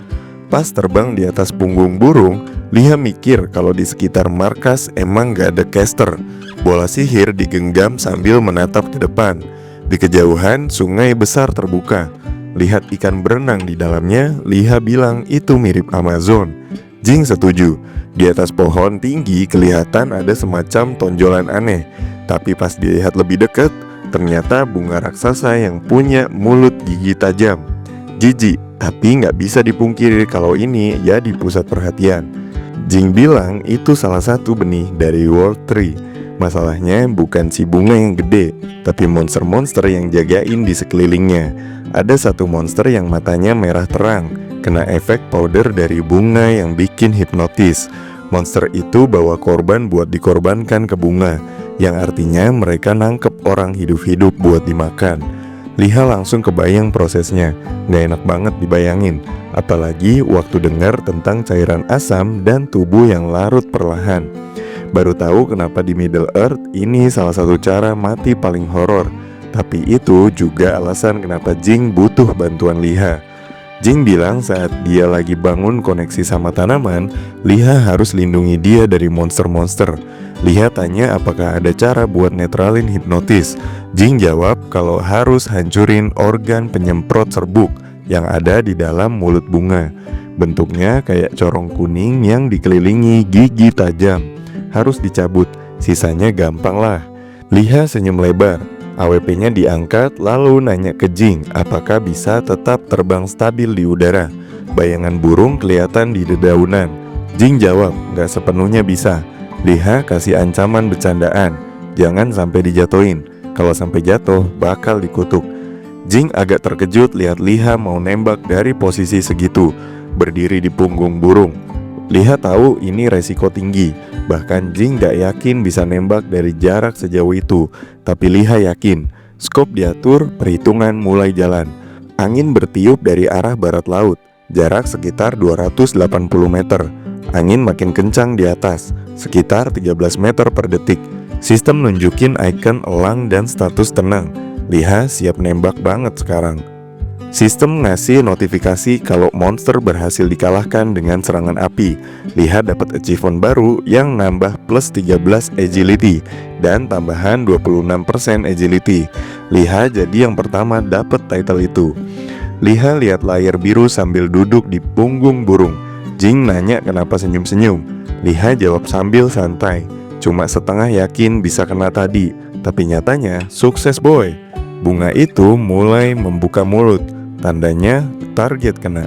Pas terbang di atas punggung burung, Liha mikir kalau di sekitar markas emang gak ada caster. Bola sihir digenggam sambil menatap ke depan. Di kejauhan, sungai besar terbuka. Lihat ikan berenang di dalamnya. Liha bilang itu mirip Amazon. Jing setuju. Di atas pohon tinggi kelihatan ada semacam tonjolan aneh. Tapi pas dilihat lebih dekat, ternyata bunga raksasa yang punya mulut gigi tajam. Jijik, Tapi nggak bisa dipungkiri kalau ini jadi pusat perhatian. Jing bilang itu salah satu benih dari World Tree. Masalahnya bukan si bunga yang gede, tapi monster-monster yang jagain di sekelilingnya. Ada satu monster yang matanya merah terang, kena efek powder dari bunga yang bikin hipnotis. Monster itu bawa korban buat dikorbankan ke bunga, yang artinya mereka nangkep orang hidup-hidup buat dimakan. Liha langsung kebayang prosesnya, gak enak banget dibayangin. Apalagi waktu dengar tentang cairan asam dan tubuh yang larut perlahan. Baru tahu kenapa di Middle Earth ini salah satu cara mati paling horor. Tapi itu juga alasan kenapa Jing butuh bantuan Liha. Jing bilang saat dia lagi bangun koneksi sama tanaman, Liha harus lindungi dia dari monster-monster. Liha tanya apakah ada cara buat netralin hipnotis. Jing jawab kalau harus hancurin organ penyemprot serbuk yang ada di dalam mulut bunga. Bentuknya kayak corong kuning yang dikelilingi gigi tajam. Harus dicabut, sisanya gampang lah. Liha senyum lebar. AWP-nya diangkat lalu nanya ke Jing apakah bisa tetap terbang stabil di udara. Bayangan burung kelihatan di dedaunan. Jing jawab, gak sepenuhnya bisa. Liha kasih ancaman bercandaan, jangan sampai dijatuhin. Kalau sampai jatuh, bakal dikutuk. Jing agak terkejut lihat Liha mau nembak dari posisi segitu, berdiri di punggung burung. Liha tahu ini resiko tinggi. Bahkan Jing gak yakin bisa nembak dari jarak sejauh itu. Tapi Liha yakin. Skop diatur, perhitungan mulai jalan. Angin bertiup dari arah barat laut, jarak sekitar 280 meter. Angin makin kencang di atas, sekitar 13 meter per detik. Sistem nunjukin icon elang dan status tenang. Liha siap nembak banget sekarang. Sistem ngasih notifikasi kalau monster berhasil dikalahkan dengan serangan api. Liha dapat achievement baru yang nambah plus 13 agility dan tambahan 26% agility. Liha jadi yang pertama dapat title itu. Liha lihat layar biru sambil duduk di punggung burung. Jing nanya kenapa senyum-senyum. Liha jawab sambil santai, cuma setengah yakin bisa kena tadi. Tapi nyatanya sukses boy. Bunga itu mulai membuka mulut. Tandanya target kena.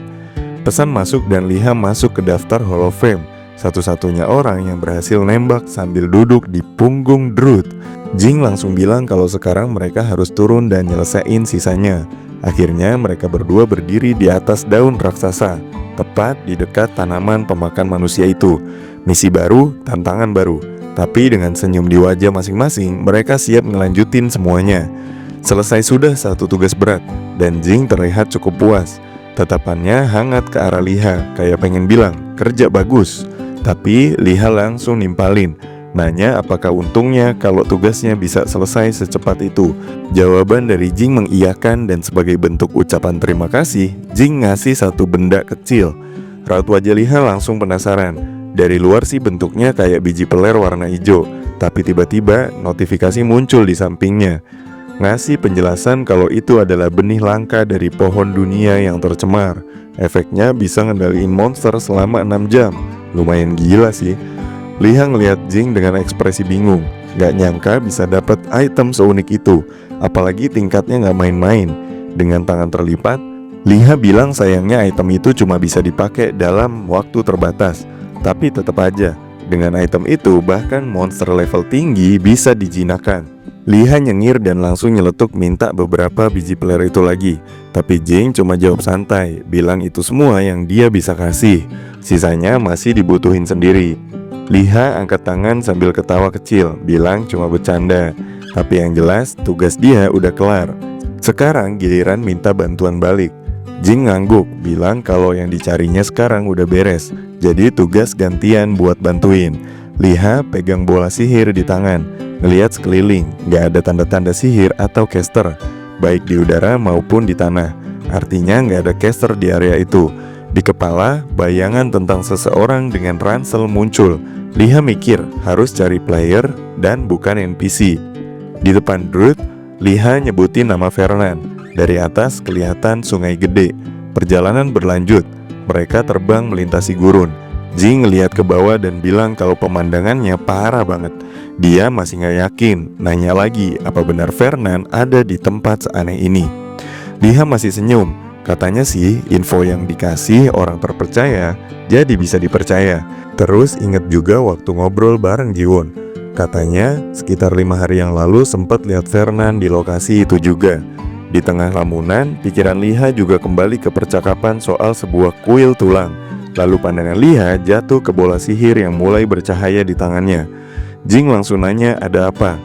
Pesan masuk dan Liha masuk ke daftar Hall of Fame. Satu-satunya orang yang berhasil nembak sambil duduk di punggung Druid. Jing langsung bilang kalau sekarang mereka harus turun dan nyelesain sisanya. Akhirnya mereka berdua berdiri di atas daun raksasa, tepat di dekat tanaman pemakan manusia itu. Misi baru, tantangan baru. Tapi dengan senyum di wajah masing-masing, mereka siap ngelanjutin semuanya. Selesai sudah satu tugas berat, dan Jing terlihat cukup puas. Tatapannya hangat ke arah Liha, kayak pengen bilang, kerja bagus. Tapi Liha langsung nimpalin, nanya apakah untungnya kalau tugasnya bisa selesai secepat itu. Jawaban dari Jing mengiyakan dan sebagai bentuk ucapan terima kasih, Jing ngasih satu benda kecil. Raut wajah Liha langsung penasaran. Dari luar sih bentuknya kayak biji peler warna hijau, tapi tiba-tiba notifikasi muncul di sampingnya. Ngasih penjelasan kalau itu adalah benih langka dari pohon dunia yang tercemar. Efeknya bisa ngendaliin monster selama 6 jam. Lumayan gila sih. Liha ngeliat Jing dengan ekspresi bingung. Gak nyangka bisa dapat item seunik itu. Apalagi tingkatnya gak main-main. Dengan tangan terlipat, Liha bilang sayangnya item itu cuma bisa dipakai dalam waktu terbatas. Tapi tetap aja, dengan item itu bahkan monster level tinggi bisa dijinakan. Liha nyengir dan langsung nyeletuk minta beberapa biji peler itu lagi. Tapi Jing cuma jawab santai, bilang itu semua yang dia bisa kasih. Sisanya masih dibutuhin sendiri. Liha angkat tangan sambil ketawa kecil, bilang cuma bercanda. Tapi yang jelas tugas dia udah kelar. Sekarang giliran minta bantuan balik. Jing ngangguk, bilang kalau yang dicarinya sekarang udah beres. Jadi tugas gantian buat bantuin. Liha pegang bola sihir di tangan. Ngelihat sekeliling, gak ada tanda-tanda sihir atau caster, baik di udara maupun di tanah. Artinya gak ada caster di area itu. Di kepala, bayangan tentang seseorang dengan ransel muncul. Liha mikir harus cari player dan bukan NPC. Di depan Druid, Liha nyebutin nama Fernand. Dari atas kelihatan sungai gede. Perjalanan berlanjut. Mereka terbang melintasi gurun. Jing ngeliat ke bawah dan bilang kalau pemandangannya parah banget. Dia masih gak yakin, nanya lagi apa benar Fernand ada di tempat seaneh ini. Liha masih senyum, Katanya sih info yang dikasih orang terpercaya jadi bisa dipercaya. Terus inget juga waktu ngobrol bareng Jiwon. Katanya sekitar 5 hari yang lalu sempat lihat Fernan di lokasi itu juga. Di tengah lamunan, pikiran Liha juga kembali ke percakapan soal sebuah kuil tulang. Lalu pandangan Liha jatuh ke bola sihir yang mulai bercahaya di tangannya. Jing langsung nanya ada apa.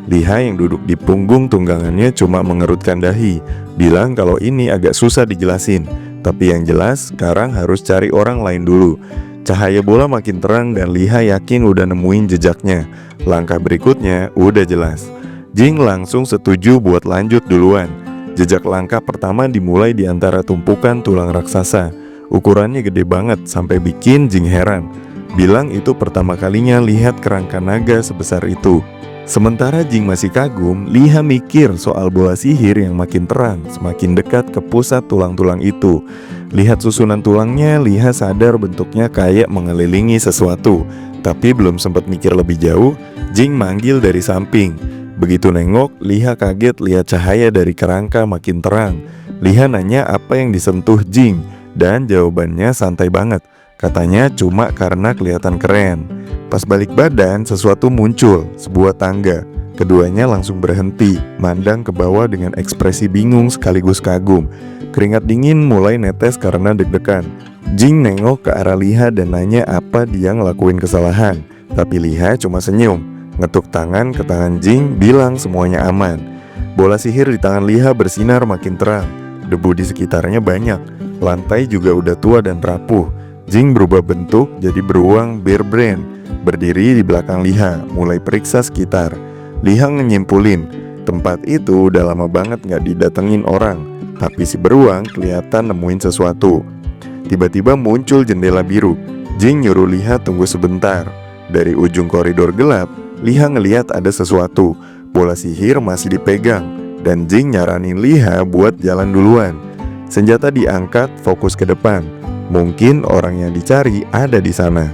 Liha yang duduk di punggung tunggangannya cuma mengerutkan dahi, bilang kalau ini agak susah dijelasin. Tapi yang jelas sekarang harus cari orang lain dulu. Cahaya bola makin terang dan Liha yakin udah nemuin jejaknya. Langkah berikutnya udah jelas. Jing langsung setuju buat lanjut duluan. Jejak langkah pertama dimulai di antara tumpukan tulang raksasa. Ukurannya gede banget sampai bikin Jing heran. Bilang itu pertama kalinya lihat kerangka naga sebesar itu. Sementara Jing masih kagum, Liha mikir soal bola sihir yang makin terang, semakin dekat ke pusat tulang-tulang itu. Lihat susunan tulangnya, Liha sadar bentuknya kayak mengelilingi sesuatu. Tapi belum sempat mikir lebih jauh, Jing manggil dari samping. Begitu nengok, Liha kaget lihat cahaya dari kerangka makin terang. Liha nanya apa yang disentuh Jing, dan jawabannya santai banget. Katanya cuma karena kelihatan keren. Pas balik badan, sesuatu muncul, sebuah tangga. Keduanya langsung berhenti, mandang ke bawah dengan ekspresi bingung sekaligus kagum. Keringat dingin mulai netes karena deg-degan. Jing nengok ke arah Liha dan nanya apa dia ngelakuin kesalahan. Tapi Liha cuma senyum, ngetuk tangan ke tangan Jing, bilang semuanya aman. Bola sihir di tangan Liha bersinar makin terang. Debu di sekitarnya banyak. Lantai juga udah tua dan rapuh. Jing berubah bentuk jadi beruang bear brain, berdiri di belakang Liha, mulai periksa sekitar. Liha nyimpulin, tempat itu udah lama banget gak didatengin orang, tapi si beruang kelihatan nemuin sesuatu. Tiba-tiba muncul jendela biru. Jing nyuruh Liha tunggu sebentar. Dari ujung koridor gelap, Liha ngeliat ada sesuatu. Bola sihir masih dipegang, dan Jing nyaranin Liha buat jalan duluan. Senjata diangkat, fokus ke depan. Mungkin orang yang dicari ada di sana.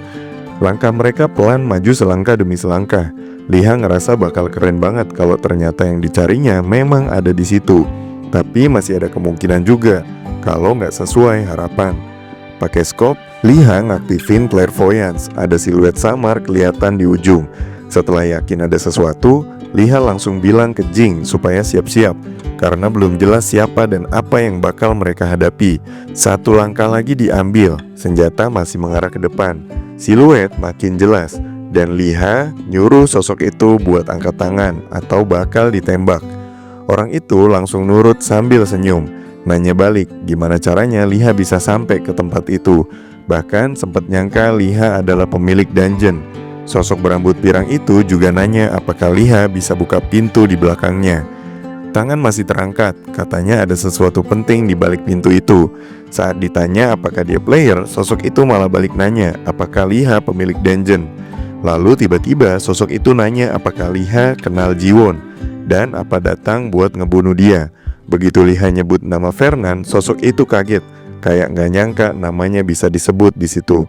Langkah mereka pelan maju selangkah demi selangkah. Liha ngerasa bakal keren banget kalau ternyata yang dicarinya memang ada di situ. Tapi masih ada kemungkinan juga kalau nggak sesuai harapan. Pakai skop, Liha ngaktifin clairvoyance. Ada siluet samar kelihatan di ujung. Setelah yakin ada sesuatu, Liha langsung bilang ke Jing supaya siap-siap, karena belum jelas siapa dan apa yang bakal mereka hadapi. Satu langkah lagi diambil, senjata masih mengarah ke depan. Siluet makin jelas, dan Liha nyuruh sosok itu buat angkat tangan atau bakal ditembak. Orang itu langsung nurut sambil senyum. Nanya balik, gimana caranya Liha bisa sampai ke tempat itu. Bahkan sempat nyangka Liha adalah pemilik dungeon. Sosok berambut pirang itu juga nanya apakah Liha bisa buka pintu di belakangnya. Tangan masih terangkat, katanya ada sesuatu penting di balik pintu itu. Saat ditanya apakah dia player, sosok itu malah balik nanya apakah Liha pemilik dungeon. Lalu tiba-tiba sosok itu nanya apakah Liha kenal Jiwon dan apa datang buat ngebunuh dia. Begitu Liha nyebut nama Fernan, sosok itu kaget, kayak gak nyangka namanya bisa disebut di situ.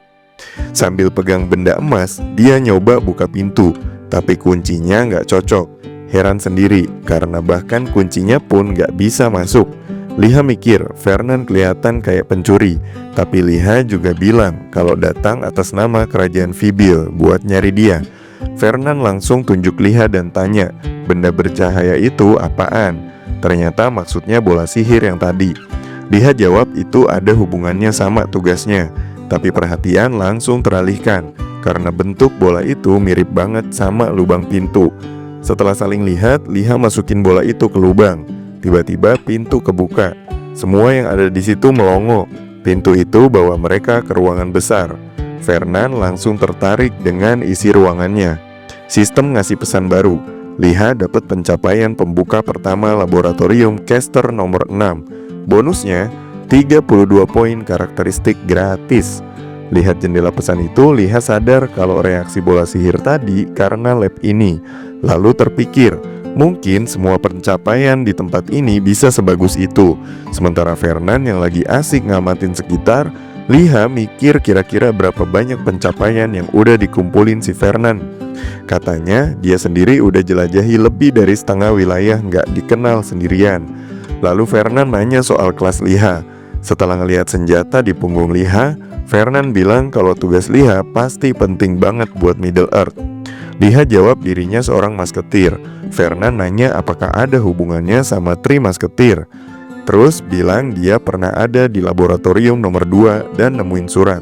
Sambil pegang benda emas, dia nyoba buka pintu, tapi kuncinya gak cocok. Heran sendiri, karena bahkan kuncinya pun gak bisa masuk. Liha mikir, Fernan kelihatan kayak pencuri, tapi Liha juga bilang kalau datang atas nama kerajaan Fibil buat nyari dia. Fernan langsung tunjuk Liha dan tanya, benda bercahaya itu apaan? Ternyata maksudnya bola sihir yang tadi. Liha jawab itu ada hubungannya sama tugasnya, tapi perhatian langsung teralihkan karena bentuk bola itu mirip banget sama lubang pintu. Setelah saling lihat, Liha masukin bola itu ke lubang. Tiba-tiba pintu kebuka. Semua yang ada di situ melongo. Pintu itu bawa mereka ke ruangan besar. Fernan langsung tertarik dengan isi ruangannya. Sistem ngasih pesan baru. Liha dapat pencapaian pembuka pertama laboratorium caster nomor 6. Bonusnya 32 poin karakteristik gratis. Lihat jendela pesan itu, Liha sadar kalau reaksi bola sihir tadi karena lab ini. Lalu terpikir, mungkin semua pencapaian di tempat ini bisa sebagus itu. Sementara Fernan yang lagi asik ngamatin sekitar, Liha mikir kira-kira berapa banyak pencapaian yang udah dikumpulin si Fernan. Katanya dia sendiri udah jelajahi lebih dari setengah wilayah nggak dikenal sendirian. Lalu Fernan nanya soal kelas Liha. Setelah ngelihat senjata di punggung Liha, Vernan bilang kalau tugas Liha pasti penting banget buat Middle Earth. Liha jawab dirinya seorang masketir. Vernan nanya apakah ada hubungannya sama Tri Masketir. Terus bilang dia pernah ada di laboratorium nomor 2 dan nemuin surat.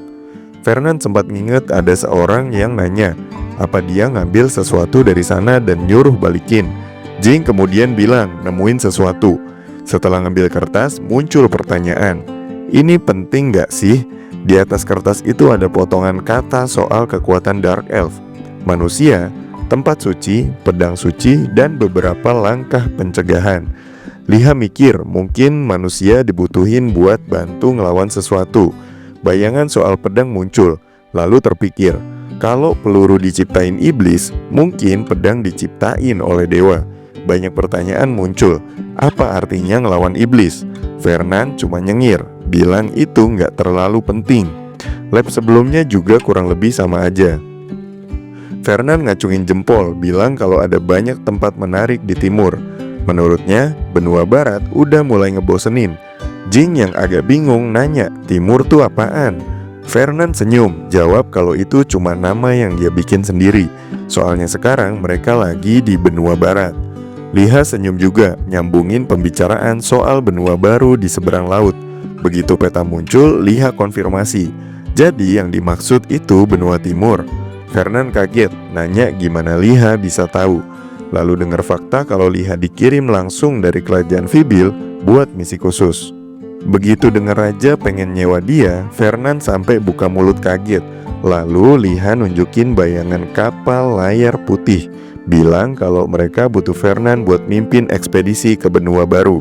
Vernan sempat nginget ada seorang yang nanya apa dia ngambil sesuatu dari sana dan nyuruh balikin. Jing kemudian bilang nemuin sesuatu. Setelah ngambil kertas, muncul pertanyaan. Ini penting gak sih? Di atas kertas itu ada potongan kata soal kekuatan Dark Elf, manusia, tempat suci, pedang suci, dan beberapa langkah pencegahan. Liha mikir mungkin manusia dibutuhin buat bantu ngelawan sesuatu. Bayangan soal pedang muncul, lalu terpikir, kalau peluru diciptain iblis, mungkin pedang diciptain oleh dewa. Banyak pertanyaan muncul, apa artinya ngelawan iblis? Vernan cuma nyengir, bilang itu nggak terlalu penting. Lab sebelumnya juga kurang lebih sama aja. Vernan ngacungin jempol, bilang kalau ada banyak tempat menarik di timur. Menurutnya, benua barat udah mulai ngebosenin. Jing yang agak bingung nanya, timur tuh apaan? Vernan senyum, jawab kalau itu cuma nama yang dia bikin sendiri. Soalnya sekarang mereka lagi di benua barat. Liha senyum juga, nyambungin pembicaraan soal benua baru di seberang laut. Begitu peta muncul, Liha konfirmasi. Jadi yang dimaksud itu benua timur. Vernan kaget, nanya gimana Liha bisa tahu. Lalu dengar fakta kalau Liha dikirim langsung dari kerajaan Fibil buat misi khusus. Begitu dengar raja pengen nyewa dia, Vernan sampai buka mulut kaget. Lalu Liha nunjukin bayangan kapal layar putih, bilang kalau mereka butuh Vernan buat mimpin ekspedisi ke benua baru.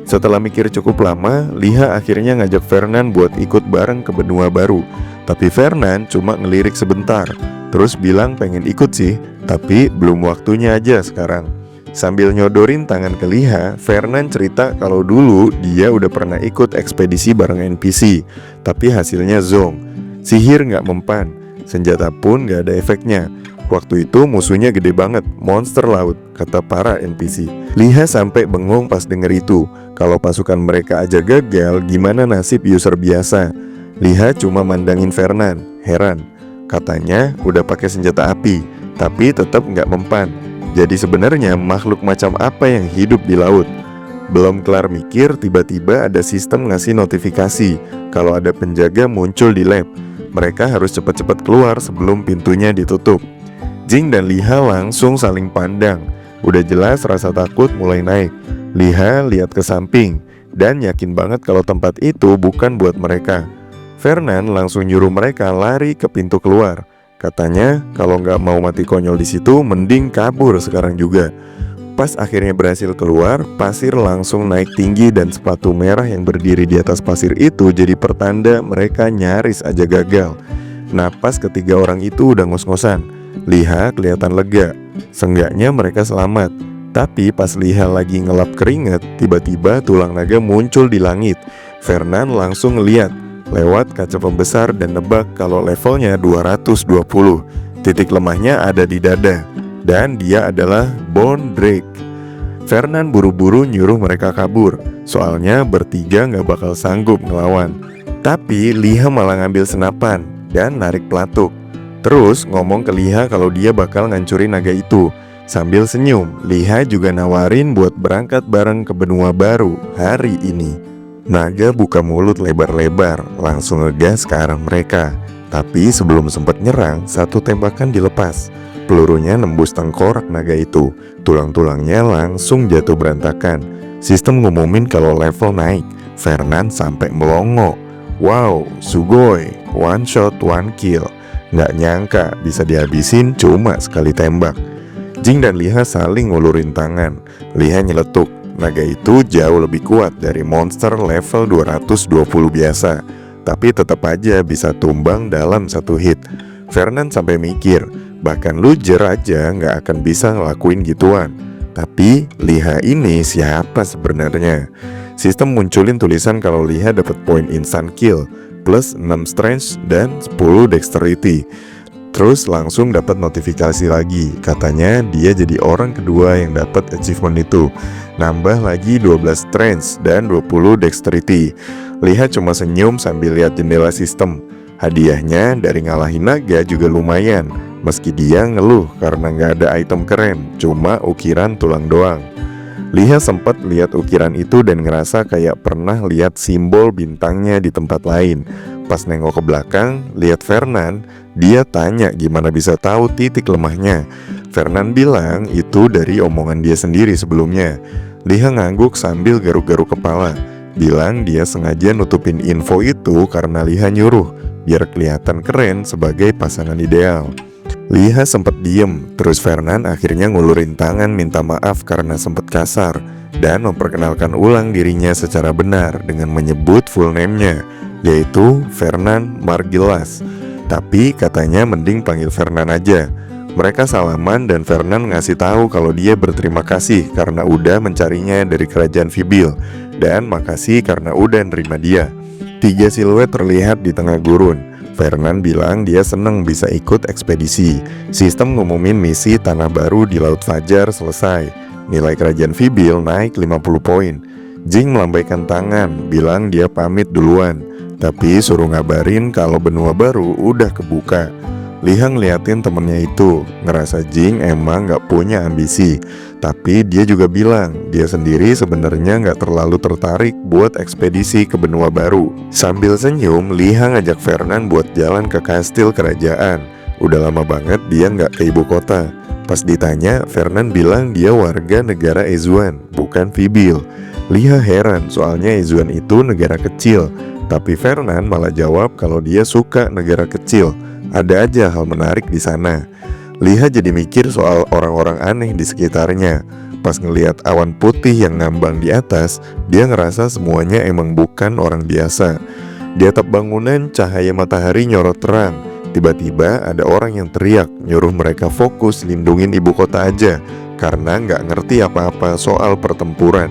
Setelah mikir cukup lama, Liha akhirnya ngajak Vernan buat ikut bareng ke benua baru. Tapi Vernan cuma ngelirik sebentar, terus bilang pengen ikut sih, tapi belum waktunya aja sekarang. Sambil nyodorin tangan ke Liha, Vernan cerita kalau dulu dia udah pernah ikut ekspedisi bareng NPC, tapi hasilnya zonk. Sihir gak mempan, senjata pun gak ada efeknya. Waktu itu musuhnya gede banget, monster laut, kata para NPC. Liha sampai bengong pas denger itu. Kalau pasukan mereka aja gagal, gimana nasib user biasa? Liha cuma mandangin Vernan, heran. Katanya udah pakai senjata api, tapi tetap gak mempan. Jadi sebenarnya makhluk macam apa yang hidup di laut? Belum kelar mikir, tiba-tiba ada sistem ngasih notifikasi kalau ada penjaga muncul di lab. Mereka harus cepat-cepat keluar sebelum pintunya ditutup. Jing dan Liha langsung saling pandang. Udah jelas rasa takut mulai naik. Liha lihat ke samping dan yakin banget kalau tempat itu bukan buat mereka. Vernan langsung nyuruh mereka lari ke pintu keluar. Katanya kalau nggak mau mati konyol di situ, mending kabur sekarang juga. Pas akhirnya berhasil keluar, pasir langsung naik tinggi dan sepatu merah yang berdiri di atas pasir itu jadi pertanda mereka nyaris aja gagal. Napas ketiga orang itu udah ngos-ngosan. Liha kelihatan lega, seenggaknya mereka selamat. Tapi pas Liha lagi ngelap keringat, tiba-tiba tulang naga muncul di langit. Vernan langsung ngeliat lewat kaca pembesar dan nebak kalau levelnya 220. Titik lemahnya ada di dada, dan dia adalah Bone Drake. Vernan buru-buru nyuruh mereka kabur, soalnya bertiga gak bakal sanggup ngelawan. Tapi Liha malah ngambil senapan dan narik pelatuk. Terus ngomong ke Liha kalau dia bakal ngancurin naga itu. Sambil senyum, Liha juga nawarin buat berangkat bareng ke benua baru hari ini. Naga buka mulut lebar-lebar, langsung ngegas ke arah mereka. Tapi sebelum sempat nyerang, satu tembakan dilepas. Pelurunya nembus tengkorak naga itu. Tulang-tulangnya langsung jatuh berantakan. Sistem ngumumin kalau level naik. Vernan sampai melongo. Wow, sugoi, one shot, one kill. Nggak nyangka bisa dihabisin cuma sekali tembak. Jing dan Liha saling ngulurin tangan. Liha nyeletuk. Naga itu jauh lebih kuat dari monster level 220 biasa, tapi tetap aja bisa tumbang dalam satu hit. Vernan sampai mikir, bahkan Luger aja nggak akan bisa ngelakuin gituan. Tapi Liha ini siapa sebenarnya? Sistem munculin tulisan kalau Liha dapat poin instant kill plus 6 strength dan 10 dexterity. Terus langsung dapat notifikasi lagi, katanya dia jadi orang kedua yang dapat achievement itu. Nambah lagi 12 strength dan 20 dexterity. Liha cuma senyum sambil lihat jendela sistem. Hadiahnya dari ngalahin naga juga lumayan, meski dia ngeluh karena nggak ada item keren, cuma ukiran tulang doang. Liha sempat lihat ukiran itu dan ngerasa kayak pernah lihat simbol bintangnya di tempat lain. Pas nengok ke belakang, lihat Fernan, dia tanya gimana bisa tahu titik lemahnya. Fernan bilang itu dari omongan dia sendiri sebelumnya. Liha ngangguk sambil garuk-garuk kepala, bilang dia sengaja nutupin info itu karena Liha nyuruh, biar kelihatan keren sebagai pasangan ideal. Liha sempat diem, terus Fernan akhirnya ngulurin tangan minta maaf karena sempat kasar dan memperkenalkan ulang dirinya secara benar dengan menyebut full name-nya, yaitu Fernan Margilas. Tapi katanya mending panggil Fernan aja. Mereka salaman dan Fernan ngasih tahu kalau dia berterima kasih karena udah mencarinya dari kerajaan Fibil, dan makasih karena udah nerima dia. 3 siluet terlihat di tengah gurun. Fernan bilang dia seneng bisa ikut ekspedisi. Sistem ngumumin misi Tanah Baru di Laut Fajar selesai. Nilai kerajaan Fibil naik 50 poin. Jing melambaikan tangan, bilang dia pamit duluan, tapi suruh ngabarin kalau benua baru udah kebuka. Liha ngeliatin temennya itu, ngerasa Jing emang gak punya ambisi. Tapi dia juga bilang dia sendiri sebenarnya gak terlalu tertarik buat ekspedisi ke benua baru. Sambil senyum, Liha ngajak Fernan buat jalan ke kastil kerajaan. Udah lama banget dia gak ke ibu kota. Pas ditanya, Fernan bilang dia warga negara Ezuan, bukan Fibil. Liha heran soalnya Ezuan itu negara kecil, tapi Fernan malah jawab kalau dia suka negara kecil. Ada aja hal menarik di sana. Liha jadi mikir soal orang-orang aneh di sekitarnya. Pas ngelihat awan putih yang ngambang di atas, dia ngerasa semuanya emang bukan orang biasa. Di atap bangunan cahaya matahari nyorot terang. Tiba-tiba ada orang yang teriak nyuruh mereka fokus lindungin ibu kota aja, karena nggak ngerti apa-apa soal pertempuran.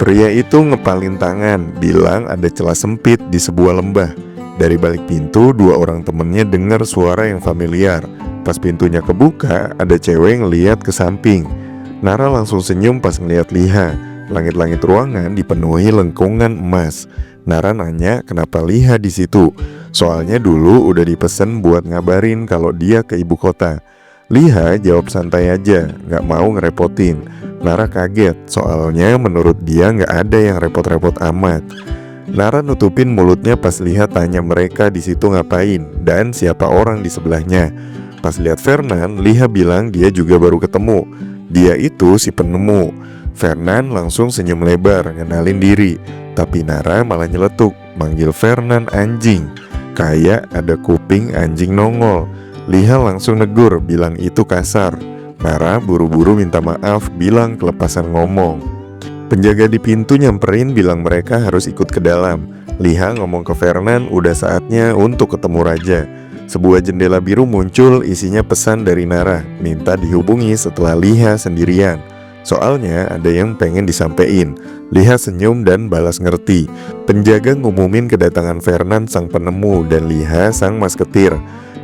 Pria itu ngepalin tangan, bilang ada celah sempit di sebuah lembah. Dari balik pintu, 2 orang temennya dengar suara yang familiar. Pas pintunya kebuka, ada cewek ngeliat ke samping. Nara langsung senyum pas ngeliat Liha. Langit-langit ruangan dipenuhi lengkungan emas. Nara nanya kenapa Liha di situ. Soalnya dulu udah dipesen buat ngabarin kalau dia ke ibu kota. Liha jawab santai aja, gak mau ngerepotin. Nara kaget, soalnya menurut dia gak ada yang repot-repot amat. Nara nutupin mulutnya pas lihat tanya mereka di situ ngapain dan siapa orang di sebelahnya. Pas lihat Fernan, Liha bilang dia juga baru ketemu. Dia itu si penemu. Fernan langsung senyum lebar ngenalin diri, tapi Nara malah nyeletuk manggil Fernan anjing, kayak ada kuping anjing nongol. Liha langsung negur, bilang itu kasar. Nara buru-buru minta maaf, bilang kelepasan ngomong. Penjaga di pintu nyamperin bilang mereka harus ikut ke dalam. Liha ngomong ke Fernan udah saatnya untuk ketemu raja. Sebuah jendela biru muncul, isinya pesan dari Nara, minta dihubungi setelah Liha sendirian. Soalnya ada yang pengen disampein. Liha senyum dan balas ngerti. Penjaga ngumumin kedatangan Fernan sang penemu dan Liha sang masketir.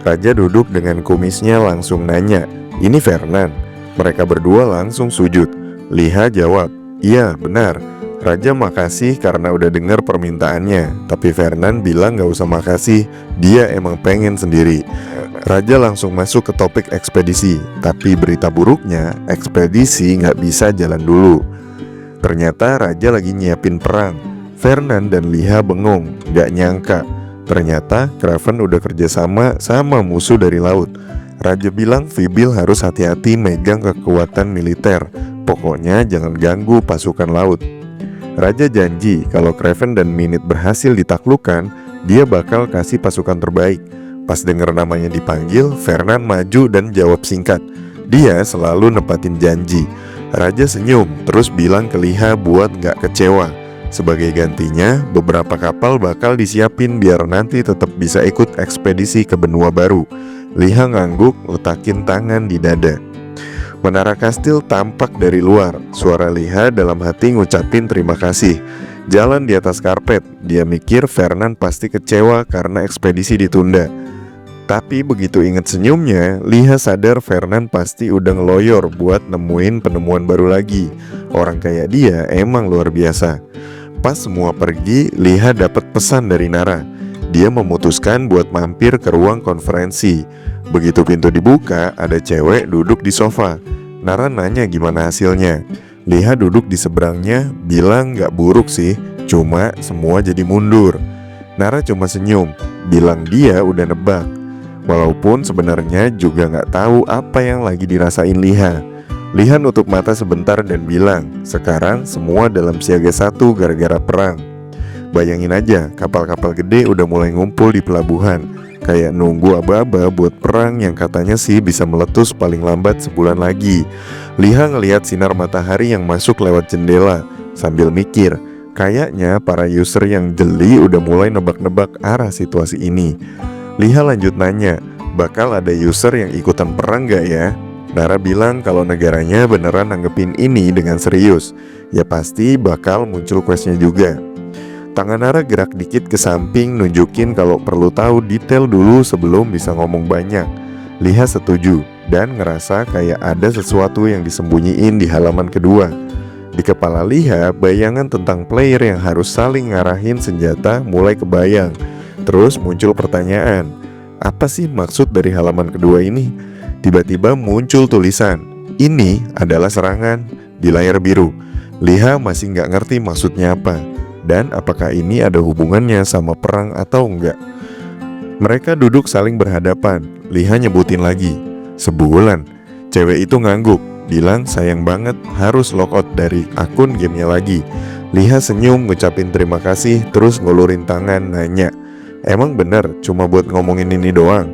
Raja duduk dengan kumisnya langsung nanya, "Ini Fernan?" Mereka berdua langsung sujud. Liha jawab, "Iya benar, Raja makasih karena udah dengar permintaannya." Tapi Fernan bilang gak usah makasih, dia emang pengen sendiri. Raja langsung masuk ke topik ekspedisi. Tapi berita buruknya, ekspedisi gak bisa jalan dulu. Ternyata Raja lagi nyiapin perang. Fernan dan Liha bengong, gak nyangka ternyata Kraven udah kerjasama sama musuh dari laut. Raja bilang Fibil harus hati-hati megang kekuatan militer. Pokoknya jangan ganggu pasukan laut. Raja janji kalau Kraven dan Minute berhasil ditaklukkan, dia bakal kasih pasukan terbaik. Pas denger namanya dipanggil, Fernan maju dan jawab singkat. Dia selalu nepatin janji. Raja senyum, terus bilang ke Liha buat gak kecewa. Sebagai gantinya, beberapa kapal bakal disiapin biar nanti tetap bisa ikut ekspedisi ke benua baru. Liha ngangguk, letakin tangan di dada. Menara kastil tampak dari luar. Suara Liha dalam hati ngucapin terima kasih. Jalan di atas karpet, dia mikir Fernan pasti kecewa karena ekspedisi ditunda. Tapi begitu inget senyumnya, Liha sadar Fernan pasti udah ngeloyor buat nemuin penemuan baru lagi. Orang kayak dia emang luar biasa. Pas semua pergi, Liha dapat pesan dari Nara. Dia memutuskan buat mampir ke ruang konferensi. Begitu pintu dibuka, ada cewek duduk di sofa. Nara nanya gimana hasilnya. Liha duduk di seberangnya, bilang gak buruk sih, cuma semua jadi mundur. Nara cuma senyum, bilang dia udah nebak. Walaupun sebenarnya juga gak tahu apa yang lagi dirasain Liha. Liha nutup mata sebentar dan bilang, sekarang semua dalam siaga 1 gara-gara perang. Bayangin aja, kapal-kapal gede udah mulai ngumpul di pelabuhan, kayak nunggu aba-aba buat perang yang katanya sih bisa meletus paling lambat sebulan lagi. Liha ngelihat sinar matahari yang masuk lewat jendela, sambil mikir, kayaknya para user yang jeli udah mulai nebak-nebak arah situasi ini. Liha lanjut nanya, bakal ada user yang ikutan perang gak ya? Nara bilang kalau negaranya beneran nanggepin ini dengan serius, ya pasti bakal muncul questnya juga. Tangan Nara gerak dikit ke samping nunjukin kalau perlu tahu detail dulu sebelum bisa ngomong banyak. Liha setuju dan ngerasa kayak ada sesuatu yang disembunyiin di halaman kedua. Di kepala Liha, bayangan tentang player yang harus saling ngarahin senjata mulai kebayang. Terus muncul pertanyaan, apa sih maksud dari halaman kedua ini? Tiba-tiba muncul tulisan, ini adalah serangan, di layar biru. Liha masih nggak ngerti maksudnya apa. Dan apakah ini ada hubungannya sama perang atau enggak? Mereka duduk saling berhadapan. Liha nyebutin lagi, sebulan. Cewek itu ngangguk, bilang sayang banget harus logout dari akun gamenya lagi. Liha senyum ngucapin terima kasih, terus ngulurin tangan nanya, emang bener cuma buat ngomongin ini doang?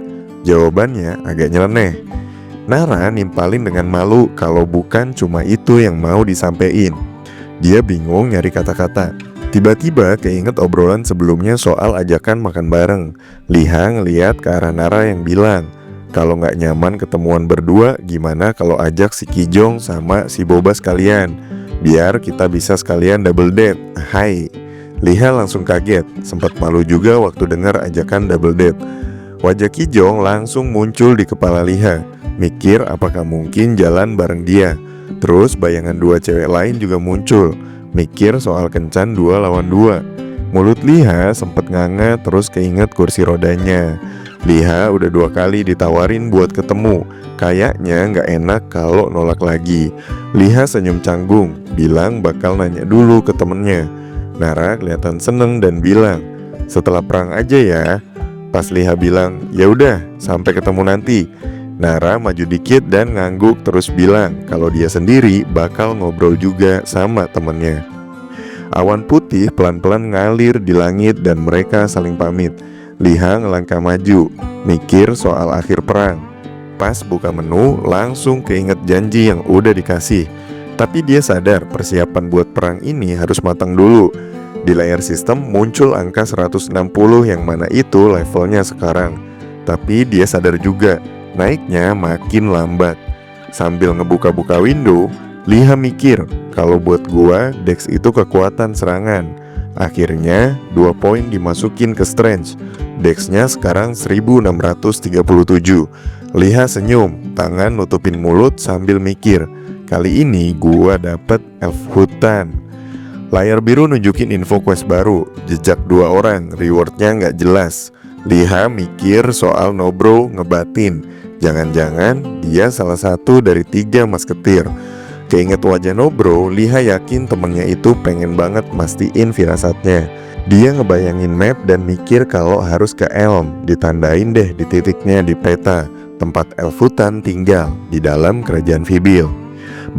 Jawabannya agak nyeleneh. Nara nimpalin dengan malu kalau bukan cuma itu yang mau disampein. Dia bingung nyari kata-kata. Tiba-tiba keinget obrolan sebelumnya soal ajakan makan bareng. Liha ngeliat ke arah Nara yang bilang, kalau gak nyaman ketemuan berdua, gimana kalau ajak si Kijong sama si Boba sekalian, biar kita bisa sekalian double date. Hai. Liha langsung kaget, sempat malu juga waktu dengar ajakan double date. Wajah Kijong langsung muncul di kepala Liha. Mikir apakah mungkin jalan bareng dia. Terus bayangan dua cewek lain juga muncul. Mikir soal kencan 2 lawan 2. Mulut Liha sempet nganga, terus keinget kursi rodanya. Liha udah 2 kali ditawarin buat ketemu. Kayaknya gak enak kalau nolak lagi. Liha senyum canggung, bilang bakal nanya dulu ke temennya. Nara kelihatan seneng dan bilang, setelah perang aja ya. Pas Liha bilang, ya udah, sampai ketemu nanti. Nara maju dikit dan ngangguk terus bilang kalau dia sendiri bakal ngobrol juga sama temennya. Awan putih pelan-pelan ngalir di langit dan mereka saling pamit. Liha ngelangkah maju, mikir soal akhir perang. Pas buka menu, langsung keinget janji yang udah dikasih. Tapi dia sadar persiapan buat perang ini harus matang dulu. Di layar sistem muncul angka 160 yang mana itu levelnya sekarang. Tapi dia sadar juga naiknya makin lambat. Sambil ngebuka-buka window, Liha mikir kalau buat gua Dex itu kekuatan serangan. Akhirnya 2 poin dimasukin ke Strange. Dexnya sekarang 1637. Liha senyum, tangan nutupin mulut sambil mikir, kali ini gua dapet elf hutan. Layar biru nunjukin info quest baru, jejak 2 orang, rewardnya gak jelas. Liha mikir soal Nobro ngebatin, jangan-jangan dia salah satu dari 3 masketir. Keinget wajah Nobro, Liha yakin temennya itu pengen banget mastiin firasatnya. Dia ngebayangin map dan mikir kalau harus ke Elm, ditandain deh di titiknya di peta, tempat elf hutan tinggal di dalam kerajaan Fibil.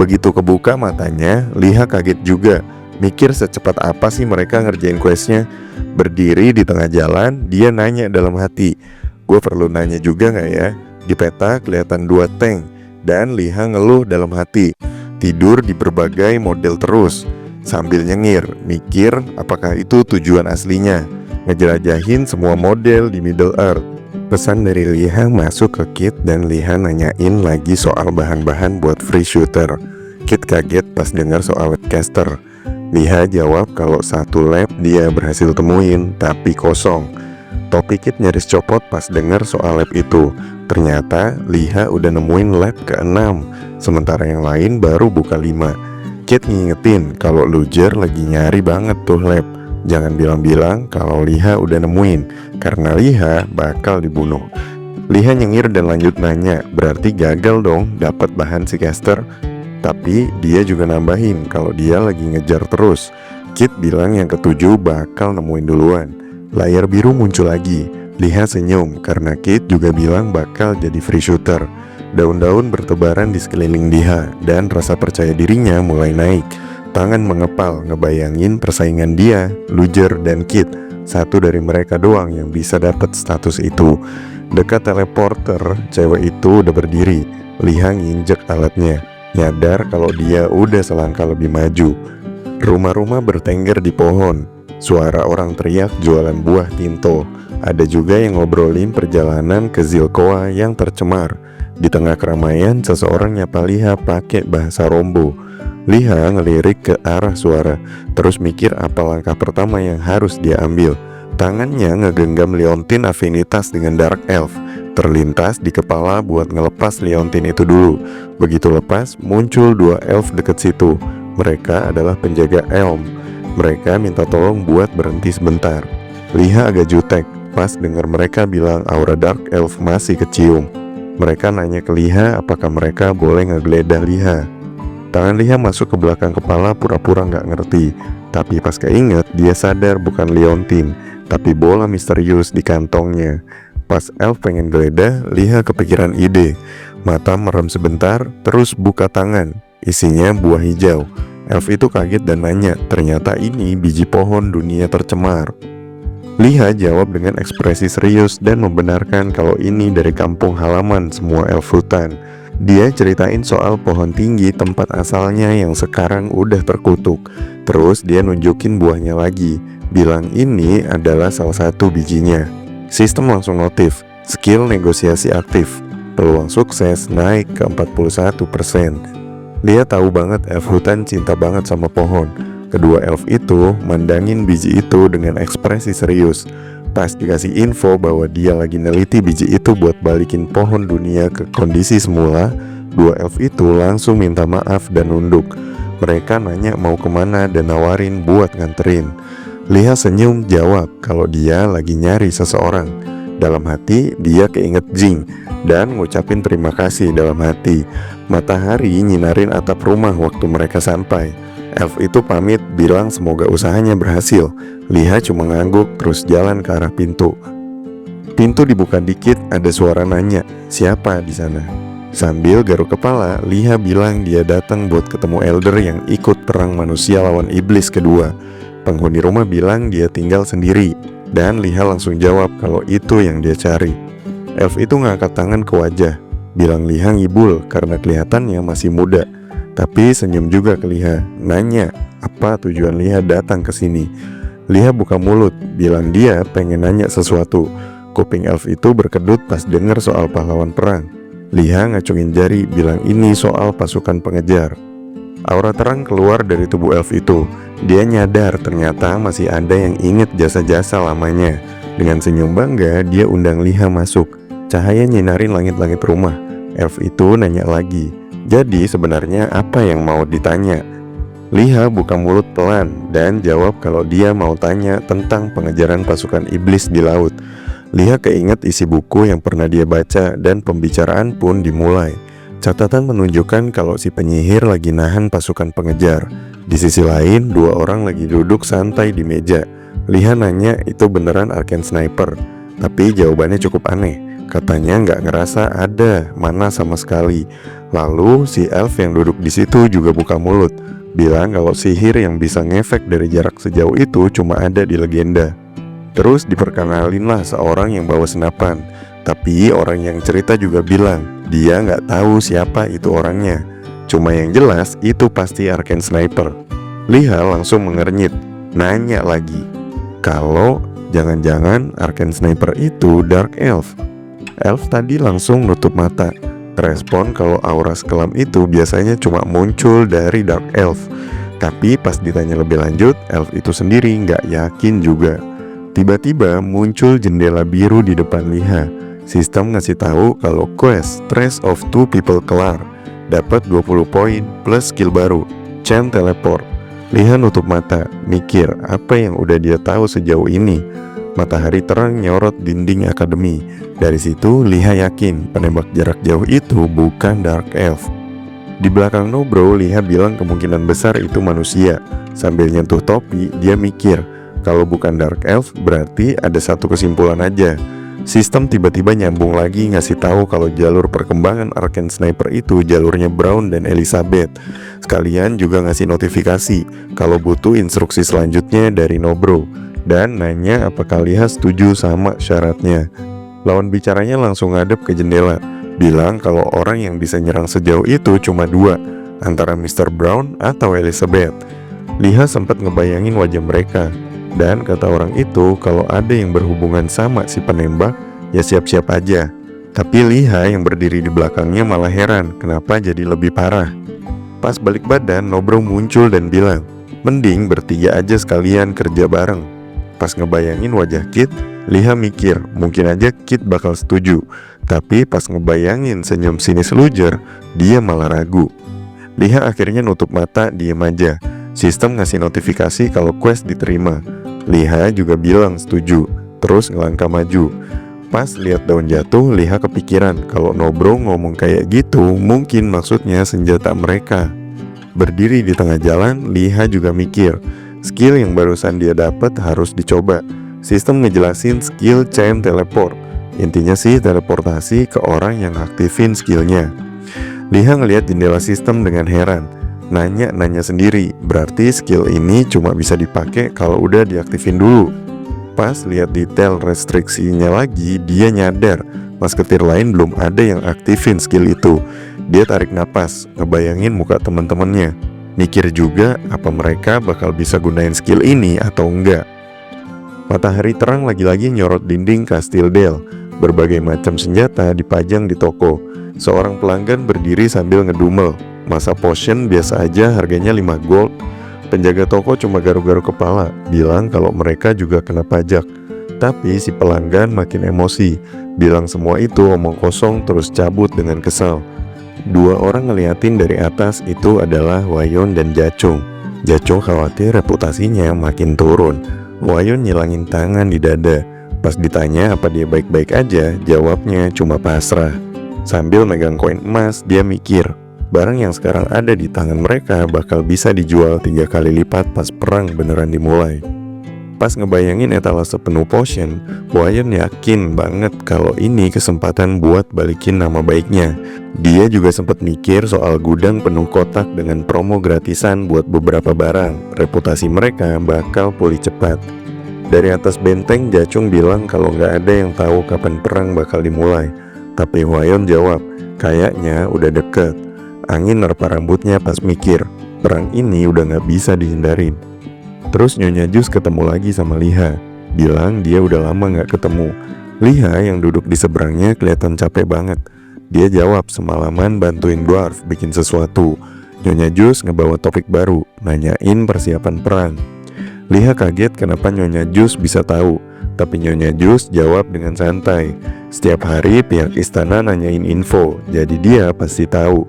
Begitu kebuka matanya, Liha kaget juga. Mikir secepat apa sih mereka ngerjain questnya. Berdiri di tengah jalan, dia nanya dalam hati, gue perlu nanya juga gak ya? Di peta kelihatan 2 tank. Dan Liha ngeluh dalam hati, tidur di berbagai model terus. Sambil nyengir, mikir apakah itu tujuan aslinya, ngejelajahin semua model di Middle Earth. Pesan dari Liha masuk ke Kit dan Liha nanyain lagi soal bahan-bahan buat free shooter. Kit kaget pas dengar soal webcaster. Liha jawab kalau 1 lab dia berhasil temuin tapi kosong. Topi Kit nyaris copot pas dengar soal lab itu. Ternyata Liha udah nemuin lab ke-6, sementara yang lain baru buka 5. Kit ngingetin kalau Luger lagi nyari banget tuh lab. Jangan bilang-bilang kalau Liha udah nemuin, karena Liha bakal dibunuh. Liha nyengir dan lanjut nanya, berarti gagal dong dapat bahan si Caster. Tapi dia juga nambahin kalau dia lagi ngejar terus. Kit bilang yang ketujuh bakal nemuin duluan. Layar biru muncul lagi. Liha senyum karena Kit juga bilang bakal jadi free shooter. Daun-daun bertebaran di sekeliling Liha dan rasa percaya dirinya mulai naik. Tangan mengepal ngebayangin persaingan dia, Luger, dan Kit. Satu dari mereka doang yang bisa dapat status itu. Dekat teleporter, cewek itu udah berdiri. Liha nginjek alatnya, nyadar kalau dia udah selangkah lebih maju. Rumah-rumah bertengger di pohon. Suara orang teriak jualan buah tinto. Ada juga yang ngobrolin perjalanan ke Zilkoa yang tercemar. Di tengah keramaian, seseorang nyapa Liha pakai bahasa Rombo. Liha ngelirik ke arah suara, terus mikir apa langkah pertama yang harus dia ambil. Tangannya ngegenggam liontin afinitas dengan Dark Elf. Terlintas di kepala buat ngelepas liontin itu dulu. Begitu lepas, muncul dua elf deket situ. Mereka adalah penjaga Elm. Mereka minta tolong buat berhenti sebentar. Liha agak jutek pas dengar mereka bilang aura Dark Elf masih kecium. Mereka nanya ke Liha apakah mereka boleh ngegeledah Liha. Tangan Liha masuk ke belakang kepala pura-pura gak ngerti. Tapi pas keinget dia sadar bukan liontin, tapi bola misterius di kantongnya. Pas elf pengen geledah, Liha kepikiran ide. Mata merem sebentar, terus buka tangan. Isinya buah hijau. Elf itu kaget dan nanya, ternyata ini biji pohon dunia tercemar. Liha jawab dengan ekspresi serius dan membenarkan kalau ini dari kampung halaman semua elf hutan. Dia ceritain soal pohon tinggi tempat asalnya yang sekarang udah terkutuk. Terus dia nunjukin buahnya lagi, bilang ini adalah salah satu bijinya. Sistem langsung notif, skill negosiasi aktif. Peluang sukses naik ke 41%. Liha tahu banget elf hutan cinta banget sama pohon. Kedua elf itu mandangin biji itu dengan ekspresi serius. Pas dikasih info bahwa dia lagi neliti biji itu buat balikin pohon dunia ke kondisi semula, dua elf itu langsung minta maaf dan nunduk. Mereka nanya mau kemana dan nawarin buat nganterin. Liha senyum jawab kalau dia lagi nyari seseorang. Dalam hati dia keinget Jing dan ngucapin terima kasih dalam hati. Matahari nyinarin atap rumah waktu mereka sampai. Elf itu pamit bilang semoga usahanya berhasil. Liha cuma ngangguk terus jalan ke arah pintu. Pintu dibuka dikit, ada suara nanya, siapa di sana? Sambil garuk kepala, Liha bilang dia datang buat ketemu Elder yang ikut perang manusia lawan iblis kedua. Penghuni rumah bilang dia tinggal sendiri, dan Liha langsung jawab kalau itu yang dia cari. Elf itu ngangkat tangan ke wajah, bilang Liha ngibul karena kelihatannya masih muda. Tapi senyum juga ke Liha, nanya apa tujuan Liha datang ke sini. Liha buka mulut, bilang dia pengen nanya sesuatu. Kuping elf itu berkedut pas denger soal pahlawan perang. Liha ngacungin jari, bilang ini soal pasukan pengejar. Aura terang keluar dari tubuh elf itu. Dia nyadar ternyata masih ada yang inget jasa-jasa lamanya. Dengan senyum bangga, dia undang Liha masuk. Cahaya nyinarin langit-langit rumah. Elf itu nanya lagi, jadi sebenarnya apa yang mau ditanya? Liha buka mulut pelan dan jawab kalau dia mau tanya tentang pengejaran pasukan iblis di laut. Liha keinget isi buku yang pernah dia baca dan pembicaraan pun dimulai. Catatan menunjukkan kalau si penyihir lagi nahan pasukan pengejar. Di sisi lain, dua orang lagi duduk santai di meja. Liha nanya itu beneran Arcane Sniper, tapi jawabannya cukup aneh. Katanya nggak ngerasa ada mana sama sekali. Lalu si elf yang duduk di situ juga buka mulut, bilang kalau sihir yang bisa ngefek dari jarak sejauh itu cuma ada di legenda. Terus diperkenalinlah seorang yang bawa senapan. Tapi orang yang cerita juga bilang dia nggak tahu siapa itu orangnya. Cuma yang jelas itu pasti Arcane Sniper. Liha langsung mengernyit, nanya lagi kalau jangan-jangan Arcane Sniper itu Dark Elf. Elf tadi langsung nutup mata. Respon kalau aura sekelam itu biasanya cuma muncul dari Dark Elf. Tapi pas ditanya lebih lanjut, Elf itu sendiri nggak yakin juga. Tiba-tiba muncul jendela biru di depan Liha. Sistem ngasih tahu kalau quest Trace of Two People kelar. Dapat 20 poin plus skill baru. chain teleport. Liha nutup mata, mikir apa yang udah dia tahu sejauh ini. Matahari terang nyorot dinding akademi. Dari situ Liha yakin penembak jarak jauh itu bukan Dark Elf. Di belakang Nobro, Liha bilang kemungkinan besar itu manusia. Sambil nyentuh topi, dia mikir kalau bukan Dark Elf berarti ada satu kesimpulan aja. Sistem tiba-tiba nyambung lagi ngasih tahu kalau jalur perkembangan Arcane Sniper itu jalurnya Braun dan Elizabeth. Sekalian juga ngasih notifikasi kalau butuh instruksi selanjutnya dari Nobro, dan nanya apakah Liha setuju sama syaratnya. Lawan bicaranya langsung ngadep ke jendela, bilang kalau orang yang bisa nyerang sejauh itu cuma dua, antara Mr. Braun atau Elizabeth. Liha sempat ngebayangin wajah mereka, dan kata orang itu kalau ada yang berhubungan sama si penembak, ya siap-siap aja. Tapi Liha yang berdiri di belakangnya malah heran kenapa jadi lebih parah. Pas balik badan, Nobro muncul dan bilang, mending bertiga aja sekalian kerja bareng. Pas ngebayangin wajah Kit, Liha mikir mungkin aja Kit bakal setuju. Tapi pas ngebayangin senyum sinis Luger, dia malah ragu. Liha akhirnya nutup mata, diem aja. Sistem ngasih notifikasi kalau quest diterima. Liha juga bilang setuju, terus ngelangkah maju. Pas lihat daun jatuh, Liha kepikiran kalau Nobro ngomong kayak gitu mungkin maksudnya senjata mereka. Berdiri di tengah jalan, Liha juga mikir skill yang barusan dia dapat harus dicoba. Sistem ngejelasin skill chain teleport. Intinya sih teleportasi ke orang yang aktifin skillnya. Liha ngelihat jendela sistem dengan heran. Nanya sendiri, berarti skill ini cuma bisa dipakai kalau udah diaktifin dulu. Pas lihat detail restriksinya lagi, dia nyadar masketir lain belum ada yang aktifin skill itu. Dia tarik napas, ngebayangin muka teman-temannya. Mikir juga apa mereka bakal bisa gunain skill ini atau enggak. Matahari terang lagi-lagi nyorot dinding Kastil Dale. Berbagai macam senjata dipajang di toko. Seorang pelanggan berdiri sambil ngedumel. Masa potion biasa aja harganya 5 gold. Penjaga toko cuma garu-garu kepala, bilang kalau mereka juga kena pajak. Tapi si pelanggan makin emosi, bilang semua itu omong kosong terus cabut dengan kesal. Dua orang ngeliatin dari atas itu adalah Wayon dan Jachung. Jachung khawatir reputasinya makin turun. Wayon nyilangin tangan di dada. Pas ditanya apa dia baik-baik aja, jawabnya cuma pasrah. Sambil megang koin emas, dia mikir barang yang sekarang ada di tangan mereka bakal bisa dijual 3 kali lipat pas perang beneran dimulai. Pas ngebayangin etalase penuh potion, Wayon yakin banget kalau ini kesempatan buat balikin nama baiknya. Dia juga sempat mikir soal gudang penuh kotak dengan promo gratisan buat beberapa barang. Reputasi mereka bakal pulih cepat. Dari atas benteng, Jachung bilang kalau nggak ada yang tahu kapan perang bakal dimulai. Tapi Wayon jawab, kayaknya udah deket. Angin nerpa rambutnya pas mikir, perang ini udah gak bisa dihindarin. Terus Nyonya Jus ketemu lagi sama Liha, bilang dia udah lama gak ketemu. Liha yang duduk di seberangnya kelihatan capek banget. Dia jawab semalaman bantuin dwarf bikin sesuatu. Nyonya Jus ngebawa topik baru, nanyain persiapan perang. Liha kaget kenapa Nyonya Jus bisa tahu. Tapi Nyonya Jus jawab dengan santai, setiap hari pihak istana nanyain info, jadi dia pasti tahu.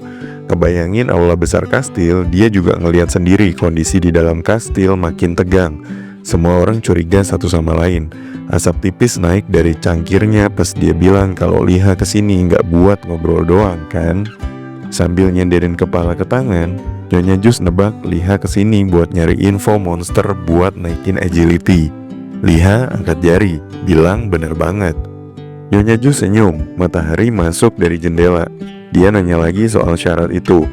Kebayangin aula besar kastil, dia juga ngelihat sendiri kondisi di dalam kastil makin tegang. Semua orang curiga satu sama lain. Asap tipis naik dari cangkirnya pas dia bilang kalau Liha kesini nggak buat ngobrol doang kan. Sambil nyenderin kepala ke tangan, Nyonya Jus nebak Liha kesini buat nyari info monster buat naikin agility. Liha angkat jari, bilang bener banget. Nyonya Jus senyum, matahari masuk dari jendela. Dia nanya lagi soal syarat itu.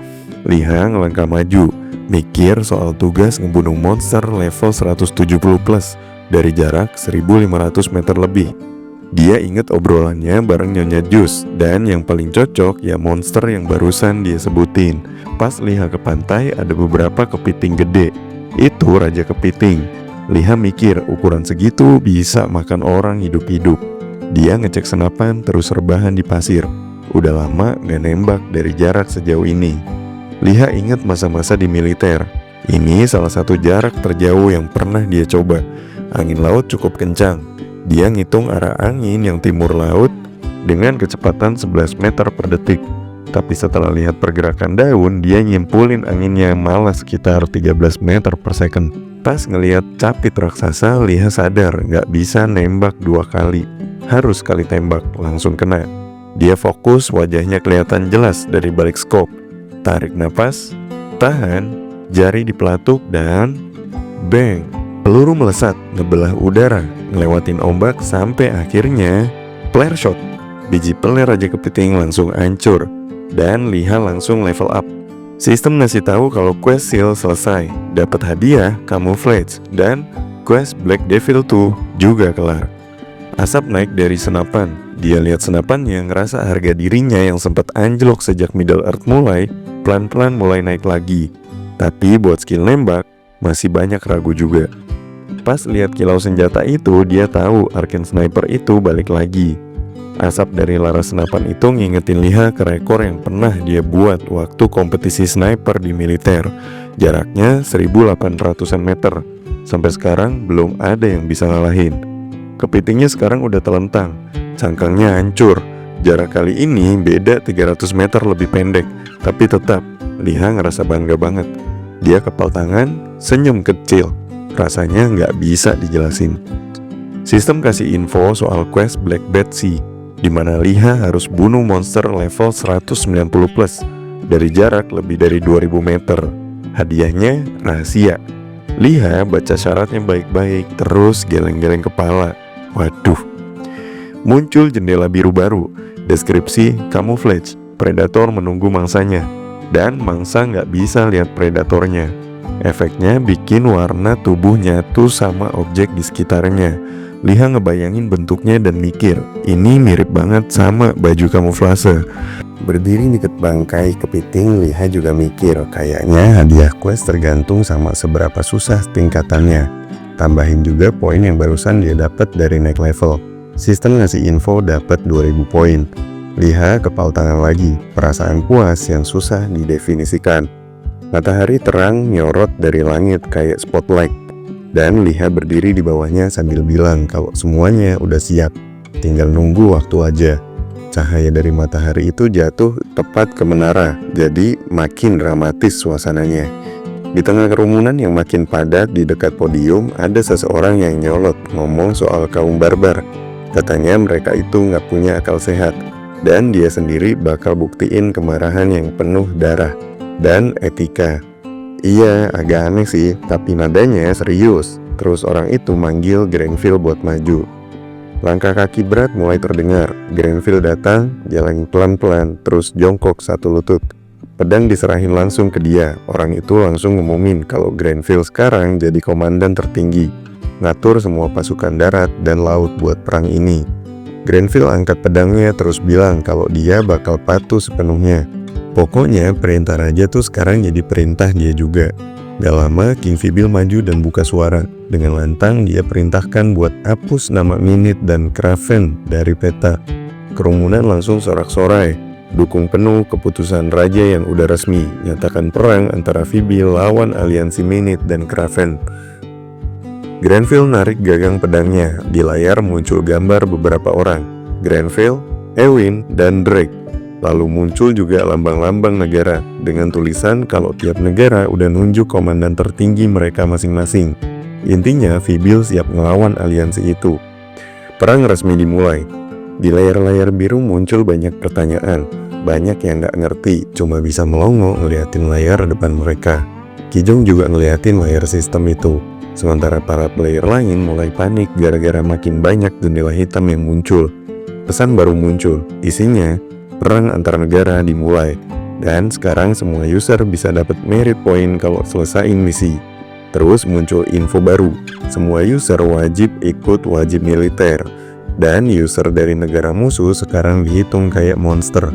Liha ngelangkah maju, mikir soal tugas ngebunuh monster level 170 plus dari jarak 1500 meter lebih. Dia inget obrolannya bareng Nyonya Jus, dan yang paling cocok ya monster yang barusan dia sebutin. Pas Liha ke pantai ada beberapa kepiting gede. Itu Raja Kepiting. Liha mikir ukuran segitu bisa makan orang hidup-hidup. Dia ngecek senapan terus rebahan di pasir. Udah lama gak nembak dari jarak sejauh ini. Liha ingat masa-masa di militer. Ini salah satu jarak terjauh yang pernah dia coba. Angin laut cukup kencang. Dia ngitung arah angin yang timur laut dengan kecepatan 11 meter per detik. Tapi setelah lihat pergerakan daun, dia nyimpulin anginnya malah sekitar 13 meter per second. Pas ngelihat capit raksasa, Liha sadar nggak bisa nembak 2 kali. Harus sekali tembak, langsung kena. Dia fokus, wajahnya kelihatan jelas dari balik scope. Tarik napas, tahan, jari dipelatuk, dan bang! Peluru melesat, ngebelah udara, ngelewatin ombak sampai akhirnya flare shot. Biji peler Raja Kepiting langsung hancur, dan Liha langsung level up. Sistem ngasih tahu kalau quest seal selesai, dapat hadiah camouflage, dan quest Black Devil 2 juga kelar. Asap naik dari senapan. Dia lihat senapannya, ngerasa harga dirinya yang sempat anjlok sejak Middle Earth mulai, pelan-pelan mulai naik lagi. Tapi buat skill nembak, masih banyak ragu juga. Pas lihat kilau senjata itu, dia tahu Arcane Sniper itu balik lagi. Asap dari laras senapan itu ngingetin Liha ke rekor yang pernah dia buat waktu kompetisi sniper di militer. Jaraknya 1800-an meter. Sampai sekarang belum ada yang bisa ngalahin. Kepitingnya sekarang udah telentang, cangkangnya hancur. Jarak kali ini beda 300 meter lebih pendek, tapi tetap Liha ngerasa bangga banget. Dia kepal tangan, senyum kecil. Rasanya nggak bisa dijelasin. Sistem kasih info soal quest Black Betsy, di mana Liha harus bunuh monster level 190 plus dari jarak lebih dari 2000 meter. Hadiahnya rahasia. Liha baca syaratnya baik-baik, terus geleng-geleng kepala. Waduh. Muncul jendela biru baru. Deskripsi camouflage. Predator menunggu mangsanya, dan mangsa nggak bisa lihat predatornya. Efeknya bikin warna tubuh nyatu sama objek di sekitarnya. Liha ngebayangin bentuknya dan mikir, ini mirip banget sama baju kamuflase. Berdiri deket bangkai kepiting, Liha juga mikir, kayaknya hadiah quest tergantung sama seberapa susah tingkatannya. Tambahin juga poin yang barusan dia dapat dari naik level. Sistem ngasih info dapat 2000 poin. Liha kepal tangan lagi, perasaan puas yang susah didefinisikan. Matahari terang nyorot dari langit kayak spotlight, dan Liha berdiri di bawahnya sambil bilang kalau semuanya udah siap, tinggal nunggu waktu aja. Cahaya dari matahari itu jatuh tepat ke menara, jadi makin dramatis suasananya. Di tengah kerumunan yang makin padat di dekat podium, ada seseorang yang nyolot ngomong soal kaum barbar. Katanya mereka itu nggak punya akal sehat, dan dia sendiri bakal buktiin kemarahan yang penuh darah dan etika. Iya, agak aneh sih, tapi nadanya serius. Terus orang itu manggil Grenville buat maju. Langkah kaki berat mulai terdengar. Grenville datang, jalan pelan-pelan, terus jongkok satu lutut. Pedang diserahin langsung ke dia. Orang itu langsung ngumumin kalau Grenville sekarang jadi komandan tertinggi, ngatur semua pasukan darat dan laut buat perang ini. Grenville angkat pedangnya terus bilang kalau dia bakal patuh sepenuhnya. Pokoknya perintah raja tuh sekarang jadi perintah dia juga. Gak lama King Fibil maju dan buka suara. Dengan lantang dia perintahkan buat hapus nama Minit dan Kraven dari peta. Kerumunan langsung sorak-sorai, dukung penuh keputusan raja yang udah resmi, nyatakan perang antara Fibil lawan aliansi Minit dan Kraven. Grenville narik gagang pedangnya. Di layar muncul gambar beberapa orang, Grenville, Ewin, dan Drake. Lalu muncul juga lambang-lambang negara dengan tulisan kalau tiap negara udah nunjuk komandan tertinggi mereka masing-masing. Intinya Fibil siap ngelawan aliansi itu. Perang resmi dimulai. Di layar-layar biru muncul banyak pertanyaan. Banyak yang gak ngerti, cuma bisa melongo ngeliatin layar depan mereka. Kijong juga ngeliatin layar sistem itu. Sementara para player lain mulai panik gara-gara makin banyak jendela hitam yang muncul. Pesan baru muncul, isinya perang antar negara dimulai, dan sekarang semua user bisa dapat merit point kalau selesaiin misi. Terus muncul info baru, semua user wajib ikut wajib militer, dan user dari negara musuh sekarang dihitung kayak monster.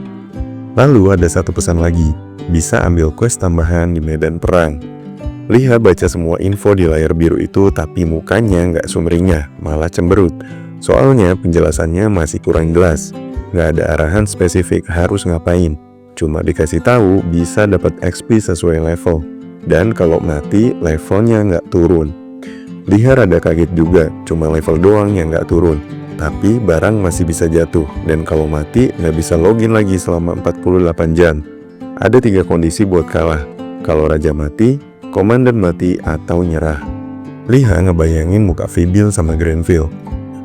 Lalu ada satu pesan lagi, bisa ambil quest tambahan di medan perang. Liha baca semua info di layar biru itu, tapi mukanya nggak sumringah, malah cemberut. Soalnya penjelasannya masih kurang jelas. Nggak ada arahan spesifik harus ngapain. Cuma dikasih tahu bisa dapat XP sesuai level. Dan kalau mati, levelnya nggak turun. Liha rada kaget juga, cuma level doang yang nggak turun. Tapi barang masih bisa jatuh, dan kalau mati nggak bisa login lagi selama 48 jam. Ada 3 kondisi buat kalah. Kalau raja mati, komandan mati, atau nyerah. Liha ngebayangin muka Vybil sama Grenville.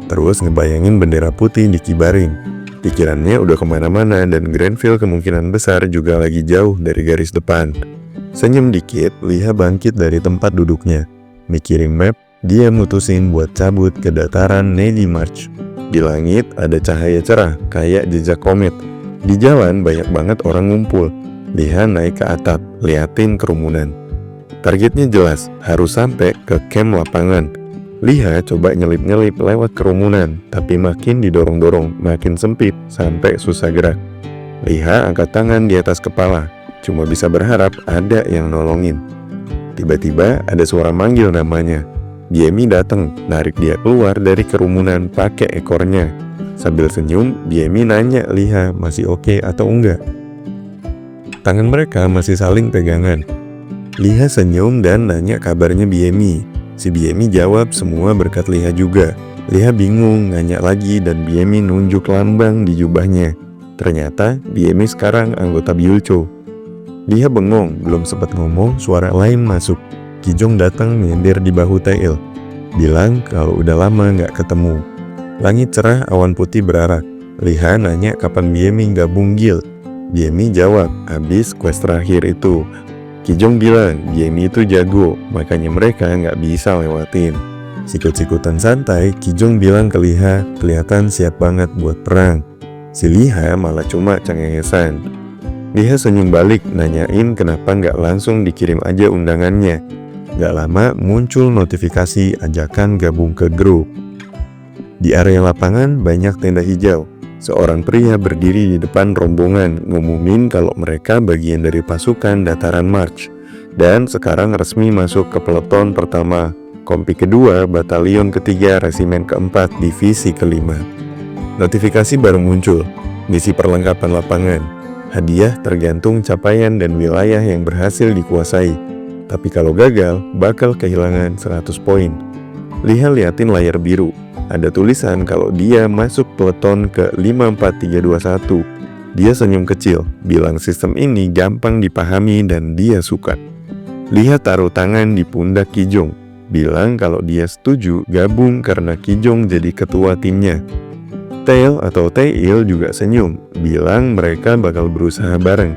Terus ngebayangin bendera putih dikibarin. Pikirannya udah kemana-mana dan Grenville kemungkinan besar juga lagi jauh dari garis depan. Senyum dikit, Liha bangkit dari tempat duduknya. Mikirin map, dia mutusin buat cabut ke dataran Nelly March. Di langit ada cahaya cerah, kayak jejak komet. Di jalan banyak banget orang ngumpul. Liha naik ke atap, liatin kerumunan. Targetnya jelas, harus sampai ke camp lapangan. Liha coba nyelip-nyelip lewat kerumunan, tapi makin didorong-dorong, makin sempit, sampai susah gerak. Liha angkat tangan di atas kepala, cuma bisa berharap ada yang nolongin. Tiba-tiba ada suara manggil namanya. Biemi datang, narik dia keluar dari kerumunan pakai ekornya. Sambil senyum, Biemi nanya Liha masih oke atau enggak. Tangan mereka masih saling pegangan. Liha senyum dan nanya kabarnya Biemi. Si Biemi jawab semua berkat Liha juga. Liha bingung, nanya lagi dan Biemi nunjuk lambang di jubahnya. Ternyata Biemi sekarang anggota Byulcho. Liha bengong, belum sempat ngomong, suara lain masuk. Kijong datang nyender di bahu Tail. Bilang kalau udah lama nggak ketemu. Langit cerah, awan putih berarak. Liha nanya kapan Biemi gabung guild. Biemi jawab, habis quest terakhir itu. Kijong bilang, Biemi itu jago, makanya mereka nggak bisa lewatin. Sikut-sikutan santai, Kijong bilang ke Liha, kelihatan siap banget buat perang. Si Liha malah cuma cengengesan. Liha senyum balik, nanyain kenapa nggak langsung dikirim aja undangannya. Gak lama muncul notifikasi ajakan gabung ke grup. Di area lapangan banyak tenda hijau. Seorang pria berdiri di depan rombongan ngumumin kalau mereka bagian dari pasukan dataran March dan sekarang resmi masuk ke peleton pertama, kompi kedua, batalion ketiga, resimen keempat, divisi kelima. Notifikasi baru muncul, misi perlengkapan lapangan. Hadiah tergantung capaian dan wilayah yang berhasil dikuasai. Tapi kalau gagal, bakal kehilangan 100 poin. Liha liatin layar biru. Ada tulisan kalau dia masuk peleton ke 54321. Dia senyum kecil, bilang sistem ini gampang dipahami dan dia suka. Liha taruh tangan di pundak Kijong, bilang kalau dia setuju gabung karena Kijong jadi ketua timnya. Tail atau Tail juga senyum, bilang mereka bakal berusaha bareng.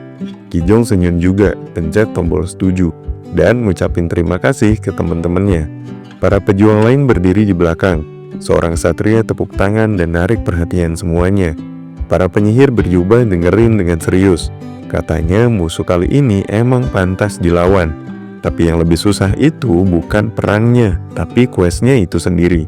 Kijong senyum juga, pencet tombol setuju, dan ngucapin terima kasih ke teman-temannya. Para pejuang lain berdiri di belakang. Seorang satria tepuk tangan dan narik perhatian semuanya. Para penyihir berjubah dengerin dengan serius. Katanya musuh kali ini emang pantas dilawan. Tapi yang lebih susah itu bukan perangnya, tapi questnya itu sendiri.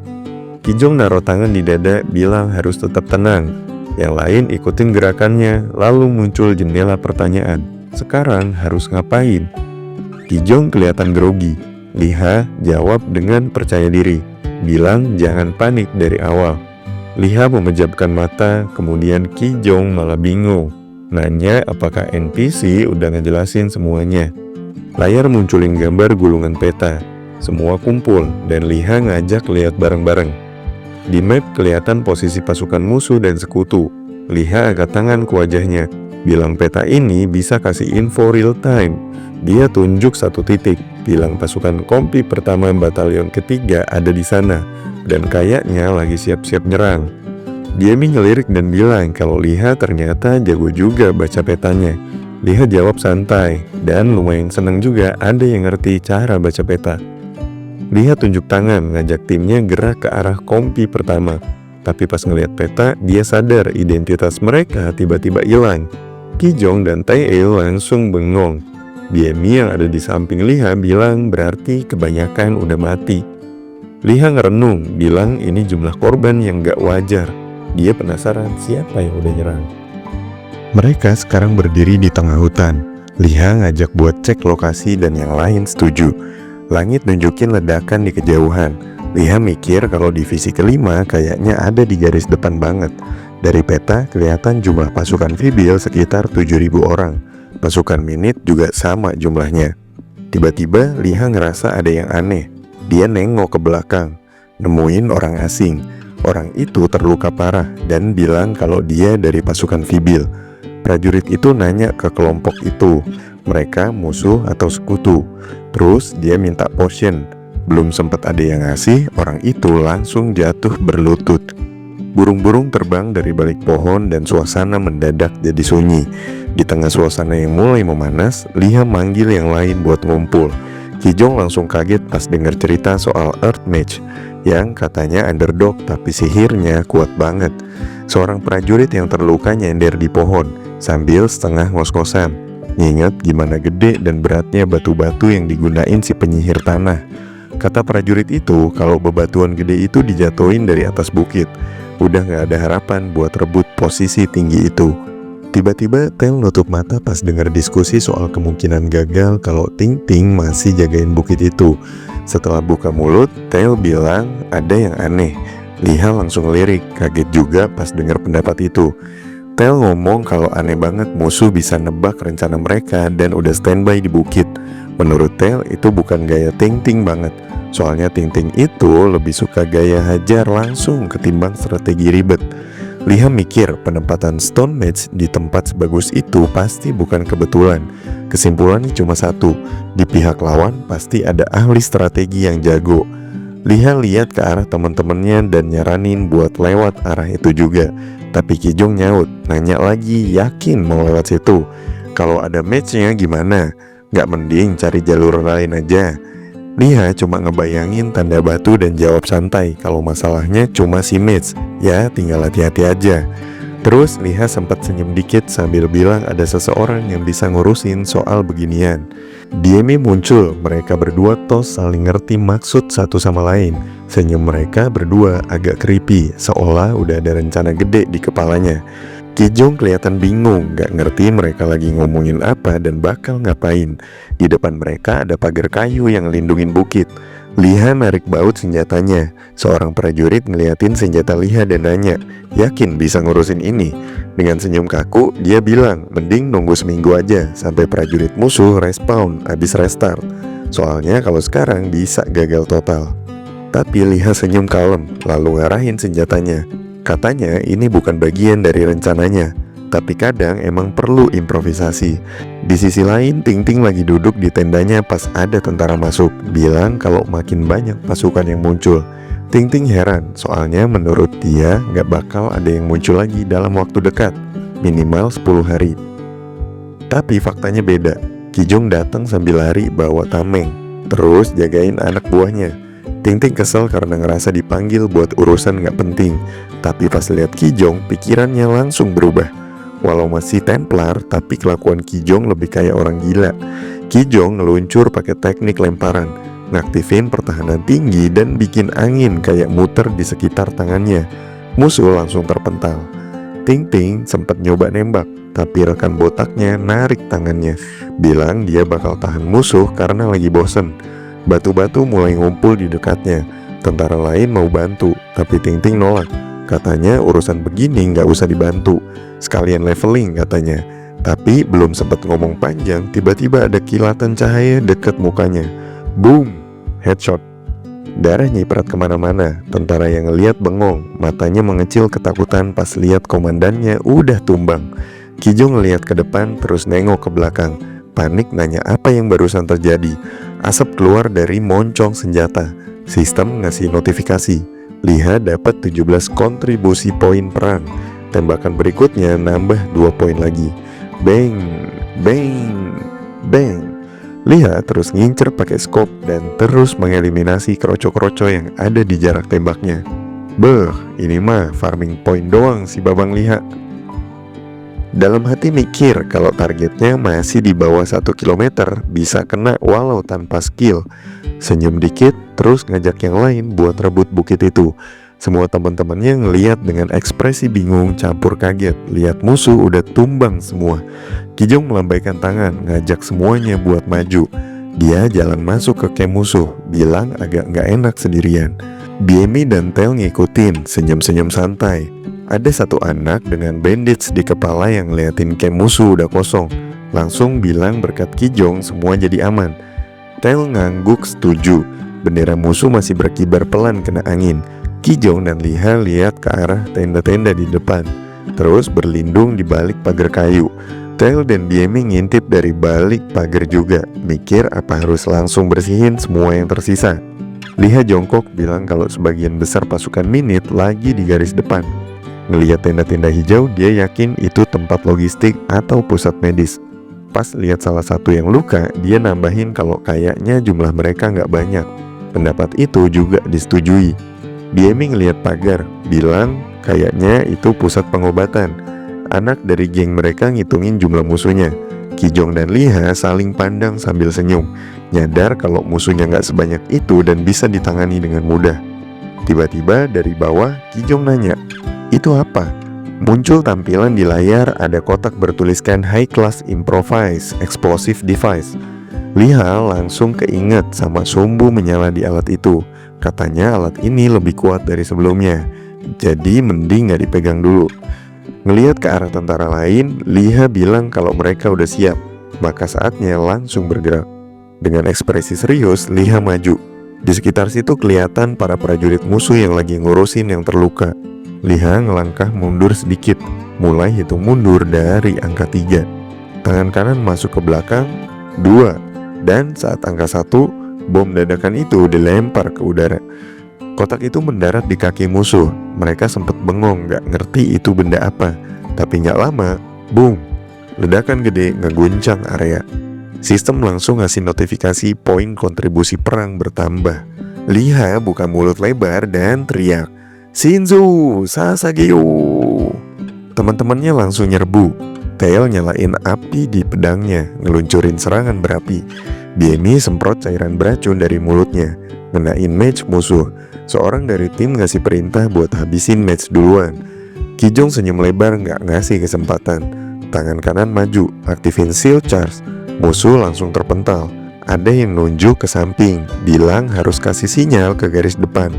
Kijong naruh tangan di dada, bilang harus tetap tenang. Yang lain ikutin gerakannya, lalu muncul jendela pertanyaan. Sekarang harus ngapain? Kijong kelihatan grogi. Liha jawab dengan percaya diri, bilang jangan panik dari awal. Liha memejamkan mata, kemudian Kijong malah bingung. Nanya apakah NPC udah ngejelasin semuanya. Layar munculin gambar gulungan peta. Semua kumpul dan Liha ngajak lihat bareng-bareng. Di map kelihatan posisi pasukan musuh dan sekutu. Liha angkat tangan ke wajahnya, bilang peta ini bisa kasih info real time. Dia tunjuk satu titik, bilang pasukan kompi pertama batalion ketiga ada di sana dan kayaknya lagi siap-siap nyerang. Biemi ngelirik dan bilang kalau Liha ternyata jago juga baca petanya. Liha jawab santai dan lumayan seneng juga ada yang ngerti cara baca peta. Liha tunjuk tangan ngajak timnya gerak ke arah kompi pertama. Tapi pas ngelihat peta, dia sadar identitas mereka tiba-tiba hilang. Kijong dan Tail langsung bengong. Biemi yang ada di samping Liha bilang berarti kebanyakan udah mati. Liha ngerenung, bilang ini jumlah korban yang gak wajar. Dia penasaran siapa yang udah nyerang. Mereka sekarang berdiri di tengah hutan. Liha ngajak buat cek lokasi dan yang lain setuju. Langit nunjukin ledakan di kejauhan. Liha mikir kalau divisi kelima kayaknya ada di garis depan banget. Dari peta kelihatan jumlah pasukan Vybil sekitar 7.000 orang. Pasukan Minit juga sama jumlahnya. Tiba-tiba Liha ngerasa ada yang aneh. Dia nengok ke belakang, nemuin orang asing. Orang itu terluka parah dan bilang kalau dia dari pasukan Fibil. Prajurit itu nanya ke kelompok itu, mereka musuh atau sekutu. Terus dia minta potion. Belum sempat ada yang ngasih, orang itu langsung jatuh berlutut. Burung-burung terbang dari balik pohon dan suasana mendadak jadi sunyi. Di tengah suasana yang mulai memanas, Liha manggil yang lain buat ngumpul. Kijong langsung kaget pas dengar cerita soal Earth Mage yang katanya underdog tapi sihirnya kuat banget. Seorang prajurit yang terluka nyender di pohon sambil setengah ngos-ngosan, nginget gimana gede dan beratnya batu-batu yang digunain si penyihir tanah. Kata prajurit itu kalau bebatuan gede itu dijatuhin dari atas bukit, udah gak ada harapan buat rebut posisi tinggi itu. Tiba-tiba Tail nutup mata pas dengar diskusi soal kemungkinan gagal kalau Ting Ting masih jagain bukit itu. Setelah buka mulut, Tail bilang ada yang aneh. Liha langsung lirik, kaget juga pas dengar pendapat itu. Tail ngomong kalau aneh banget musuh bisa nebak rencana mereka dan udah standby di bukit. Menurut Tail itu bukan gaya Ting Ting banget. Soalnya Ting Ting itu lebih suka gaya hajar langsung ketimbang strategi ribet. Liha mikir penempatan Stone Mage di tempat sebagus itu pasti bukan kebetulan. Kesimpulannya cuma satu, di pihak lawan pasti ada ahli strategi yang jago. Liha lihat ke arah teman-temannya dan nyaranin buat lewat arah itu juga. Tapi Kijong nyaut, nanya lagi yakin mau lewat situ. Kalau ada match-nya gimana? Gak mending cari jalur lain aja? Liha cuma ngebayangin tanda batu dan jawab santai kalau masalahnya cuma si match. Ya tinggal hati-hati aja. Terus Liha sempat senyum dikit sambil bilang ada seseorang yang bisa ngurusin soal beginian. Diemi muncul, mereka berdua tos saling ngerti maksud satu sama lain. Senyum mereka berdua agak creepy, seolah udah ada rencana gede di kepalanya. Kijong kelihatan bingung, gak ngerti mereka lagi ngomongin apa dan bakal ngapain. Di depan mereka ada pagar kayu yang lindungin bukit. Liha narik baut senjatanya. Seorang prajurit ngeliatin senjata Liha dan nanya, yakin bisa ngurusin ini? Dengan senyum kaku, dia bilang mending nunggu seminggu aja sampai prajurit musuh respawn abis restart. Soalnya kalau sekarang bisa gagal total. Tapi Liha senyum kalem, lalu ngarahin senjatanya. Katanya ini bukan bagian dari rencananya, tapi kadang emang perlu improvisasi. Di sisi lain, Ting Ting lagi duduk di tendanya pas ada tentara masuk, bilang kalau makin banyak pasukan yang muncul. Ting Ting heran, soalnya menurut dia gak bakal ada yang muncul lagi dalam waktu dekat, minimal 10 hari. Tapi faktanya beda. Kijong datang sambil lari bawa tameng, terus jagain anak buahnya. Ting Ting kesel karena ngerasa dipanggil buat urusan gak penting. Tapi pas lihat Kijong, pikirannya langsung berubah. Walau masih Templar, tapi kelakuan Kijong lebih kayak orang gila. Kijong ngeluncur pakai teknik lemparan, ngaktifin pertahanan tinggi dan bikin angin kayak muter di sekitar tangannya. Musuh langsung terpental. Ting Ting sempat nyoba nembak, tapi rekan botaknya narik tangannya, bilang dia bakal tahan musuh karena lagi bosen. Batu-batu mulai ngumpul di dekatnya. Tentara lain mau bantu, tapi Ting Ting nolak. Katanya urusan begini gak usah dibantu, sekalian leveling katanya. Tapi belum sempat ngomong panjang, tiba-tiba ada kilatan cahaya dekat mukanya. Boom! Headshot. Darah nyiprat kemana-mana. Tentara yang ngeliat bengong, matanya mengecil ketakutan pas lihat komandannya udah tumbang. Kijong ngeliat ke depan terus nengok ke belakang. Panik nanya apa yang barusan terjadi. Asap keluar dari moncong senjata. Sistem ngasih notifikasi. Liha dapat 17 kontribusi poin perang. Tembakan berikutnya nambah 2 poin lagi. Bang, bang, bang. Liha terus ngincer pakai scope dan terus mengeliminasi kroco-kroco yang ada di jarak tembaknya. Beuh, ini mah farming point doang si Babang Liha. Dalam hati mikir kalau targetnya masih di bawah 1 km, bisa kena walau tanpa skill. Senyum dikit, terus ngajak yang lain buat rebut bukit itu. Semua teman-temannya ngeliat dengan ekspresi bingung campur kaget, lihat musuh udah tumbang semua. Kijong melambaikan tangan, ngajak semuanya buat maju. Dia jalan masuk ke camp musuh, bilang agak gak enak sendirian. Biemi dan Tail ngikutin, senyum-senyum santai. Ada satu anak dengan bandage di kepala yang ngeliatin camp musuh udah kosong. Langsung bilang berkat Kijong semua jadi aman. Tail ngangguk setuju. Bendera musuh masih berkibar pelan kena angin. Kijong dan Liha lihat ke arah tenda-tenda di depan, terus berlindung di balik pagar kayu. Tail dan Diemi ngintip dari balik pagar juga, mikir apa harus langsung bersihin semua yang tersisa. Liha jongkok bilang kalau sebagian besar pasukan Minit lagi di garis depan. Ngelihat tenda-tenda hijau, dia yakin itu tempat logistik atau pusat medis. Pas lihat salah satu yang luka, dia nambahin kalau kayaknya jumlah mereka nggak banyak. Pendapat itu juga disetujui. Diemi ngelihat pagar, bilang kayaknya itu pusat pengobatan. Anak dari geng mereka ngitungin jumlah musuhnya. Kijong dan Liha saling pandang sambil senyum, nyadar kalau musuhnya nggak sebanyak itu dan bisa ditangani dengan mudah. Tiba-tiba dari bawah, Kijong nanya, "Itu apa?" Muncul tampilan di layar, ada kotak bertuliskan High Class Improvised Explosive Device. Liha langsung keinget sama sumbu menyala di alat itu. Katanya alat ini lebih kuat dari sebelumnya, jadi mending gak dipegang dulu. Ngelihat ke arah tentara lain, Liha bilang kalau mereka udah siap, maka saatnya langsung bergerak. Dengan ekspresi serius, Liha maju. Di sekitar situ kelihatan para prajurit musuh yang lagi ngurusin yang terluka. Liha ngelangkah mundur sedikit, mulai hitung mundur dari angka 3. Tangan kanan masuk ke belakang, 2, dan saat angka 1, bom dadakan itu dilempar ke udara. Kotak itu mendarat di kaki musuh. Mereka sempat bengong, gak ngerti itu benda apa. Tapi gak lama, boom, ledakan gede ngeguncang area. Sistem langsung ngasih notifikasi poin kontribusi perang bertambah. Liha buka mulut lebar dan teriak, "Shinzu, Sasageyo!" Teman-temannya langsung nyerbu. Tail nyalain api di pedangnya, ngeluncurin serangan berapi. Diemi semprot cairan beracun dari mulutnya, ngenain mage musuh. Seorang dari tim ngasih perintah buat habisin mage duluan. Kijong senyum lebar gak ngasih kesempatan. Tangan kanan maju, aktifin shield charge. Musuh langsung terpental. Ada yang nunjuk ke samping, bilang harus kasih sinyal ke garis depan.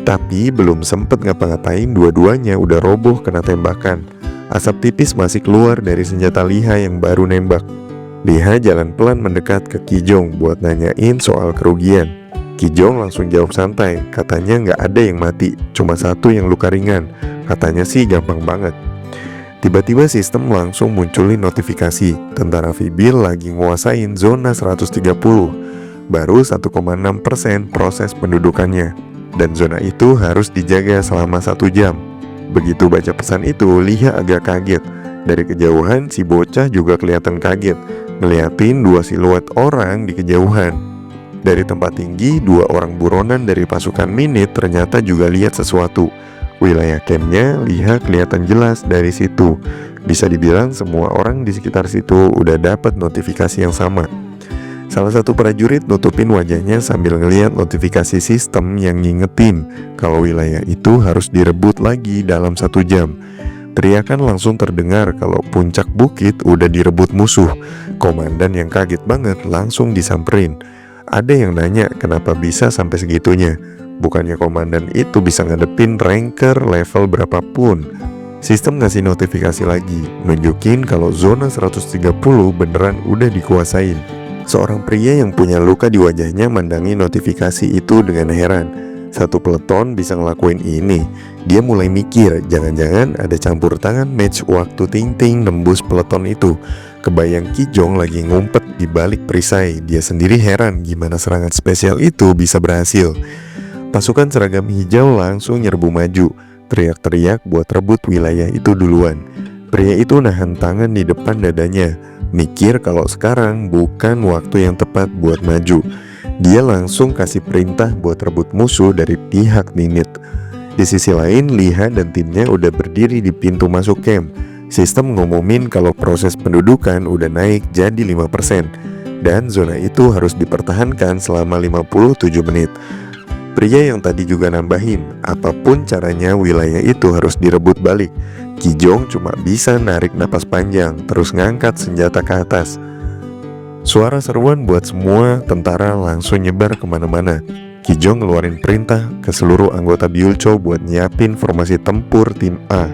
Tapi belum sempet ngapa-ngapain, dua-duanya udah roboh kena tembakan. Asap tipis masih keluar dari senjata Liha yang baru nembak. Liha jalan pelan mendekat ke Kijong buat nanyain soal kerugian. Kijong langsung jawab santai, katanya nggak ada yang mati, cuma satu yang luka ringan. Katanya sih gampang banget. Tiba-tiba sistem langsung munculin notifikasi, tentara Fibil lagi nguasain zona 130. Baru 1,6% proses pendudukannya, dan zona itu harus dijaga selama 1 jam. Begitu baca pesan itu, Liha agak kaget. Dari kejauhan, si bocah juga kelihatan kaget, ngeliatin 2 siluet orang di kejauhan. Dari tempat tinggi, 2 orang buronan dari pasukan Minit ternyata juga lihat sesuatu. Wilayah campnya Liha kelihatan jelas dari situ. Bisa dibilang semua orang di sekitar situ udah dapat notifikasi yang sama. Salah satu prajurit nutupin wajahnya sambil ngeliat notifikasi sistem yang ngingetin kalau wilayah itu harus direbut lagi dalam 1 jam. Teriakan langsung terdengar kalau puncak bukit udah direbut musuh. Komandan yang kaget banget langsung disamperin. Ada yang nanya kenapa bisa sampai segitunya. Bukannya komandan itu bisa ngadepin ranker level berapapun. Sistem ngasih notifikasi lagi, nunjukin kalau zona 130 beneran udah dikuasain. Seorang pria yang punya luka di wajahnya mandangi notifikasi itu dengan heran. Satu peleton bisa ngelakuin ini. Dia mulai mikir, jangan-jangan ada campur tangan match waktu Ting-Ting nembus peleton itu. Kebayang Kijong lagi ngumpet di balik perisai. Dia sendiri heran gimana serangan spesial itu bisa berhasil. Pasukan seragam hijau langsung nyerbu maju, teriak-teriak buat rebut wilayah itu duluan. Pria itu nahan tangan di depan dadanya, mikir kalau sekarang bukan waktu yang tepat buat maju. Dia langsung kasih perintah buat rebut musuh dari pihak Minit. Di sisi lain, Liha dan timnya udah berdiri di pintu masuk camp. Sistem ngumumin kalau proses pendudukan udah naik jadi 5%, dan zona itu harus dipertahankan selama 57 menit. Pria yang tadi juga nambahin, apapun caranya wilayah itu harus direbut balik. Kijong cuma bisa narik napas panjang, terus ngangkat senjata ke atas. Suara seruan buat semua tentara langsung nyebar kemana-mana. Kijong ngeluarin perintah ke seluruh anggota Byulcho buat nyiapin formasi tempur tim A.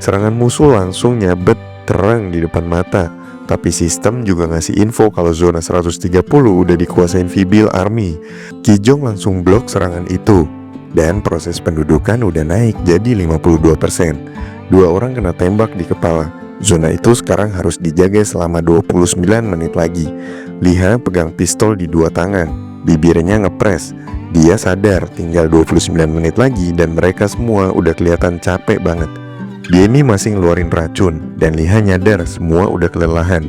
Serangan musuh langsung nyabet terang di depan mata. Tapi sistem juga ngasih info kalau zona 130 udah dikuasain Fibil Army. Kijong langsung blok serangan itu. Dan proses pendudukan udah naik jadi 52%. 2 orang kena tembak di kepala. Zona itu sekarang harus dijaga selama 29 menit lagi. Liha pegang pistol di 2 tangan, bibirnya ngepres. Dia sadar tinggal 29 menit lagi dan mereka semua udah kelihatan capek banget. Dia ini masih ngeluarin racun dan Liha nyadar semua udah kelelahan.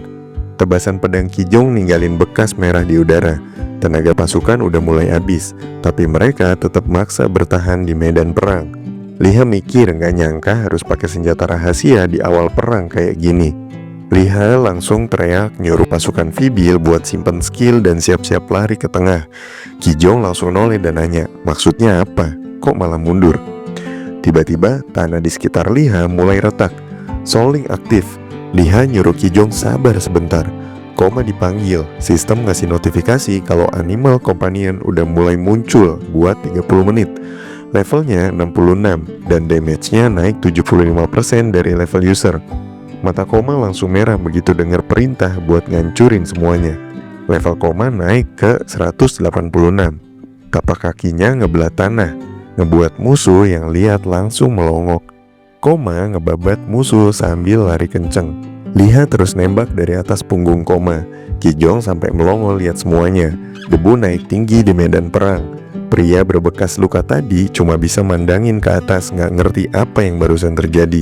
Tebasan pedang Kijong ninggalin bekas merah di udara. Tenaga pasukan udah mulai habis, tapi mereka tetap maksa bertahan di medan perang. Liha mikir gak nyangka harus pakai senjata rahasia di awal perang kayak gini. Liha langsung teriak nyuruh pasukan Fibil buat simpen skill dan siap-siap lari ke tengah. Kijong langsung noleh dan nanya, maksudnya apa? Kok malah mundur? Tiba-tiba tanah di sekitar Liha mulai retak. Soling aktif. Liha nyuruh Kijong sabar sebentar. Koma dipanggil, sistem ngasih notifikasi kalau animal companion udah mulai muncul buat 30 menit. Levelnya 66 dan damage-nya naik 75% dari level user. Mata Koma langsung merah begitu dengar perintah buat ngancurin semuanya. Level Koma naik ke 186. Tapak kakinya ngebelah tanah, ngebuat musuh yang lihat langsung melongok. Koma ngebabat musuh sambil lari kenceng. Liha terus nembak dari atas punggung Koma. Kijong sampai melongo lihat semuanya. Debu naik tinggi di medan perang. Pria berbekas luka tadi cuma bisa mandangin ke atas, gak ngerti apa yang barusan terjadi.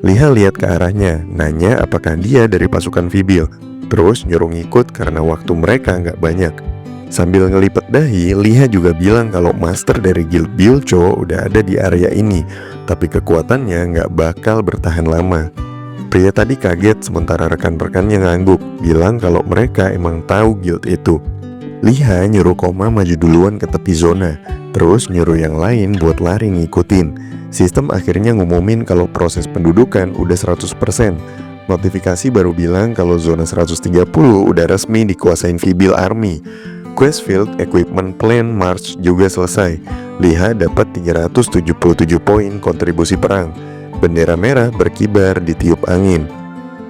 Liha lihat ke arahnya, nanya apakah dia dari pasukan Fibil. Terus nyuruh ngikut karena waktu mereka gak banyak. Sambil ngelipet dahi, Liha juga bilang kalau master dari Guild Bilcho udah ada di area ini, tapi kekuatannya gak bakal bertahan lama. Pria tadi kaget sementara rekan-rekannya ngangguk, bilang kalau mereka emang tahu guild itu. Liha nyuruh Koma maju duluan ke tepi zona, terus nyuruh yang lain buat lari ngikutin. Sistem akhirnya ngumumin kalau proses pendudukan udah 100%. Notifikasi baru bilang kalau zona 130 udah resmi dikuasain Fibil Army. Quest Field Equipment Plan March juga selesai. Liha dapat 377 poin kontribusi perang. Bendera merah berkibar di tiup angin.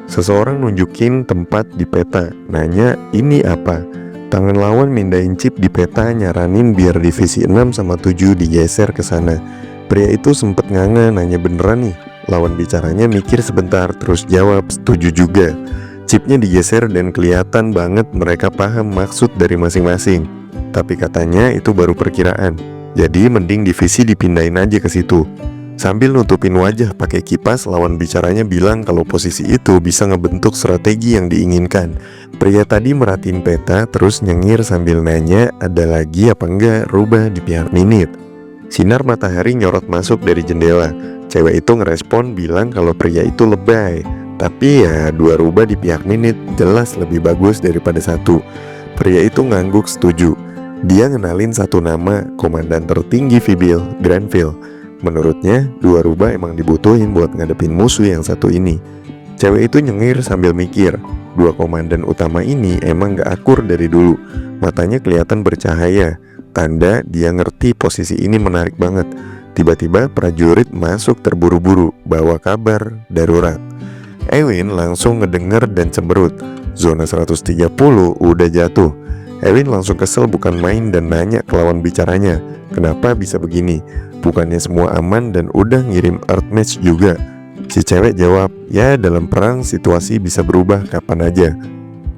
Seseorang nunjukin tempat di peta, nanya ini apa? Tangan lawan mindahin chip di peta nyaranin biar divisi 6 sama 7 digeser ke sana. Pria itu sempet nganga nanya beneran nih. Lawan bicaranya mikir sebentar terus jawab setuju juga. Chipnya digeser dan kelihatan banget mereka paham maksud dari masing-masing. Tapi katanya itu baru perkiraan. Jadi mending divisi dipindahin aja ke situ. Sambil nutupin wajah pakai kipas, lawan bicaranya bilang kalau posisi itu bisa ngebentuk strategi yang diinginkan. Pria tadi merhatiin peta terus nyengir sambil nanya ada lagi apa enggak rubah di pihak Minit. Sinar matahari nyorot masuk dari jendela. Cewek itu ngerespon bilang kalau pria itu lebay. Tapi ya 2 rubah di pihak Minit jelas lebih bagus daripada 1. Pria itu ngangguk setuju. Dia ngenalin satu nama, komandan tertinggi Fibil, Granville. Menurutnya 2 rubah emang dibutuhin buat ngadepin musuh yang satu ini. Cewek itu nyengir sambil mikir, 2 komandan utama ini emang gak akur dari dulu. Matanya kelihatan bercahaya, tanda dia ngerti posisi ini menarik banget. Tiba-tiba prajurit masuk terburu-buru, bawa kabar darurat. Ewin langsung ngedenger dan cemberut, zona 130 udah jatuh. Ewin langsung kesel bukan main dan nanya ke lawan bicaranya, kenapa bisa begini? Bukannya semua aman dan udah ngirim Earth Match juga? Si cewek jawab, ya dalam perang situasi bisa berubah kapan aja.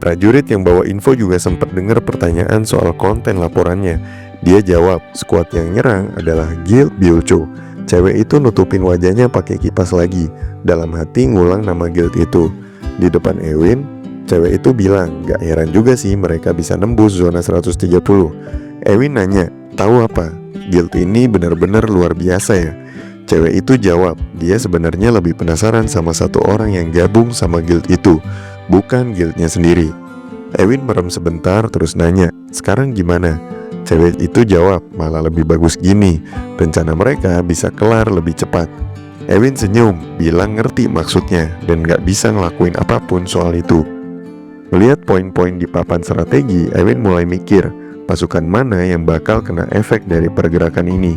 Prajurit yang bawa info juga sempat dengar pertanyaan soal konten laporannya. Dia jawab, skuad yang nyerang adalah Guild Bilcho. Cewek itu nutupin wajahnya pakai kipas lagi. Dalam hati ngulang nama guild itu. Di depan Ewin, cewek itu bilang, gak heran juga sih mereka bisa nembus zona 130. Ewin nanya, tahu apa? Guild ini benar-benar luar biasa ya. Cewek itu jawab, dia sebenarnya lebih penasaran sama satu orang yang gabung sama guild itu, bukan guildnya sendiri. Ewin merem sebentar terus nanya, sekarang gimana? Cewek itu jawab, malah lebih bagus gini, rencana mereka bisa kelar lebih cepat. Ewin senyum, bilang ngerti maksudnya dan gak bisa ngelakuin apapun soal itu. Melihat poin-poin di papan strategi, Ewin mulai mikir, pasukan mana yang bakal kena efek dari pergerakan ini.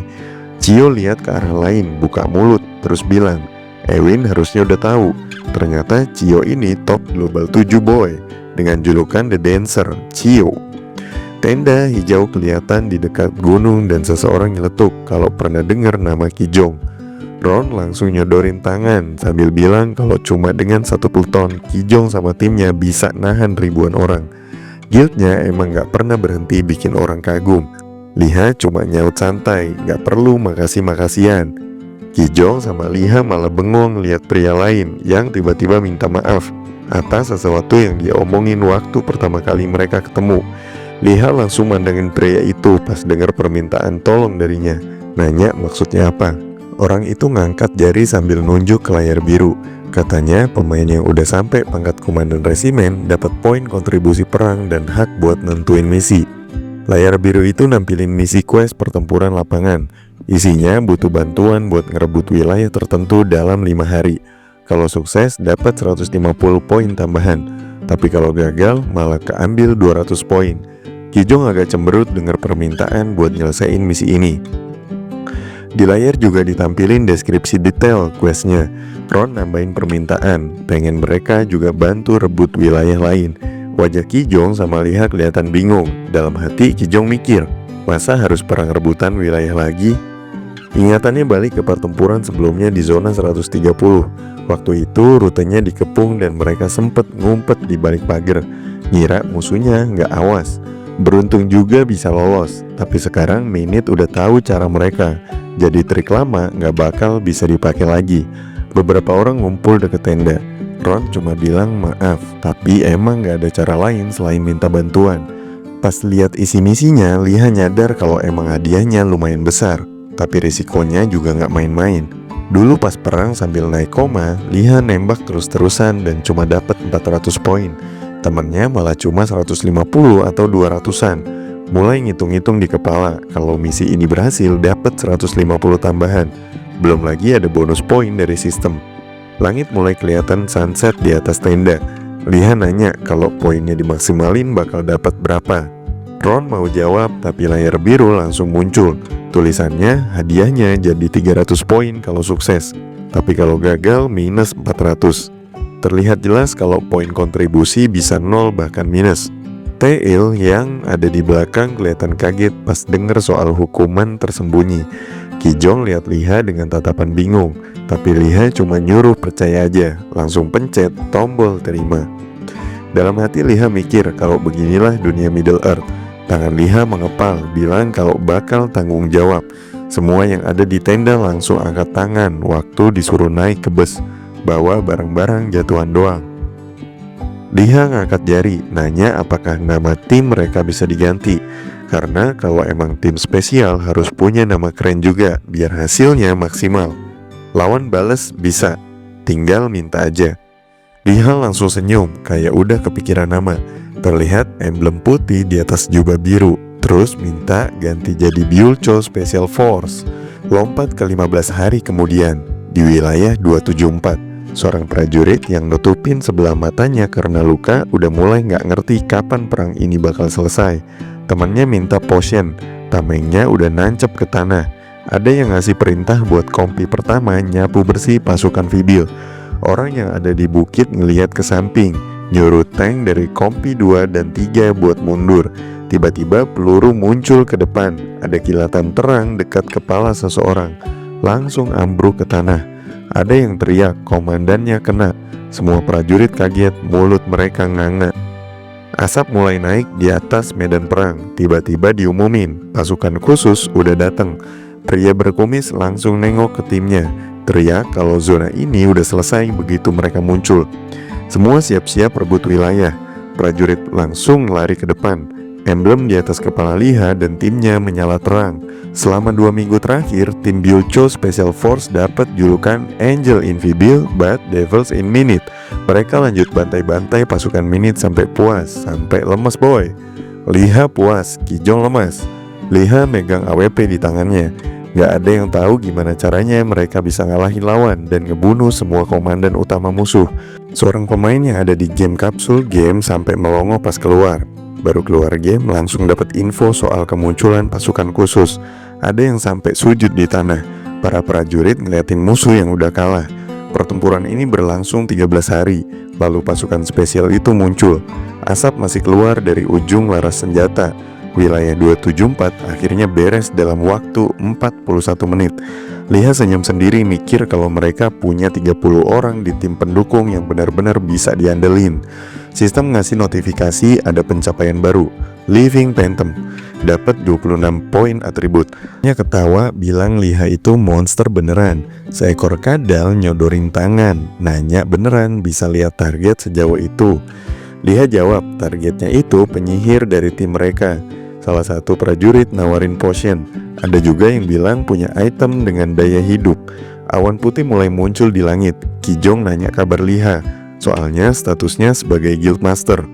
Cio lihat ke arah lain, buka mulut, terus bilang, Ewin harusnya udah tahu. Ternyata Cio ini top global 7 boy dengan julukan The Dancer, Cio. Tenda hijau kelihatan di dekat gunung dan seseorang nyeletuk kalau pernah dengar nama Kijong. Ron langsung nyodorin tangan sambil bilang kalau cuma dengan 1 pluton, Kijong sama timnya bisa nahan ribuan orang. Guildnya emang gak pernah berhenti bikin orang kagum. Liha cuma nyaut santai, gak perlu makasih-makasian. Kijong sama Liha malah bengong lihat pria lain yang tiba-tiba minta maaf atas sesuatu yang dia omongin waktu pertama kali mereka ketemu. Liha langsung mandangin pria itu pas dengar permintaan tolong darinya. Nanya maksudnya apa. Orang itu ngangkat jari sambil nunjuk ke layar biru. Katanya pemain yang udah sampai pangkat komandan resimen dapat poin kontribusi perang dan hak buat nentuin misi. Layar biru itu nampilin misi quest pertempuran lapangan. Isinya butuh bantuan buat ngerebut wilayah tertentu dalam 5 hari. Kalau sukses dapat 150 poin tambahan. Tapi kalau gagal malah keambil 200 poin. Kijong agak cemberut dengar permintaan buat nyelesain misi ini. Di layar juga ditampilin deskripsi detail questnya. Ron nambahin permintaan, pengen mereka juga bantu rebut wilayah lain. Wajah Kijong sama Liha kelihatan bingung. Dalam hati Kijong mikir, masa harus perang rebutan wilayah lagi? Ingatannya balik ke pertempuran sebelumnya di zona 130. Waktu itu rutenya dikepung dan mereka sempet ngumpet di balik pagar. Ngira musuhnya nggak awas. Beruntung juga bisa lolos, tapi sekarang Minute udah tahu cara mereka. Jadi trik lama nggak bakal bisa dipakai lagi. Beberapa orang ngumpul deket tenda. Ron cuma bilang maaf, tapi emang nggak ada cara lain selain minta bantuan. Pas lihat isi misinya, Liha nyadar kalau emang hadiahnya lumayan besar, tapi risikonya juga nggak main-main. Dulu pas perang sambil naik koma, Liha nembak terus-terusan dan cuma dapat 400 poin. Temennya malah cuma 150 atau 200-an. Mulai ngitung-ngitung di kepala, kalau misi ini berhasil dapat 150 tambahan. Belum lagi ada bonus poin dari sistem. Langit mulai kelihatan sunset di atas tenda. Liha nanya kalau poinnya dimaksimalin bakal dapat berapa. Ron mau jawab tapi layar biru langsung muncul. Tulisannya hadiahnya jadi 300 poin kalau sukses, tapi kalau gagal minus 400. Terlihat jelas kalau poin kontribusi bisa 0 bahkan minus. Tail yang ada di belakang kelihatan kaget pas denger soal hukuman tersembunyi. Kijong lihat Liha dengan tatapan bingung, tapi Liha cuma nyuruh percaya aja, langsung pencet tombol terima. Dalam hati Liha mikir kalau beginilah dunia Middle Earth. Tangan Liha mengepal, bilang kalau bakal tanggung jawab. Semua yang ada di tenda langsung angkat tangan waktu disuruh naik ke bus. Bawa barang-barang jatuhan doang. Liha ngangkat jari, nanya apakah nama tim mereka bisa diganti. Karena kalau emang tim spesial harus punya nama keren juga, biar hasilnya maksimal. Lawan bales bisa, tinggal minta aja. Liha langsung senyum, kayak udah kepikiran nama. Terlihat emblem putih di atas jubah biru. Terus minta ganti jadi Byulcho Special Force. Lompat ke 15 hari kemudian, di wilayah 274. Seorang prajurit yang nutupin sebelah matanya karena luka udah mulai gak ngerti kapan perang ini bakal selesai. Temannya minta potion, tamengnya udah nancep ke tanah. Ada yang ngasih perintah buat kompi pertama nyapu bersih pasukan Vibil. Orang yang ada di bukit ngelihat ke samping, nyuruh tank dari kompi 2 dan 3 buat mundur. Tiba-tiba peluru muncul ke depan, ada kilatan terang dekat kepala seseorang. Langsung ambruk ke tanah. Ada yang teriak, komandannya kena. Semua prajurit kaget, mulut mereka nganga. Asap mulai naik di atas medan perang. Tiba-tiba diumumin, pasukan khusus udah datang. Pria berkumis langsung nengok ke timnya, teriak kalau zona ini udah selesai begitu mereka muncul. Semua siap-siap rebut wilayah. Prajurit langsung lari ke depan. Emblem di atas kepala Liha dan timnya menyala terang. Selama 2 minggu terakhir, tim Byulcho Special Force dapat julukan Angel in Vibil but Devils in Minute. Mereka lanjut bantai-bantai pasukan Minute sampai puas, sampai lemes boy. Liha puas, Kijong lemas. Liha megang AWP di tangannya. Gak ada yang tahu gimana caranya mereka bisa ngalahin lawan dan ngebunuh semua komandan utama musuh. Seorang pemain yang ada di game kapsul game sampai melongo pas keluar. Baru keluar game langsung dapat info soal kemunculan pasukan khusus. Ada yang sampai sujud di tanah. Para prajurit ngeliatin musuh yang udah kalah. Pertempuran ini berlangsung 13 hari. Lalu pasukan spesial itu muncul. Asap masih keluar dari ujung laras senjata. wilayah 274 akhirnya beres dalam waktu 41 menit. Liha senyum sendiri mikir kalau mereka punya 30 orang di tim pendukung yang benar-benar bisa diandelin. Sistem ngasih notifikasi ada pencapaian baru, Living Phantom, dapat 26 poin atribut. Dia ketawa bilang Liha itu monster beneran. Seekor kadal nyodorin tangan, nanya beneran bisa lihat target sejauh itu. Liha jawab targetnya itu penyihir dari tim mereka. Salah satu prajurit nawarin potion. Ada juga yang bilang punya item dengan daya hidup. Awan putih mulai muncul di langit. Kijong nanya kabar Liha, soalnya statusnya sebagai guild master.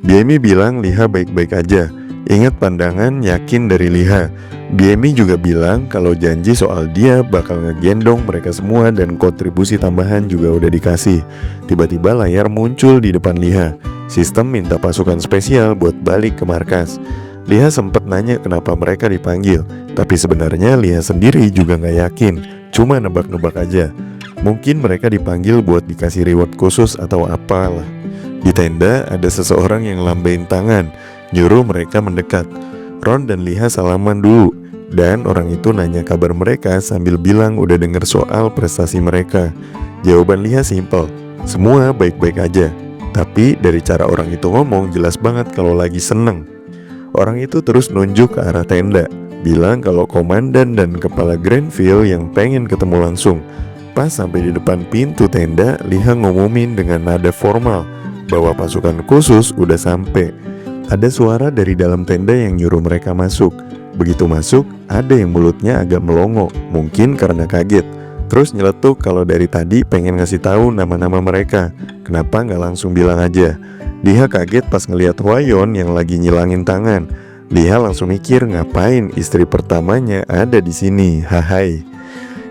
BMI bilang Liha baik-baik aja. Ingat pandangan yakin dari Liha. BMI juga bilang kalau janji soal dia bakal ngegendong mereka semua dan kontribusi tambahan juga udah dikasih. Tiba-tiba layar muncul di depan Liha. Sistem minta pasukan spesial buat balik ke markas. Liha sempat nanya kenapa mereka dipanggil, tapi sebenarnya Liha sendiri juga nggak yakin, cuma nebak-nebak aja. Mungkin mereka dipanggil buat dikasih reward khusus atau apalah. Di tenda ada seseorang yang lambain tangan, nyuruh mereka mendekat. Ron dan Liha salaman dulu, dan orang itu nanya kabar mereka sambil bilang udah denger soal prestasi mereka. Jawaban Liha simpel, semua baik-baik aja. Tapi dari cara orang itu ngomong jelas banget kalau lagi seneng. Orang itu terus nunjuk ke arah tenda, bilang kalau komandan dan kepala Granville yang pengen ketemu langsung. Pas sampai di depan pintu tenda, Liha ngumumin dengan nada formal bahwa pasukan khusus udah sampai. Ada suara dari dalam tenda yang nyuruh mereka masuk. Begitu masuk, ada yang mulutnya agak melongo, mungkin karena kaget. Terus nyeletuk kalau dari tadi pengen ngasih tahu nama-nama mereka. Kenapa nggak langsung bilang aja? Liha kaget pas ngelihat Hwayon yang lagi nyilangin tangan. Liha langsung mikir ngapain istri pertamanya ada di sini. Hahai.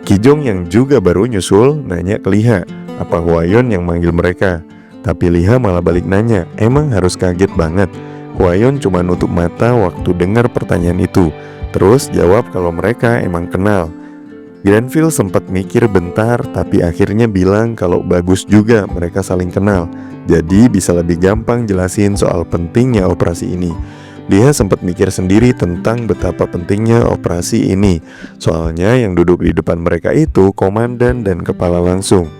Kijong yang juga baru nyusul nanya ke Liha, apa Hwayon yang manggil mereka? Tapi Liha malah balik nanya, emang harus kaget banget? Hwayon cuma nutup mata waktu dengar pertanyaan itu. Terus jawab kalau mereka emang kenal. Granville sempat mikir bentar, tapi akhirnya bilang kalau bagus juga mereka saling kenal. Jadi bisa lebih gampang jelasin soal pentingnya operasi ini. Liha sempat mikir sendiri tentang betapa pentingnya operasi ini. Soalnya yang duduk di depan mereka itu komandan dan kepala langsung.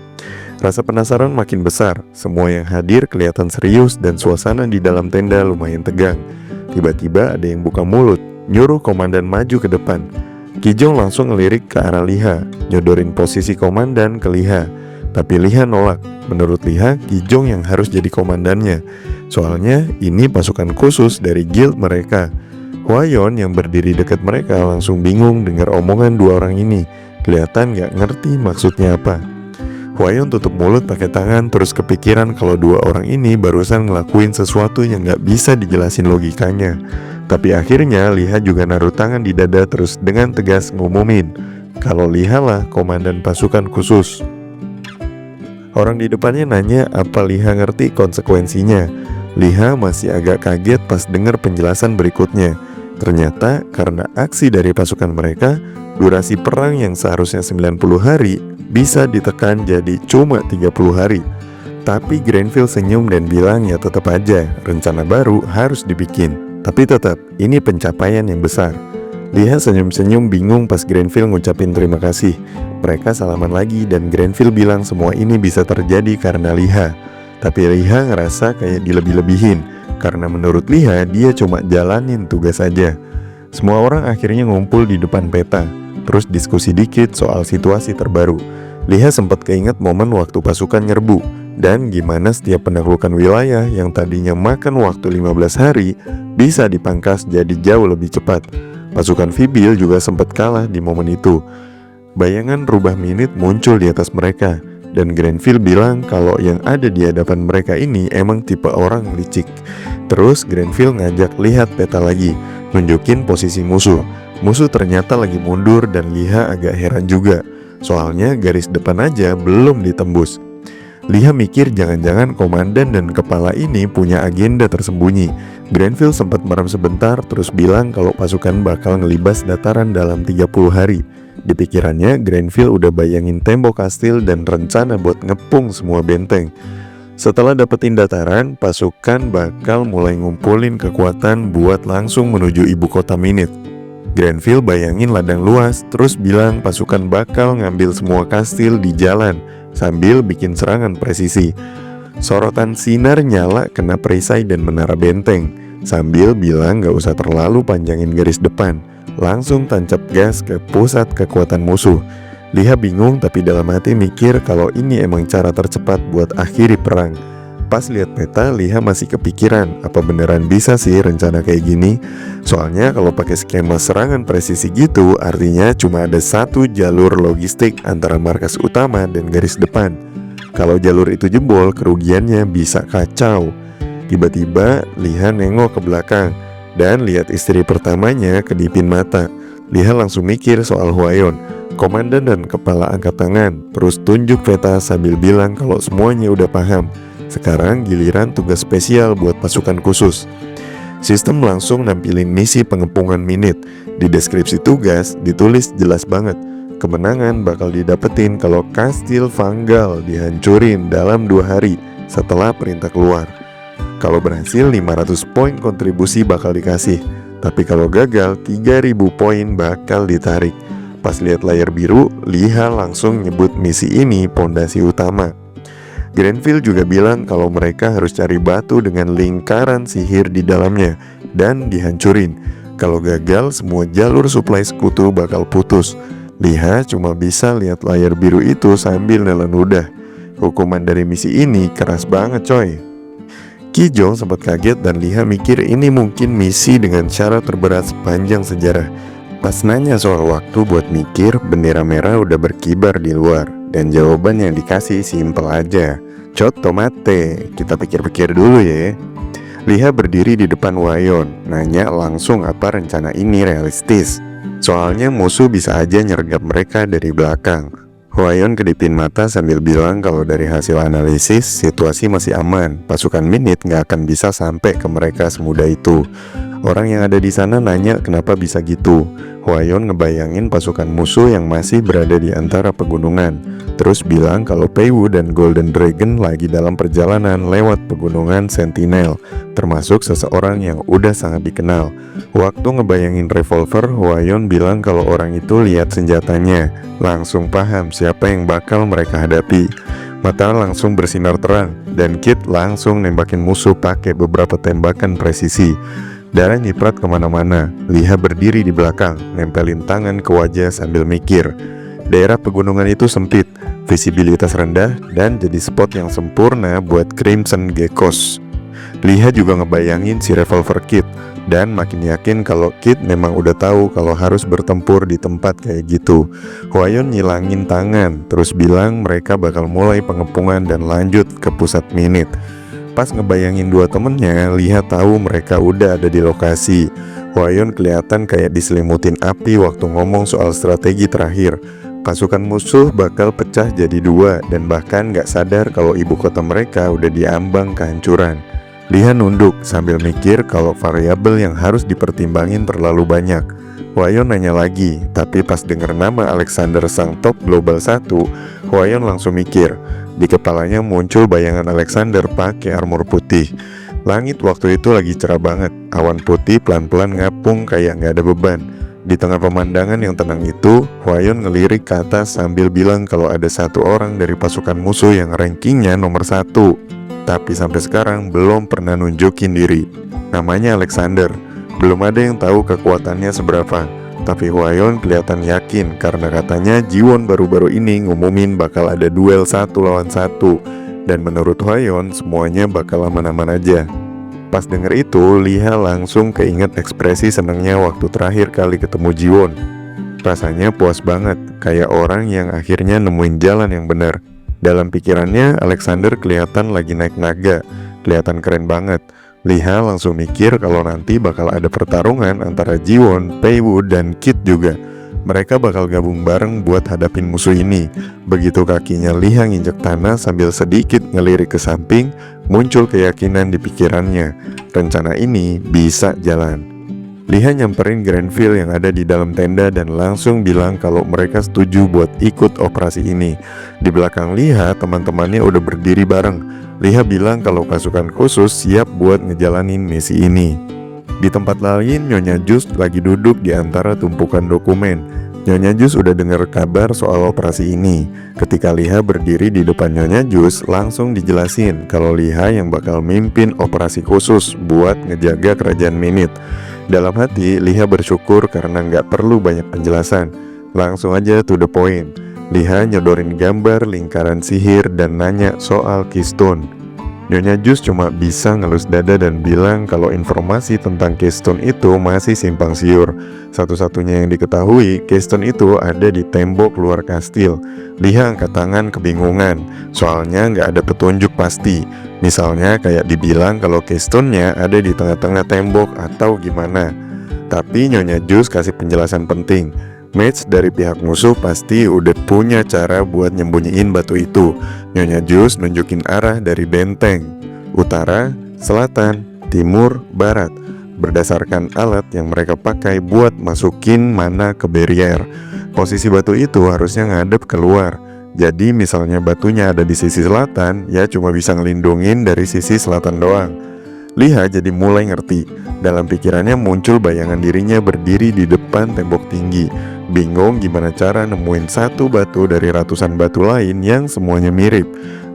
Rasa penasaran makin besar. Semua yang hadir kelihatan serius dan suasana di dalam tenda lumayan tegang. Tiba-tiba ada yang buka mulut, nyuruh komandan maju ke depan. Kijong langsung ngelirik ke arah Liha, nyodorin posisi komandan ke Liha. Tapi Liha nolak. Menurut Liha, Kijong yang harus jadi komandannya. Soalnya ini pasukan khusus dari guild mereka. Hwayon yang berdiri dekat mereka langsung bingung dengar omongan dua orang ini. Kelihatan gak ngerti maksudnya apa. Hwayon tutup mulut pakai tangan, terus kepikiran kalau dua orang ini barusan ngelakuin sesuatu yang gak bisa dijelasin logikanya. Tapi akhirnya Liha juga naruh tangan di dada terus dengan tegas ngumumin kalau Liha lah komandan pasukan khusus. Orang di depannya nanya apa Liha ngerti konsekuensinya. Liha masih agak kaget pas dengar penjelasan berikutnya. Ternyata karena aksi dari pasukan mereka, durasi perang yang seharusnya 90 hari bisa ditekan jadi cuma 30 hari. Tapi Granville senyum dan bilang ya tetap aja rencana baru harus dibikin. Tapi tetap, ini pencapaian yang besar. Liha senyum-senyum bingung pas Granville ngucapin terima kasih. Mereka salaman lagi dan Granville bilang semua ini bisa terjadi karena Liha. Tapi Liha ngerasa kayak dilebih-lebihin, karena menurut Liha dia cuma jalanin tugas aja. Semua orang akhirnya ngumpul di depan peta, terus diskusi dikit soal situasi terbaru. Liha sempat keinget momen waktu pasukan nyerbu, dan gimana setiap penaklukan wilayah yang tadinya makan waktu 15 hari bisa dipangkas jadi jauh lebih cepat. Pasukan Fibil juga sempat kalah di momen itu. Bayangan rubah minit muncul di atas mereka, dan Granville bilang kalau yang ada di hadapan mereka ini emang tipe orang licik. Terus Granville ngajak lihat peta lagi, nunjukin posisi musuh. Musuh ternyata lagi mundur dan Liha agak heran juga. Soalnya garis depan aja belum ditembus. Liha mikir jangan-jangan komandan dan kepala ini punya agenda tersembunyi. Granville sempat merem sebentar terus bilang kalau pasukan bakal ngelibas dataran dalam 30 hari. Di pikirannya Granville udah bayangin tembok kastil dan rencana buat ngepung semua benteng. Setelah dapetin dataran, pasukan bakal mulai ngumpulin kekuatan buat langsung menuju ibu kota Minit. Grenville bayangin ladang luas, terus bilang pasukan bakal ngambil semua kastil di jalan sambil bikin serangan presisi. Sorotan sinar nyala kena perisai dan menara benteng, sambil bilang gak usah terlalu panjangin garis depan, langsung tancap gas ke pusat kekuatan musuh. Liha bingung tapi dalam hati mikir kalau ini emang cara tercepat buat akhiri perang. Pas lihat peta, Liha masih kepikiran apa beneran bisa sih rencana kayak gini. Soalnya kalau pakai skema serangan presisi gitu, artinya cuma ada satu jalur logistik antara markas utama dan garis depan. Kalau jalur itu jebol, kerugiannya bisa kacau. Tiba-tiba Liha nengok ke belakang dan lihat istri pertamanya kedipin mata. Liha langsung mikir soal Huayon, komandan dan kepala angkat tangan, terus tunjuk peta sambil bilang kalau semuanya udah paham. Sekarang giliran tugas spesial buat pasukan khusus. Sistem langsung nampilin misi pengepungan Minit. Di deskripsi tugas ditulis jelas banget, kemenangan bakal didapetin kalau kastil Vanggal dihancurin dalam 2 hari setelah perintah keluar. Kalau berhasil 500 poin kontribusi bakal dikasih, tapi kalau gagal 3000 poin bakal ditarik. Pas lihat layar biru, Liha langsung nyebut misi ini pondasi utama. Grenville juga bilang kalau mereka harus cari batu dengan lingkaran sihir di dalamnya dan dihancurin. Kalau gagal, semua jalur suplai sekutu bakal putus. Liha cuma bisa lihat layar biru itu sambil nelen ludah. Hukuman dari misi ini keras banget coy. Ki Jong sempat kaget dan Liha mikir ini mungkin misi dengan syarat terberat sepanjang sejarah. Pas nanya soal waktu buat mikir, bendera merah udah berkibar di luar. Dan jawaban yang dikasih simpel aja, cot tomate, kita pikir-pikir dulu ya. Liha berdiri di depan Huayon, nanya langsung apa rencana ini realistis. Soalnya musuh bisa aja nyergap mereka dari belakang. Huayon kedipin mata sambil bilang kalau dari hasil analisis situasi masih aman, pasukan Minit gak akan bisa sampai ke mereka semudah itu. Orang yang ada di sana nanya kenapa bisa gitu. Huayon ngebayangin pasukan musuh yang masih berada di antara pegunungan, terus bilang kalau Pei Wu dan Golden Dragon lagi dalam perjalanan lewat pegunungan Sentinel, termasuk seseorang yang udah sangat dikenal. Waktu ngebayangin revolver, Huayon bilang kalau orang itu lihat senjatanya, langsung paham siapa yang bakal mereka hadapi. Mata langsung bersinar terang, dan Kit langsung nembakin musuh pakai beberapa tembakan presisi. Darah nyiprat kemana-mana. Liha berdiri di belakang, nempelin tangan ke wajah sambil mikir. Daerah pegunungan itu sempit, visibilitas rendah, dan jadi spot yang sempurna buat Crimson Geckos. Liha juga ngebayangin si revolver Kit, dan makin yakin kalau Kit memang udah tahu kalau harus bertempur di tempat kayak gitu. Huayon nyilangin tangan, terus bilang mereka bakal mulai pengepungan dan lanjut ke pusat Minit. Pas ngebayangin dua temennya, Liha tahu mereka udah ada di lokasi. Huayon kelihatan kayak diselimutin api waktu ngomong soal strategi terakhir. Pasukan musuh bakal pecah jadi 2 dan bahkan gak sadar kalau ibu kota mereka udah diambang kehancuran. Liha nunduk sambil mikir kalau variabel yang harus dipertimbangin terlalu banyak. Huayon nanya lagi, tapi pas denger nama Alexander sang top global 1, Huayon langsung mikir. Di kepalanya muncul bayangan Alexander pakai armor putih. Langit waktu itu lagi cerah banget, awan putih pelan-pelan ngapung kayak gak ada beban. Di tengah pemandangan yang tenang itu, Huayon ngelirik ke atas sambil bilang kalau ada satu orang dari pasukan musuh yang rankingnya nomor 1, tapi sampai sekarang belum pernah nunjukin diri. Namanya Alexander. Belum ada yang tahu kekuatannya seberapa, tapi Huayon kelihatan yakin karena katanya Jiwon baru-baru ini ngumumin bakal ada duel 1 lawan 1, dan menurut Huayon semuanya bakal aman-aman aja. Pas denger itu, Liha langsung keinget ekspresi senengnya waktu terakhir kali ketemu Jiwon. Rasanya puas banget, kayak orang yang akhirnya nemuin jalan yang benar. Dalam pikirannya, Alexander kelihatan lagi naik naga, kelihatan keren banget. Liha langsung mikir kalau nanti bakal ada pertarungan antara Jiwon, Pei Wu, dan Kit juga. Mereka bakal gabung bareng buat hadapin musuh ini. Begitu kakinya Liha nginjek tanah sambil sedikit ngelirik ke samping, muncul keyakinan di pikirannya. Rencana ini bisa jalan. Liha nyamperin Granville yang ada di dalam tenda dan langsung bilang kalau mereka setuju buat ikut operasi ini. Di belakang Liha, teman-temannya udah berdiri bareng. Liha bilang kalau pasukan khusus siap buat ngejalanin misi ini. Di tempat lain, Nyonya Jus lagi duduk di antara tumpukan dokumen. Nyonya Jus udah dengar kabar soal operasi ini. Ketika Liha berdiri di depan Nyonya Jus, langsung dijelasin kalau Liha yang bakal mimpin operasi khusus buat ngejaga kerajaan Minit. Dalam hati, Liha bersyukur karena nggak perlu banyak penjelasan. Langsung aja to the point. Liha nyodorin gambar lingkaran sihir dan nanya soal Keystone. Nyonya Jus cuma bisa ngelus dada dan bilang kalau informasi tentang Keystone itu masih simpang siur. Satu-satunya yang diketahui, Keystone itu ada di tembok luar kastil. Liha angkat tangan kebingungan, soalnya nggak ada petunjuk pasti. Misalnya kayak dibilang kalau Keystone-nya ada di tengah-tengah tembok atau gimana. Tapi Nyonya Jus kasih penjelasan penting. Mage dari pihak musuh pasti udah punya cara buat nyembunyiin batu itu. Nyonya Jus nunjukin arah dari benteng, utara, selatan, timur, barat, berdasarkan alat yang mereka pakai buat masukin mana ke barrier. Posisi batu itu harusnya ngadep keluar. Jadi misalnya batunya ada di sisi selatan, ya cuma bisa ngelindungin dari sisi selatan doang. Liha jadi mulai ngerti. Dalam pikirannya muncul bayangan dirinya berdiri di depan tembok tinggi. Bingung gimana cara nemuin satu batu dari ratusan batu lain yang semuanya mirip.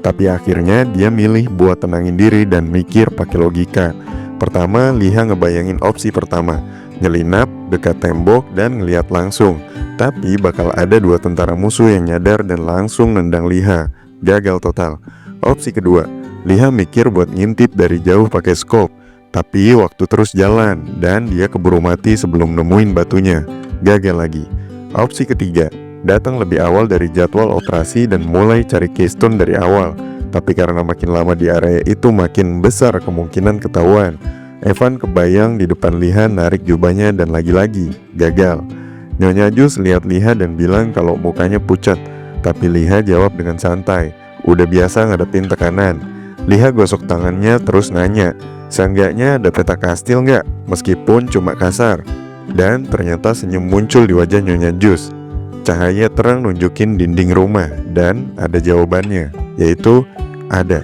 Tapi akhirnya dia milih buat tenangin diri dan mikir pakai logika. Pertama, Liha ngebayangin opsi pertama, nyelinap dekat tembok dan ngeliat langsung. Tapi bakal ada 2 tentara musuh yang nyadar dan langsung nendang Liha. Gagal total. Opsi kedua, Liha mikir buat ngintip dari jauh pakai scope. Tapi waktu terus jalan dan dia keburu mati sebelum nemuin batunya. Gagal lagi. Opsi ketiga, datang lebih awal dari jadwal operasi dan mulai cari Keystone dari awal. Tapi karena makin lama di area itu makin besar kemungkinan ketahuan. Evan kebayang di depan Liha narik jubahnya dan lagi-lagi gagal. Nyonya Jus lihat Liha dan bilang kalau mukanya pucat. Tapi Liha jawab dengan santai, udah biasa ngadepin tekanan. Liha gosok tangannya terus nanya, seenggaknya ada peta kastil nggak? Meskipun cuma kasar. Dan ternyata senyum muncul di wajah Nyonya Jus. Cahaya terang nunjukin dinding rumah dan ada jawabannya, yaitu ada.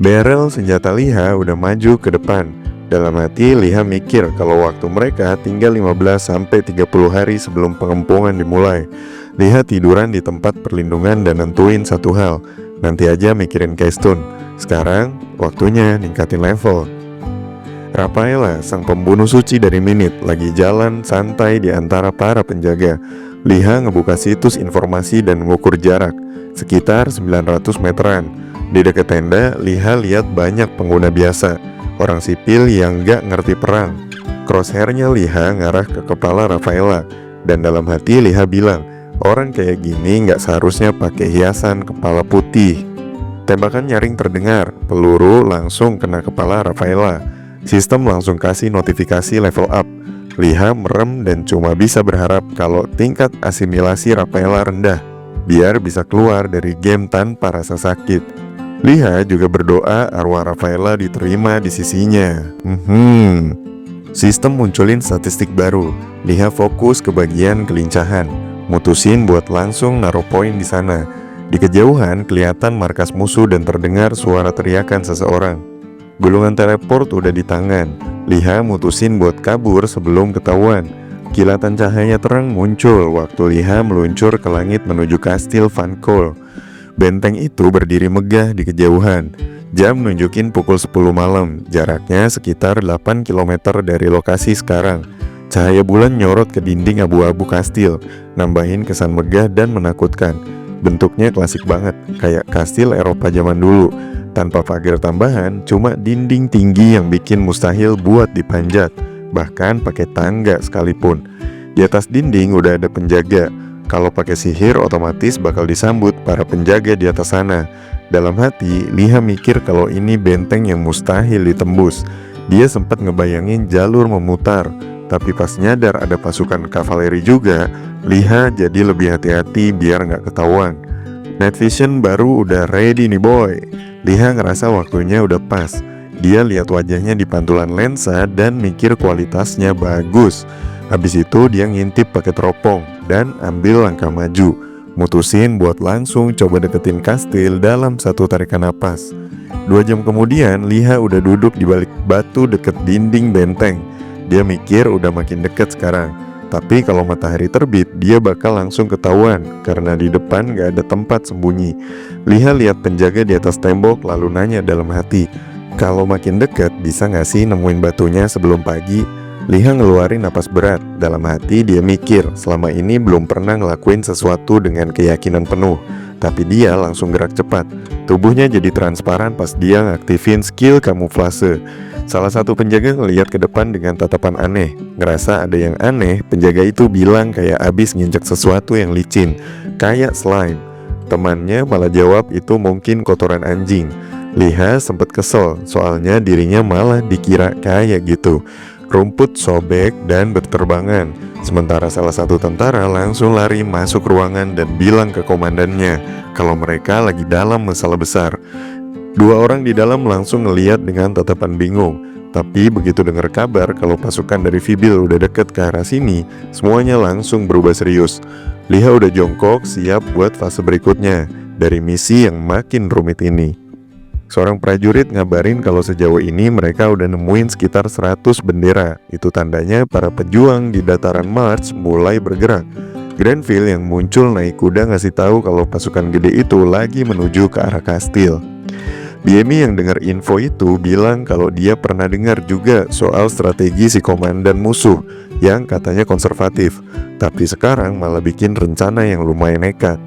Barrel senjata Liha udah maju ke depan. Dalam hati Liha mikir kalau waktu mereka tinggal 15-30 hari sebelum pengempungan dimulai. Liha tiduran di tempat perlindungan dan nentuin satu hal, nanti aja mikirin Keystone. Sekarang waktunya ningkatin level. Rafaela, sang pembunuh suci dari Minit, lagi jalan santai di antara para penjaga. Liha ngebuka situs informasi dan mengukur jarak, sekitar 900 meteran. Di dekat tenda, Liha lihat banyak pengguna biasa, orang sipil yang gak ngerti perang. Crosshairnya Liha ngarah ke kepala Rafaela, dan dalam hati Liha bilang, orang kayak gini gak seharusnya pakai hiasan kepala putih. Tembakan nyaring terdengar, peluru langsung kena kepala Rafaela. Sistem langsung kasih notifikasi level up. Liha merem dan cuma bisa berharap kalau tingkat asimilasi Rafaela rendah, biar bisa keluar dari game tanpa rasa sakit. Liha juga berdoa arwah Rafaela diterima di sisinya. Sistem munculin statistik baru. Liha fokus ke bagian kelincahan, mutusin buat langsung naruh poin di sana. Di kejauhan kelihatan markas musuh dan terdengar suara teriakan seseorang. Gulungan teleport udah di tangan. Liha mutusin buat kabur sebelum ketahuan. Kilatan cahaya terang muncul waktu Liha meluncur ke langit menuju kastil Van Cole. Benteng itu berdiri megah di kejauhan. Jam nunjukin pukul 10 malam. Jaraknya sekitar 8 km dari lokasi sekarang. Cahaya bulan nyorot ke dinding abu-abu kastil, nambahin kesan megah dan menakutkan. Bentuknya klasik banget, kayak kastil Eropa zaman dulu. Tanpa pagar tambahan, cuma dinding tinggi yang bikin mustahil buat dipanjat, bahkan pakai tangga sekalipun. Di atas dinding udah ada penjaga. Kalau pakai sihir otomatis bakal disambut para penjaga di atas sana. Dalam hati, Liha mikir kalau ini benteng yang mustahil ditembus. Dia sempat ngebayangin jalur memutar, tapi pas nyadar ada pasukan kavaleri juga, Liha jadi lebih hati-hati biar nggak ketahuan. Night vision baru udah ready nih boy. Liha ngerasa waktunya udah pas. Dia lihat wajahnya di pantulan lensa dan mikir kualitasnya bagus. Habis itu dia ngintip pakai teropong dan ambil langkah maju. Mutusin buat langsung coba deketin kastil dalam satu tarikan napas. 2 jam kemudian, Liha udah duduk di balik batu deket dinding benteng. Dia mikir udah makin deket sekarang. Tapi kalau matahari terbit, dia bakal langsung ketahuan karena di depan gak ada tempat sembunyi. Liha lihat penjaga di atas tembok lalu nanya dalam hati, kalau makin deket bisa gak sih nemuin batunya sebelum pagi? Liha ngeluarin napas berat. Dalam hati dia mikir selama ini belum pernah ngelakuin sesuatu dengan keyakinan penuh. Tapi dia langsung gerak cepat. Tubuhnya jadi transparan pas dia ngaktifin skill kamuflase. Salah satu penjaga ngeliat ke depan dengan tatapan aneh. Ngerasa ada yang aneh, penjaga itu bilang kayak abis nginjek sesuatu yang licin, kayak slime. Temannya malah jawab itu mungkin kotoran anjing. Liha sempet kesel, soalnya dirinya malah dikira kayak gitu. Rumput sobek dan berterbangan. Sementara salah satu tentara langsung lari masuk ruangan dan bilang ke komandannya kalau mereka lagi dalam masalah besar. 2 orang di dalam langsung ngeliat dengan tatapan bingung. Tapi begitu dengar kabar kalau pasukan dari Fibil udah deket ke arah sini, semuanya langsung berubah serius. Liha udah jongkok siap buat fase berikutnya dari misi yang makin rumit ini. Seorang prajurit ngabarin kalau sejauh ini mereka udah nemuin sekitar 100 bendera. Itu tandanya para pejuang di dataran Mars mulai bergerak. Grenville yang muncul naik kuda ngasih tahu kalau pasukan gede itu lagi menuju ke arah kastil. BMI yang dengar info itu bilang kalau dia pernah dengar juga soal strategi si komandan musuh yang katanya konservatif, tapi sekarang malah bikin rencana yang lumayan nekat.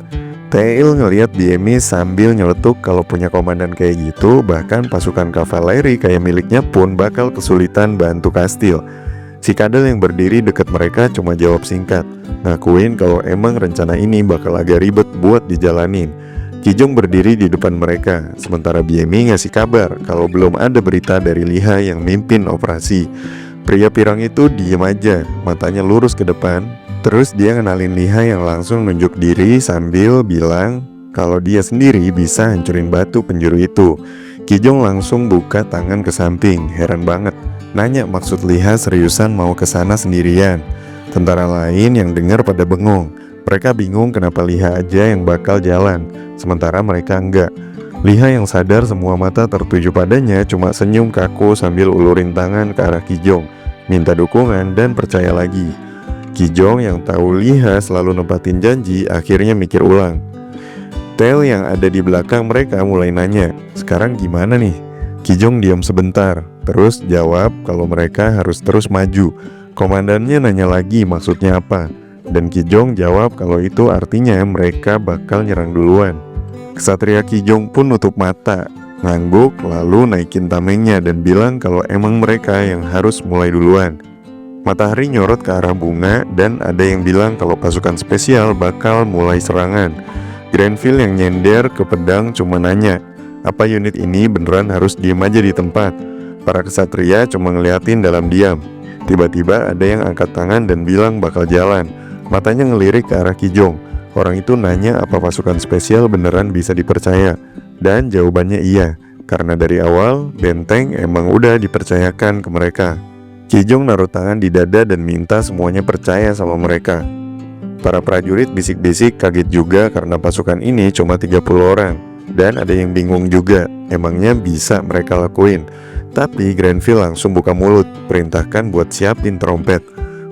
Tail ngelihat BMI sambil nyeletuk kalau punya komandan kayak gitu, bahkan pasukan kavaleri kayak miliknya pun bakal kesulitan bantu kastil. Si kadal yang berdiri dekat mereka cuma jawab singkat, ngakuin kalau emang rencana ini bakal agak ribet buat dijalanin. Kijong berdiri di depan mereka, sementara BMI ngasih kabar kalau belum ada berita dari Liha yang mimpin operasi. Pria pirang itu diem aja, matanya lurus ke depan. Terus dia ngenalin Liha yang langsung nunjuk diri sambil bilang kalau dia sendiri bisa hancurin batu penjuru itu. Kijong langsung buka tangan ke samping, heran banget. Nanya maksud Liha seriusan mau ke sana sendirian. Tentara lain yang dengar pada bengong. Mereka bingung kenapa Liha aja yang bakal jalan, sementara mereka enggak. Liha yang sadar semua mata tertuju padanya cuma senyum kaku sambil ulurin tangan ke arah Kijong, minta dukungan dan percaya lagi. Kijong yang tahu Liha selalu nempatin janji akhirnya mikir ulang. Tail yang ada di belakang mereka mulai nanya, sekarang gimana nih? Kijong diam sebentar, terus jawab kalau mereka harus terus maju. Komandannya nanya lagi maksudnya apa, dan Kijong jawab kalau itu artinya mereka bakal nyerang duluan. Kesatria Kijong pun nutup mata, ngangguk lalu naikin tamengnya dan bilang kalau emang mereka yang harus mulai duluan. Matahari nyorot ke arah bunga dan ada yang bilang kalau pasukan spesial bakal mulai serangan. Grenville yang nyender ke pedang cuma nanya, apa unit ini beneran harus diem aja di tempat? Para kesatria cuma ngeliatin dalam diam. Tiba-tiba ada yang angkat tangan dan bilang bakal jalan. Matanya ngelirik ke arah Kijong. Orang itu nanya apa pasukan spesial beneran bisa dipercaya. Dan jawabannya iya, karena dari awal benteng emang udah dipercayakan ke mereka. Kijong naruh tangan di dada dan minta semuanya percaya sama mereka. Para prajurit bisik-bisik kaget juga karena pasukan ini cuma 30 orang. Dan ada yang bingung juga, emangnya bisa mereka lakuin. Tapi Grenville langsung buka mulut, perintahkan buat siapin trompet.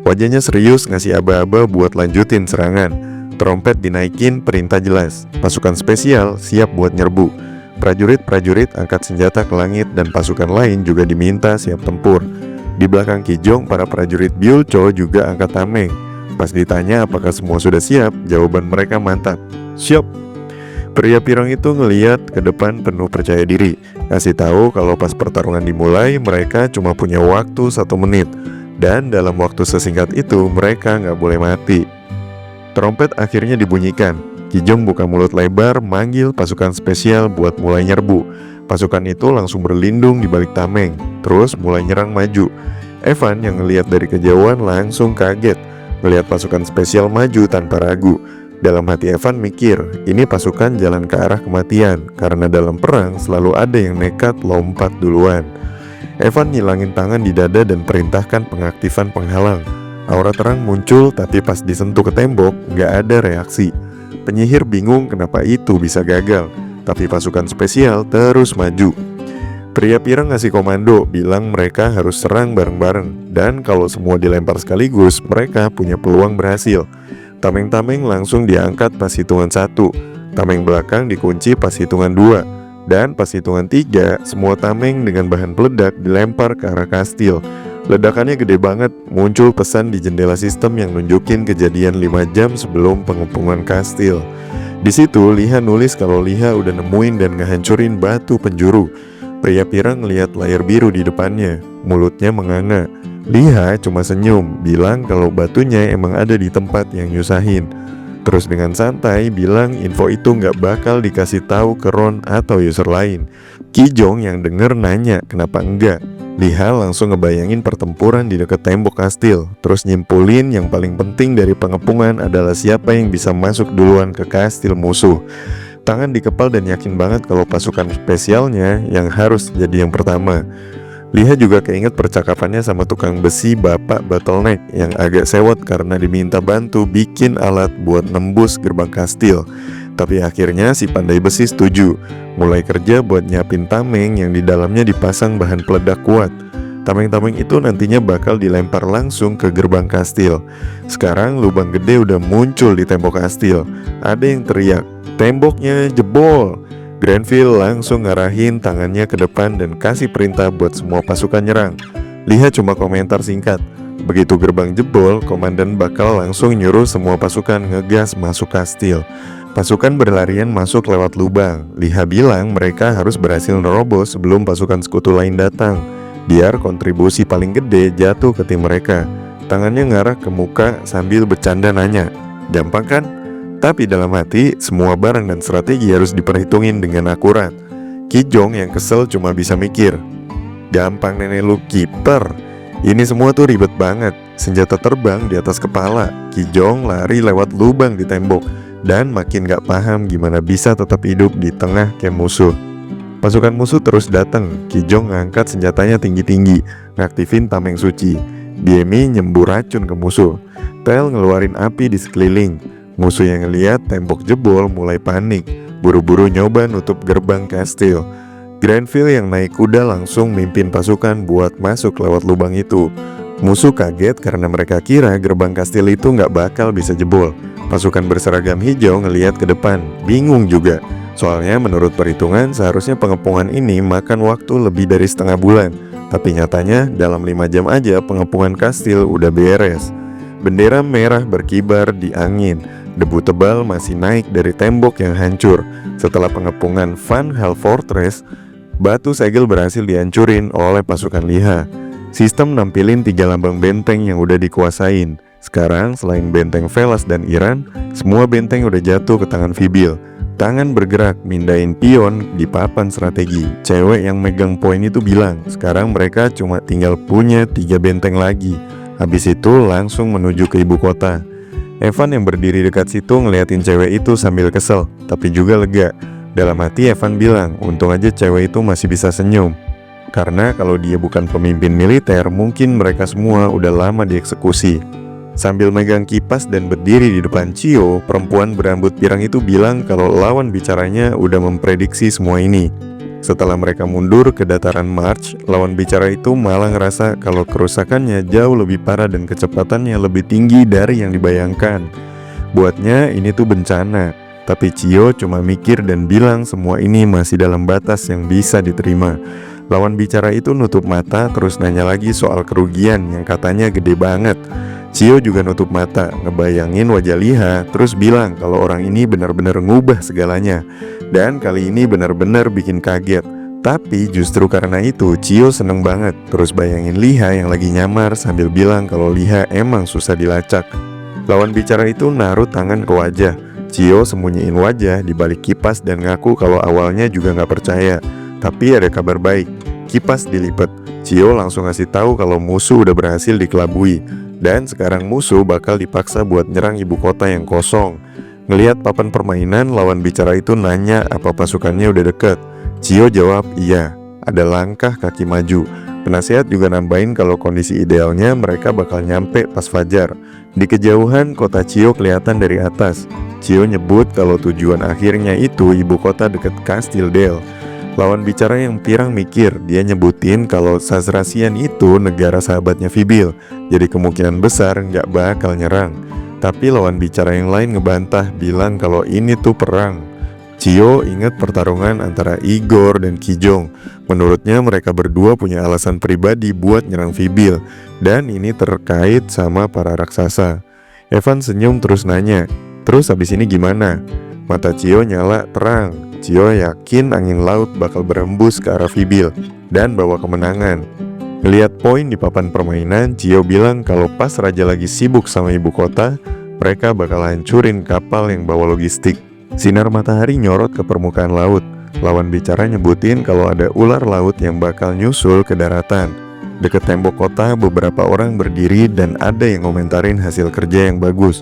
Wajahnya serius ngasih aba-aba buat lanjutin serangan. Trompet dinaikin, perintah jelas. Pasukan spesial siap buat nyerbu. Prajurit-prajurit angkat senjata ke langit dan pasukan lain juga diminta siap tempur. Di belakang Kijong, para prajurit Byulcho juga angkat tameng. Pas ditanya apakah semua sudah siap, jawaban mereka mantap. Siap. Pria pirang itu ngeliat ke depan penuh percaya diri, kasih tahu kalau pas pertarungan dimulai mereka cuma punya waktu 1 menit. Dan dalam waktu sesingkat itu mereka nggak boleh mati. Trompet akhirnya dibunyikan. Kijong buka mulut lebar manggil pasukan spesial buat mulai nyerbu. Pasukan itu langsung berlindung di balik tameng, terus mulai nyerang maju. Evan yang ngelihat dari kejauhan langsung kaget melihat pasukan spesial maju tanpa ragu. Dalam hati Evan mikir, ini pasukan jalan ke arah kematian, karena dalam perang selalu ada yang nekat lompat duluan. Evan ngilangin tangan di dada dan perintahkan pengaktifan penghalang. Aura terang muncul, tapi pas disentuh ke tembok, nggak ada reaksi. Penyihir bingung kenapa itu bisa gagal, tapi pasukan spesial terus maju. Pria pirang ngasih komando, bilang mereka harus serang bareng-bareng, dan kalau semua dilempar sekaligus, mereka punya peluang berhasil. Tameng-tameng langsung diangkat pas hitungan 1, tameng belakang dikunci pas hitungan 2, dan pas hitungan 3, semua tameng dengan bahan peledak dilempar ke arah kastil. Ledakannya gede banget, muncul pesan di jendela sistem yang nunjukin kejadian 5 jam sebelum pengepungan kastil. Di situ Liha nulis kalau Liha udah nemuin dan ngehancurin batu penjuru. Pria pirang ngeliat layar biru di depannya, mulutnya menganga. Liha cuma senyum, bilang kalau batunya emang ada di tempat yang nyusahin. Terus dengan santai bilang info itu nggak bakal dikasih tahu ke Ron atau user lain. Kijong yang denger nanya kenapa enggak. Liha langsung ngebayangin pertempuran di dekat tembok kastil, terus nyimpulin yang paling penting dari pengepungan adalah siapa yang bisa masuk duluan ke kastil musuh. Tangan dikepal dan yakin banget kalau pasukan spesialnya yang harus jadi yang pertama. Liha juga keinget percakapannya sama tukang besi Bapak Bottleneck yang agak sewot karena diminta bantu bikin alat buat nembus gerbang kastil. Tapi akhirnya si pandai besi setuju, mulai kerja buat nyiapin tameng yang di dalamnya dipasang bahan peledak kuat. Tameng-tameng itu nantinya bakal dilempar langsung ke gerbang kastil. Sekarang lubang gede udah muncul di tembok kastil. Ada yang teriak, "Temboknya jebol!" Granville langsung ngarahin tangannya ke depan dan kasih perintah buat semua pasukan nyerang. Liha cuma komentar singkat. Begitu gerbang jebol, komandan bakal langsung nyuruh semua pasukan ngegas masuk kastil. Pasukan berlarian masuk lewat lubang. Liha bilang mereka harus berhasil nerobos sebelum pasukan sekutu lain datang, biar kontribusi paling gede jatuh ke tim mereka. Tangannya ngarah ke muka sambil bercanda nanya, "Gampang kan?" Tapi dalam hati, semua barang dan strategi harus diperhitungin dengan akurat. Kijong yang kesel cuma bisa mikir, "Gampang nenek lu kiper. Ini semua tuh ribet banget. Senjata terbang di atas kepala." Kijong lari lewat lubang di tembok dan makin gak paham gimana bisa tetap hidup di tengah camp musuh. Pasukan musuh terus datang. Kijong ngangkat senjatanya tinggi-tinggi, ngaktifin tameng suci. Biemi nyembur racun ke musuh. Tel ngeluarin api di sekeliling. Musuh yang ngeliat tembok jebol mulai panik, buru-buru nyoba nutup gerbang kastil. Granville yang naik kuda langsung mimpin pasukan buat masuk lewat lubang itu. Musuh kaget karena mereka kira gerbang kastil itu nggak bakal bisa jebol. Pasukan berseragam hijau ngeliat ke depan, bingung juga. Soalnya menurut perhitungan seharusnya pengepungan ini makan waktu lebih dari setengah bulan. Tapi nyatanya dalam 5 jam aja pengepungan kastil udah beres. Bendera merah berkibar di angin. Debu tebal masih naik dari tembok yang hancur. Setelah pengepungan Van Hell Fortress, batu segel berhasil dihancurin oleh pasukan Liha. Sistem nampilin 3 lambang benteng yang udah dikuasain. Sekarang selain benteng Velas dan Iran, semua benteng udah jatuh ke tangan Fibil. Tangan bergerak mindahin pion di papan strategi. Cewek yang megang poin itu bilang sekarang mereka cuma tinggal punya 3 benteng lagi. Habis itu langsung menuju ke ibu kota. Evan yang berdiri dekat situ ngeliatin cewek itu sambil kesel, tapi juga lega. Dalam hati Evan bilang, untung aja cewek itu masih bisa senyum. Karena kalau dia bukan pemimpin militer, mungkin mereka semua udah lama dieksekusi. Sambil megang kipas dan berdiri di depan Cio, perempuan berambut pirang itu bilang kalau lawan bicaranya udah memprediksi semua ini. Setelah mereka mundur ke dataran March, lawan bicara itu malah ngerasa kalau kerusakannya jauh lebih parah dan kecepatannya lebih tinggi dari yang dibayangkan. Buatnya ini tuh bencana, tapi Cio cuma mikir dan bilang semua ini masih dalam batas yang bisa diterima. Lawan bicara itu nutup mata terus nanya lagi soal kerugian yang katanya gede banget. Cio juga nutup mata, ngebayangin wajah Liha, terus bilang kalau orang ini benar-benar ngubah segalanya. Dan kali ini benar-benar bikin kaget. Tapi justru karena itu Cio seneng banget. Terus bayangin Liha yang lagi nyamar sambil bilang kalau Liha emang susah dilacak. Lawan bicara itu naruh tangan ke wajah. Cio sembunyiin wajah di balik kipas dan ngaku kalau awalnya juga gak percaya. Tapi ada kabar baik, kipas dilipat. Cio langsung ngasih tahu kalau musuh udah berhasil dikelabui. Dan sekarang musuh bakal dipaksa buat nyerang ibu kota yang kosong. Ngelihat papan permainan, lawan bicara itu nanya apa pasukannya udah deket. Cio jawab iya, ada langkah kaki maju. Penasihat juga nambahin kalau kondisi idealnya mereka bakal nyampe pas fajar. Di kejauhan kota Cio kelihatan dari atas. Cio nyebut kalau tujuan akhirnya itu ibu kota deket Kastil Del. Lawan bicara yang pirang mikir, dia nyebutin kalau Sazracian itu negara sahabatnya Fibil, jadi kemungkinan besar nggak bakal nyerang. Tapi lawan bicara yang lain ngebantah, bilang kalau ini tuh perang. Cio ingat pertarungan antara Igor dan Kijong. Menurutnya mereka berdua punya alasan pribadi buat nyerang Fibil, dan ini terkait sama para raksasa. Evan senyum terus nanya, "Terus habis ini gimana?" Mata Cio nyala terang. Cio yakin angin laut bakal berembus ke arah Fibil dan bawa kemenangan. Ngeliat poin di papan permainan, Cio bilang kalau pas raja lagi sibuk sama ibu kota, mereka bakal hancurin kapal yang bawa logistik. Sinar matahari nyorot ke permukaan laut. Lawan bicara nyebutin kalau ada ular laut yang bakal nyusul ke daratan. Deket tembok kota, beberapa orang berdiri dan ada yang ngomentarin hasil kerja yang bagus.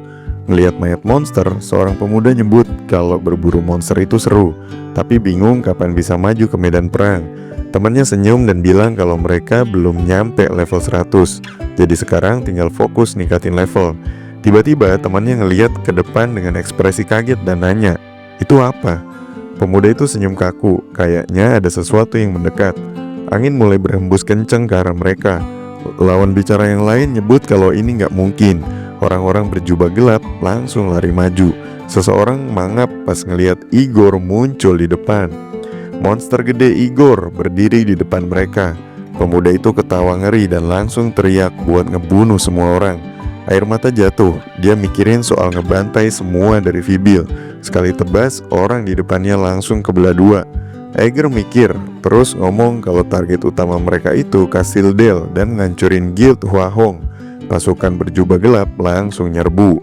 Ngelihat mayat monster, seorang pemuda nyebut kalau berburu monster itu seru, tapi bingung kapan bisa maju ke medan perang. Temannya senyum dan bilang kalau mereka belum nyampe level 100, jadi sekarang tinggal fokus ningkatin level. Tiba-tiba temannya ngeliat ke depan dengan ekspresi kaget dan nanya, "Itu apa?" Pemuda itu senyum kaku, kayaknya ada sesuatu yang mendekat. Angin mulai berhembus kenceng ke arah mereka. Lawan bicara yang lain nyebut kalau ini nggak mungkin. Orang-orang berjubah gelap langsung lari maju. Seseorang mangap pas ngeliat Igor muncul di depan. Monster gede Igor berdiri di depan mereka. Pemuda itu ketawa ngeri dan langsung teriak buat ngebunuh semua orang. Air mata jatuh, dia mikirin soal ngebantai semua dari Fibil. Sekali tebas, orang di depannya langsung kebelah dua. Aeger mikir, terus ngomong kalau target utama mereka itu Kastil Del dan ngancurin Guild Hua Hong. Pasukan berjubah gelap langsung nyerbu.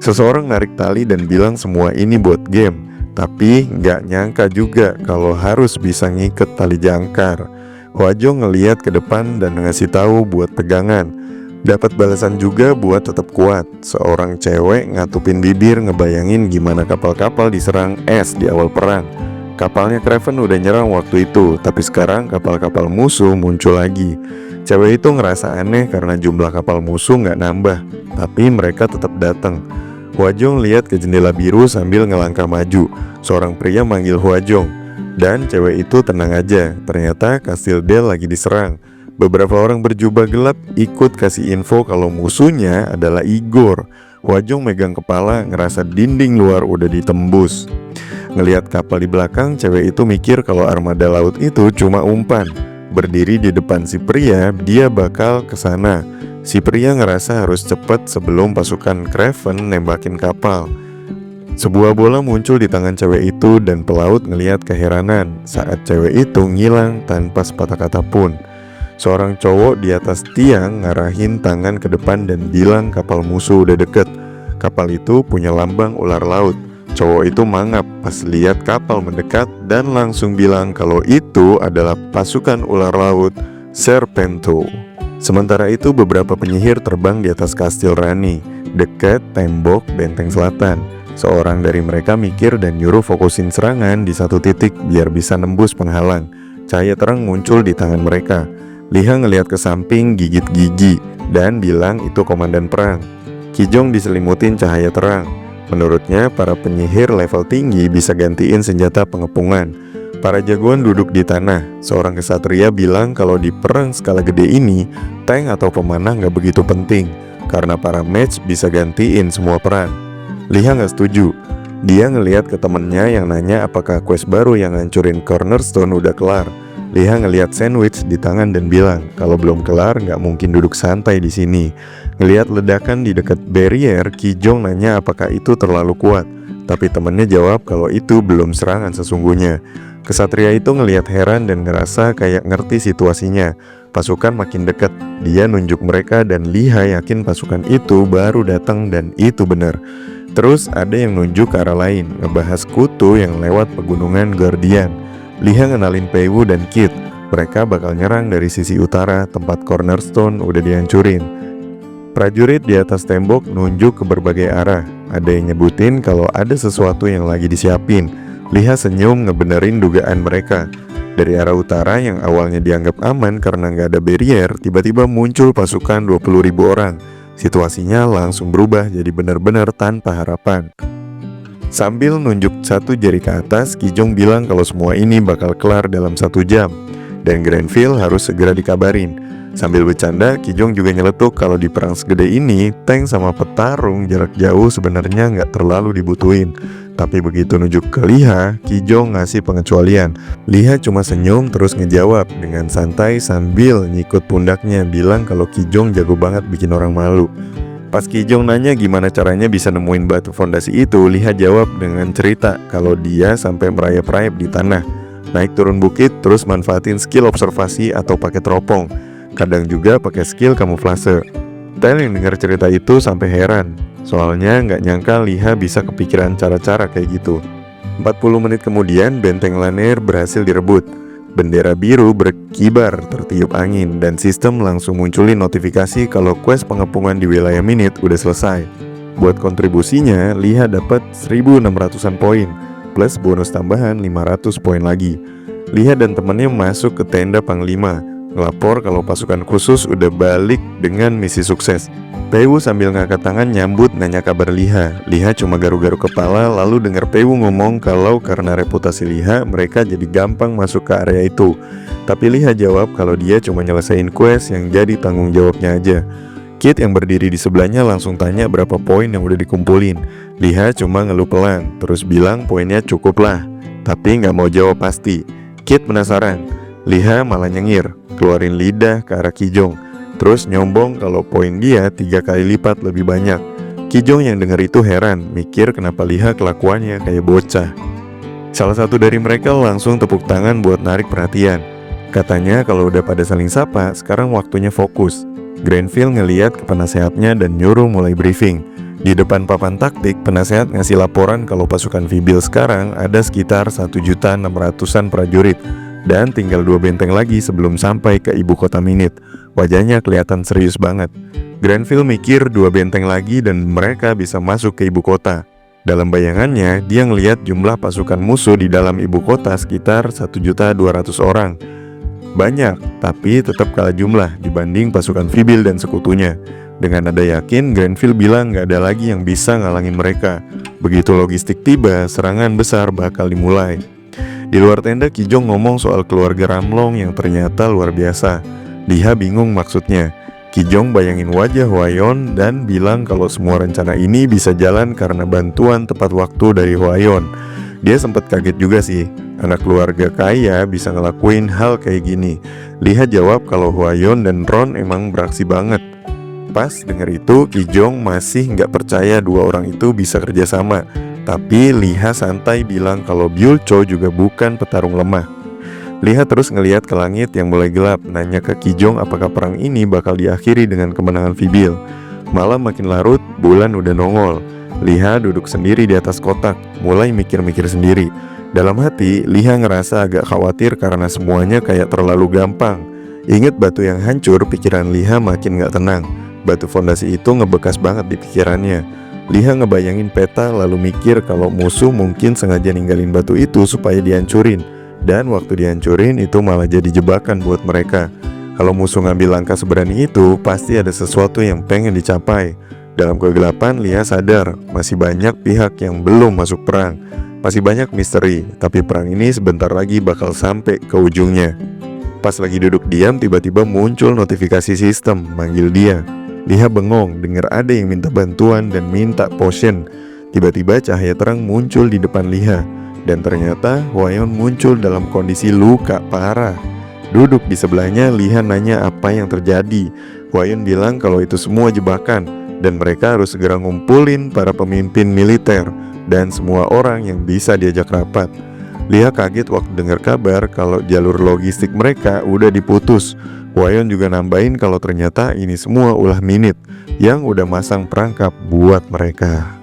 Seseorang narik tali dan bilang semua ini buat game, tapi nggak nyangka juga kalau harus bisa ngiket tali jangkar. Huajong ngeliat ke depan dan ngasih tahu buat pegangan. Dapat balasan juga buat tetap kuat. Seorang cewek ngatupin bibir ngebayangin gimana kapal-kapal diserang es di awal perang. Kapalnya Kraven udah nyerang waktu itu, tapi sekarang kapal-kapal musuh muncul lagi. Cewek itu ngerasa aneh karena jumlah kapal musuh nggak nambah, tapi mereka tetap datang. Huajong lihat ke jendela biru sambil ngelangkah maju. Seorang pria manggil Huajong, dan cewek itu tenang aja. Ternyata Kastil Del lagi diserang. Beberapa orang berjubah gelap ikut kasih info kalau musuhnya adalah Igor. Huajong megang kepala, ngerasa dinding luar udah ditembus. Ngelihat kapal di belakang, cewek itu mikir kalau armada laut itu cuma umpan. Berdiri di depan si pria, dia bakal ke sana. Si pria ngerasa harus cepat sebelum pasukan Kraven nembakin kapal. Sebuah bola muncul di tangan cewek itu dan pelaut ngelihat keheranan saat cewek itu ngilang tanpa sepatah kata pun. Seorang cowok di atas tiang ngarahin tangan ke depan dan bilang kapal musuh udah deket. Kapal itu punya lambang ular laut. Cowok itu mangap pas lihat kapal mendekat dan langsung bilang kalau itu adalah pasukan ular laut Serpento. Sementara itu beberapa penyihir terbang di atas kastil Rani, dekat tembok benteng selatan. Seorang dari mereka mikir dan nyuruh fokusin serangan di satu titik biar bisa nembus penghalang. Cahaya terang muncul di tangan mereka. Liha ngelihat ke samping gigit gigi dan bilang itu komandan perang. Kijong diselimutin cahaya terang. Menurutnya para penyihir level tinggi bisa gantiin senjata pengepungan. Para jagoan duduk di tanah. Seorang kesatria bilang kalau di perang skala gede ini, tank atau pemanah gak begitu penting, karena para mage bisa gantiin semua peran. Liha gak setuju. Dia ngelihat ke temennya yang nanya apakah quest baru yang ngancurin Cornerstone udah kelar. Liha ngelihat sandwich di tangan dan bilang kalau belum kelar nggak mungkin duduk santai di sini. Ngelihat ledakan di dekat barrier, Kijong nanya apakah itu terlalu kuat, tapi temannya jawab kalau itu belum serangan sesungguhnya. Kesatria itu ngelihat heran dan ngerasa kayak ngerti situasinya. Pasukan makin dekat, dia nunjuk mereka dan Liha yakin pasukan itu baru datang dan itu benar. Terus ada yang nunjuk ke arah lain, ngebahas kutu yang lewat pegunungan Guardian. Liha ngenalin Peiwu dan Kit. Mereka bakal nyerang dari sisi utara, tempat Cornerstone udah dihancurin. Prajurit di atas tembok nunjuk ke berbagai arah. Ada yang nyebutin kalau ada sesuatu yang lagi disiapin. Liha senyum ngebenerin dugaan mereka. Dari arah utara yang awalnya dianggap aman karena nggak ada barrier, tiba-tiba muncul pasukan 20.000 orang. Situasinya langsung berubah jadi benar-benar tanpa harapan. Sambil nunjuk satu jari ke atas, Ki Jong bilang kalau semua ini bakal kelar dalam 1 jam dan Grenville harus segera dikabarin. Sambil bercanda, Ki Jong juga nyeletuk kalau di perang segede ini, tank sama petarung jarak jauh sebenarnya nggak terlalu dibutuhin. Tapi begitu nunjuk ke Lee-ha, Ki Jong ngasih pengecualian. Lee-ha cuma senyum terus ngejawab dengan santai sambil nyikut pundaknya, bilang kalau Ki Jong jago banget bikin orang malu. Pas Ki Jong nanya gimana caranya bisa nemuin batu fondasi itu, Lee-ha jawab dengan cerita kalau dia sampai merayap-rayap di tanah, naik turun bukit terus manfaatin skill observasi atau pakai teropong. Kadang juga pakai skill kamuflase. Tel yang dengar cerita itu sampai heran, soalnya nggak nyangka Lee-ha bisa kepikiran cara-cara kayak gitu. 40 menit kemudian benteng Lanier berhasil direbut. Bendera biru berkibar tertiup angin dan sistem langsung munculin notifikasi kalau quest pengepungan di wilayah Minute udah selesai. Buat kontribusinya, Lee-ha dapat 1.600-an poin plus bonus tambahan 500 poin lagi. Lee-ha dan temannya masuk ke tenda Panglima, ngelapor kalau pasukan khusus udah balik dengan misi sukses. Peiwu sambil ngangkat tangan nyambut nanya kabar Lee-ha. Lee-ha cuma garu-garu kepala lalu dengar Peiwu ngomong kalau karena reputasi Lee-ha mereka jadi gampang masuk ke area itu. Tapi Lee-ha jawab kalau dia cuma nyelesain quest yang jadi tanggung jawabnya aja. Kit yang berdiri di sebelahnya langsung tanya berapa poin yang udah dikumpulin. Lee-ha cuma ngeluh pelan terus bilang poinnya cukup lah, tapi nggak mau jawab pasti. Kit penasaran. Lee-ha malah nyengir, keluarin lidah ke arah Ki Jong, terus nyombong kalau poin dia 3 kali lipat lebih banyak. Ki Jong yang dengar itu heran, mikir kenapa Lee-ha kelakuannya kayak bocah. Salah satu dari mereka langsung tepuk tangan buat narik perhatian. Katanya kalau udah pada saling sapa, sekarang waktunya fokus. Grenville ngeliat ke penasehatnya dan nyuruh mulai briefing. Di depan papan taktik, penasehat ngasih laporan kalau pasukan Vibil sekarang ada sekitar 1.600-an prajurit dan tinggal 2 benteng lagi sebelum sampai ke ibu kota Minute. Wajahnya kelihatan serius banget. Grenville mikir 2 benteng lagi dan mereka bisa masuk ke ibu kota. Dalam bayangannya, dia ngelihat jumlah pasukan musuh di dalam ibu kota sekitar 1.200.000 orang. Banyak, tapi tetap kalah jumlah dibanding pasukan Vibil dan sekutunya. Dengan nada yakin, Grenville bilang gak ada lagi yang bisa ngalangin mereka. Begitu logistik tiba, serangan besar bakal dimulai. Di luar tenda, Ki Jong ngomong soal keluarga Ramlong yang ternyata luar biasa. Lee-ha bingung maksudnya. Ki Jong bayangin wajah Hwayon dan bilang kalau semua rencana ini bisa jalan karena bantuan tepat waktu dari Hwayon. Dia sempat kaget juga sih, anak keluarga kaya bisa ngelakuin hal kayak gini. Lee-ha jawab kalau Hwayon dan Ron emang beraksi banget. Pas denger itu, Ki Jong masih nggak percaya 2 orang itu bisa kerjasama. Tapi Lee-ha santai bilang kalau Byul Cho juga bukan petarung lemah. Lee-ha terus ngelihat ke langit yang mulai gelap, nanya ke Ki Jong apakah perang ini bakal diakhiri dengan kemenangan Vibil. Malam makin larut, bulan udah nongol. Lee-ha duduk sendiri di atas kotak, mulai mikir-mikir sendiri. Dalam hati, Lee-ha ngerasa agak khawatir karena semuanya kayak terlalu gampang. Ingat batu yang hancur, pikiran Lee-ha makin gak tenang. Batu fondasi itu ngebekas banget di pikirannya. Lee-ha ngebayangin peta lalu mikir kalau musuh mungkin sengaja ninggalin batu itu supaya dihancurin. Dan waktu dihancurin itu malah jadi jebakan buat mereka. Kalau musuh ngambil langkah seberani itu, pasti ada sesuatu yang pengen dicapai. Dalam kegelapan, Lee-ha sadar masih banyak pihak yang belum masuk perang. Masih banyak misteri, tapi perang ini sebentar lagi bakal sampai ke ujungnya. Pas lagi duduk diam, tiba-tiba muncul notifikasi sistem manggil dia. Lee-ha bengong dengar ada yang minta bantuan dan minta potion. Tiba-tiba cahaya terang muncul di depan Lee-ha. Dan ternyata Hwayon muncul dalam kondisi luka parah. Duduk di sebelahnya, Lee-ha nanya apa yang terjadi. Hwayon bilang kalau itu semua jebakan dan mereka harus segera ngumpulin para pemimpin militer dan semua orang yang bisa diajak rapat. Lee-ha kaget waktu dengar kabar kalau jalur logistik mereka udah diputus. Hwayon juga nambahin kalau ternyata ini semua ulah Minute yang udah masang perangkap buat mereka.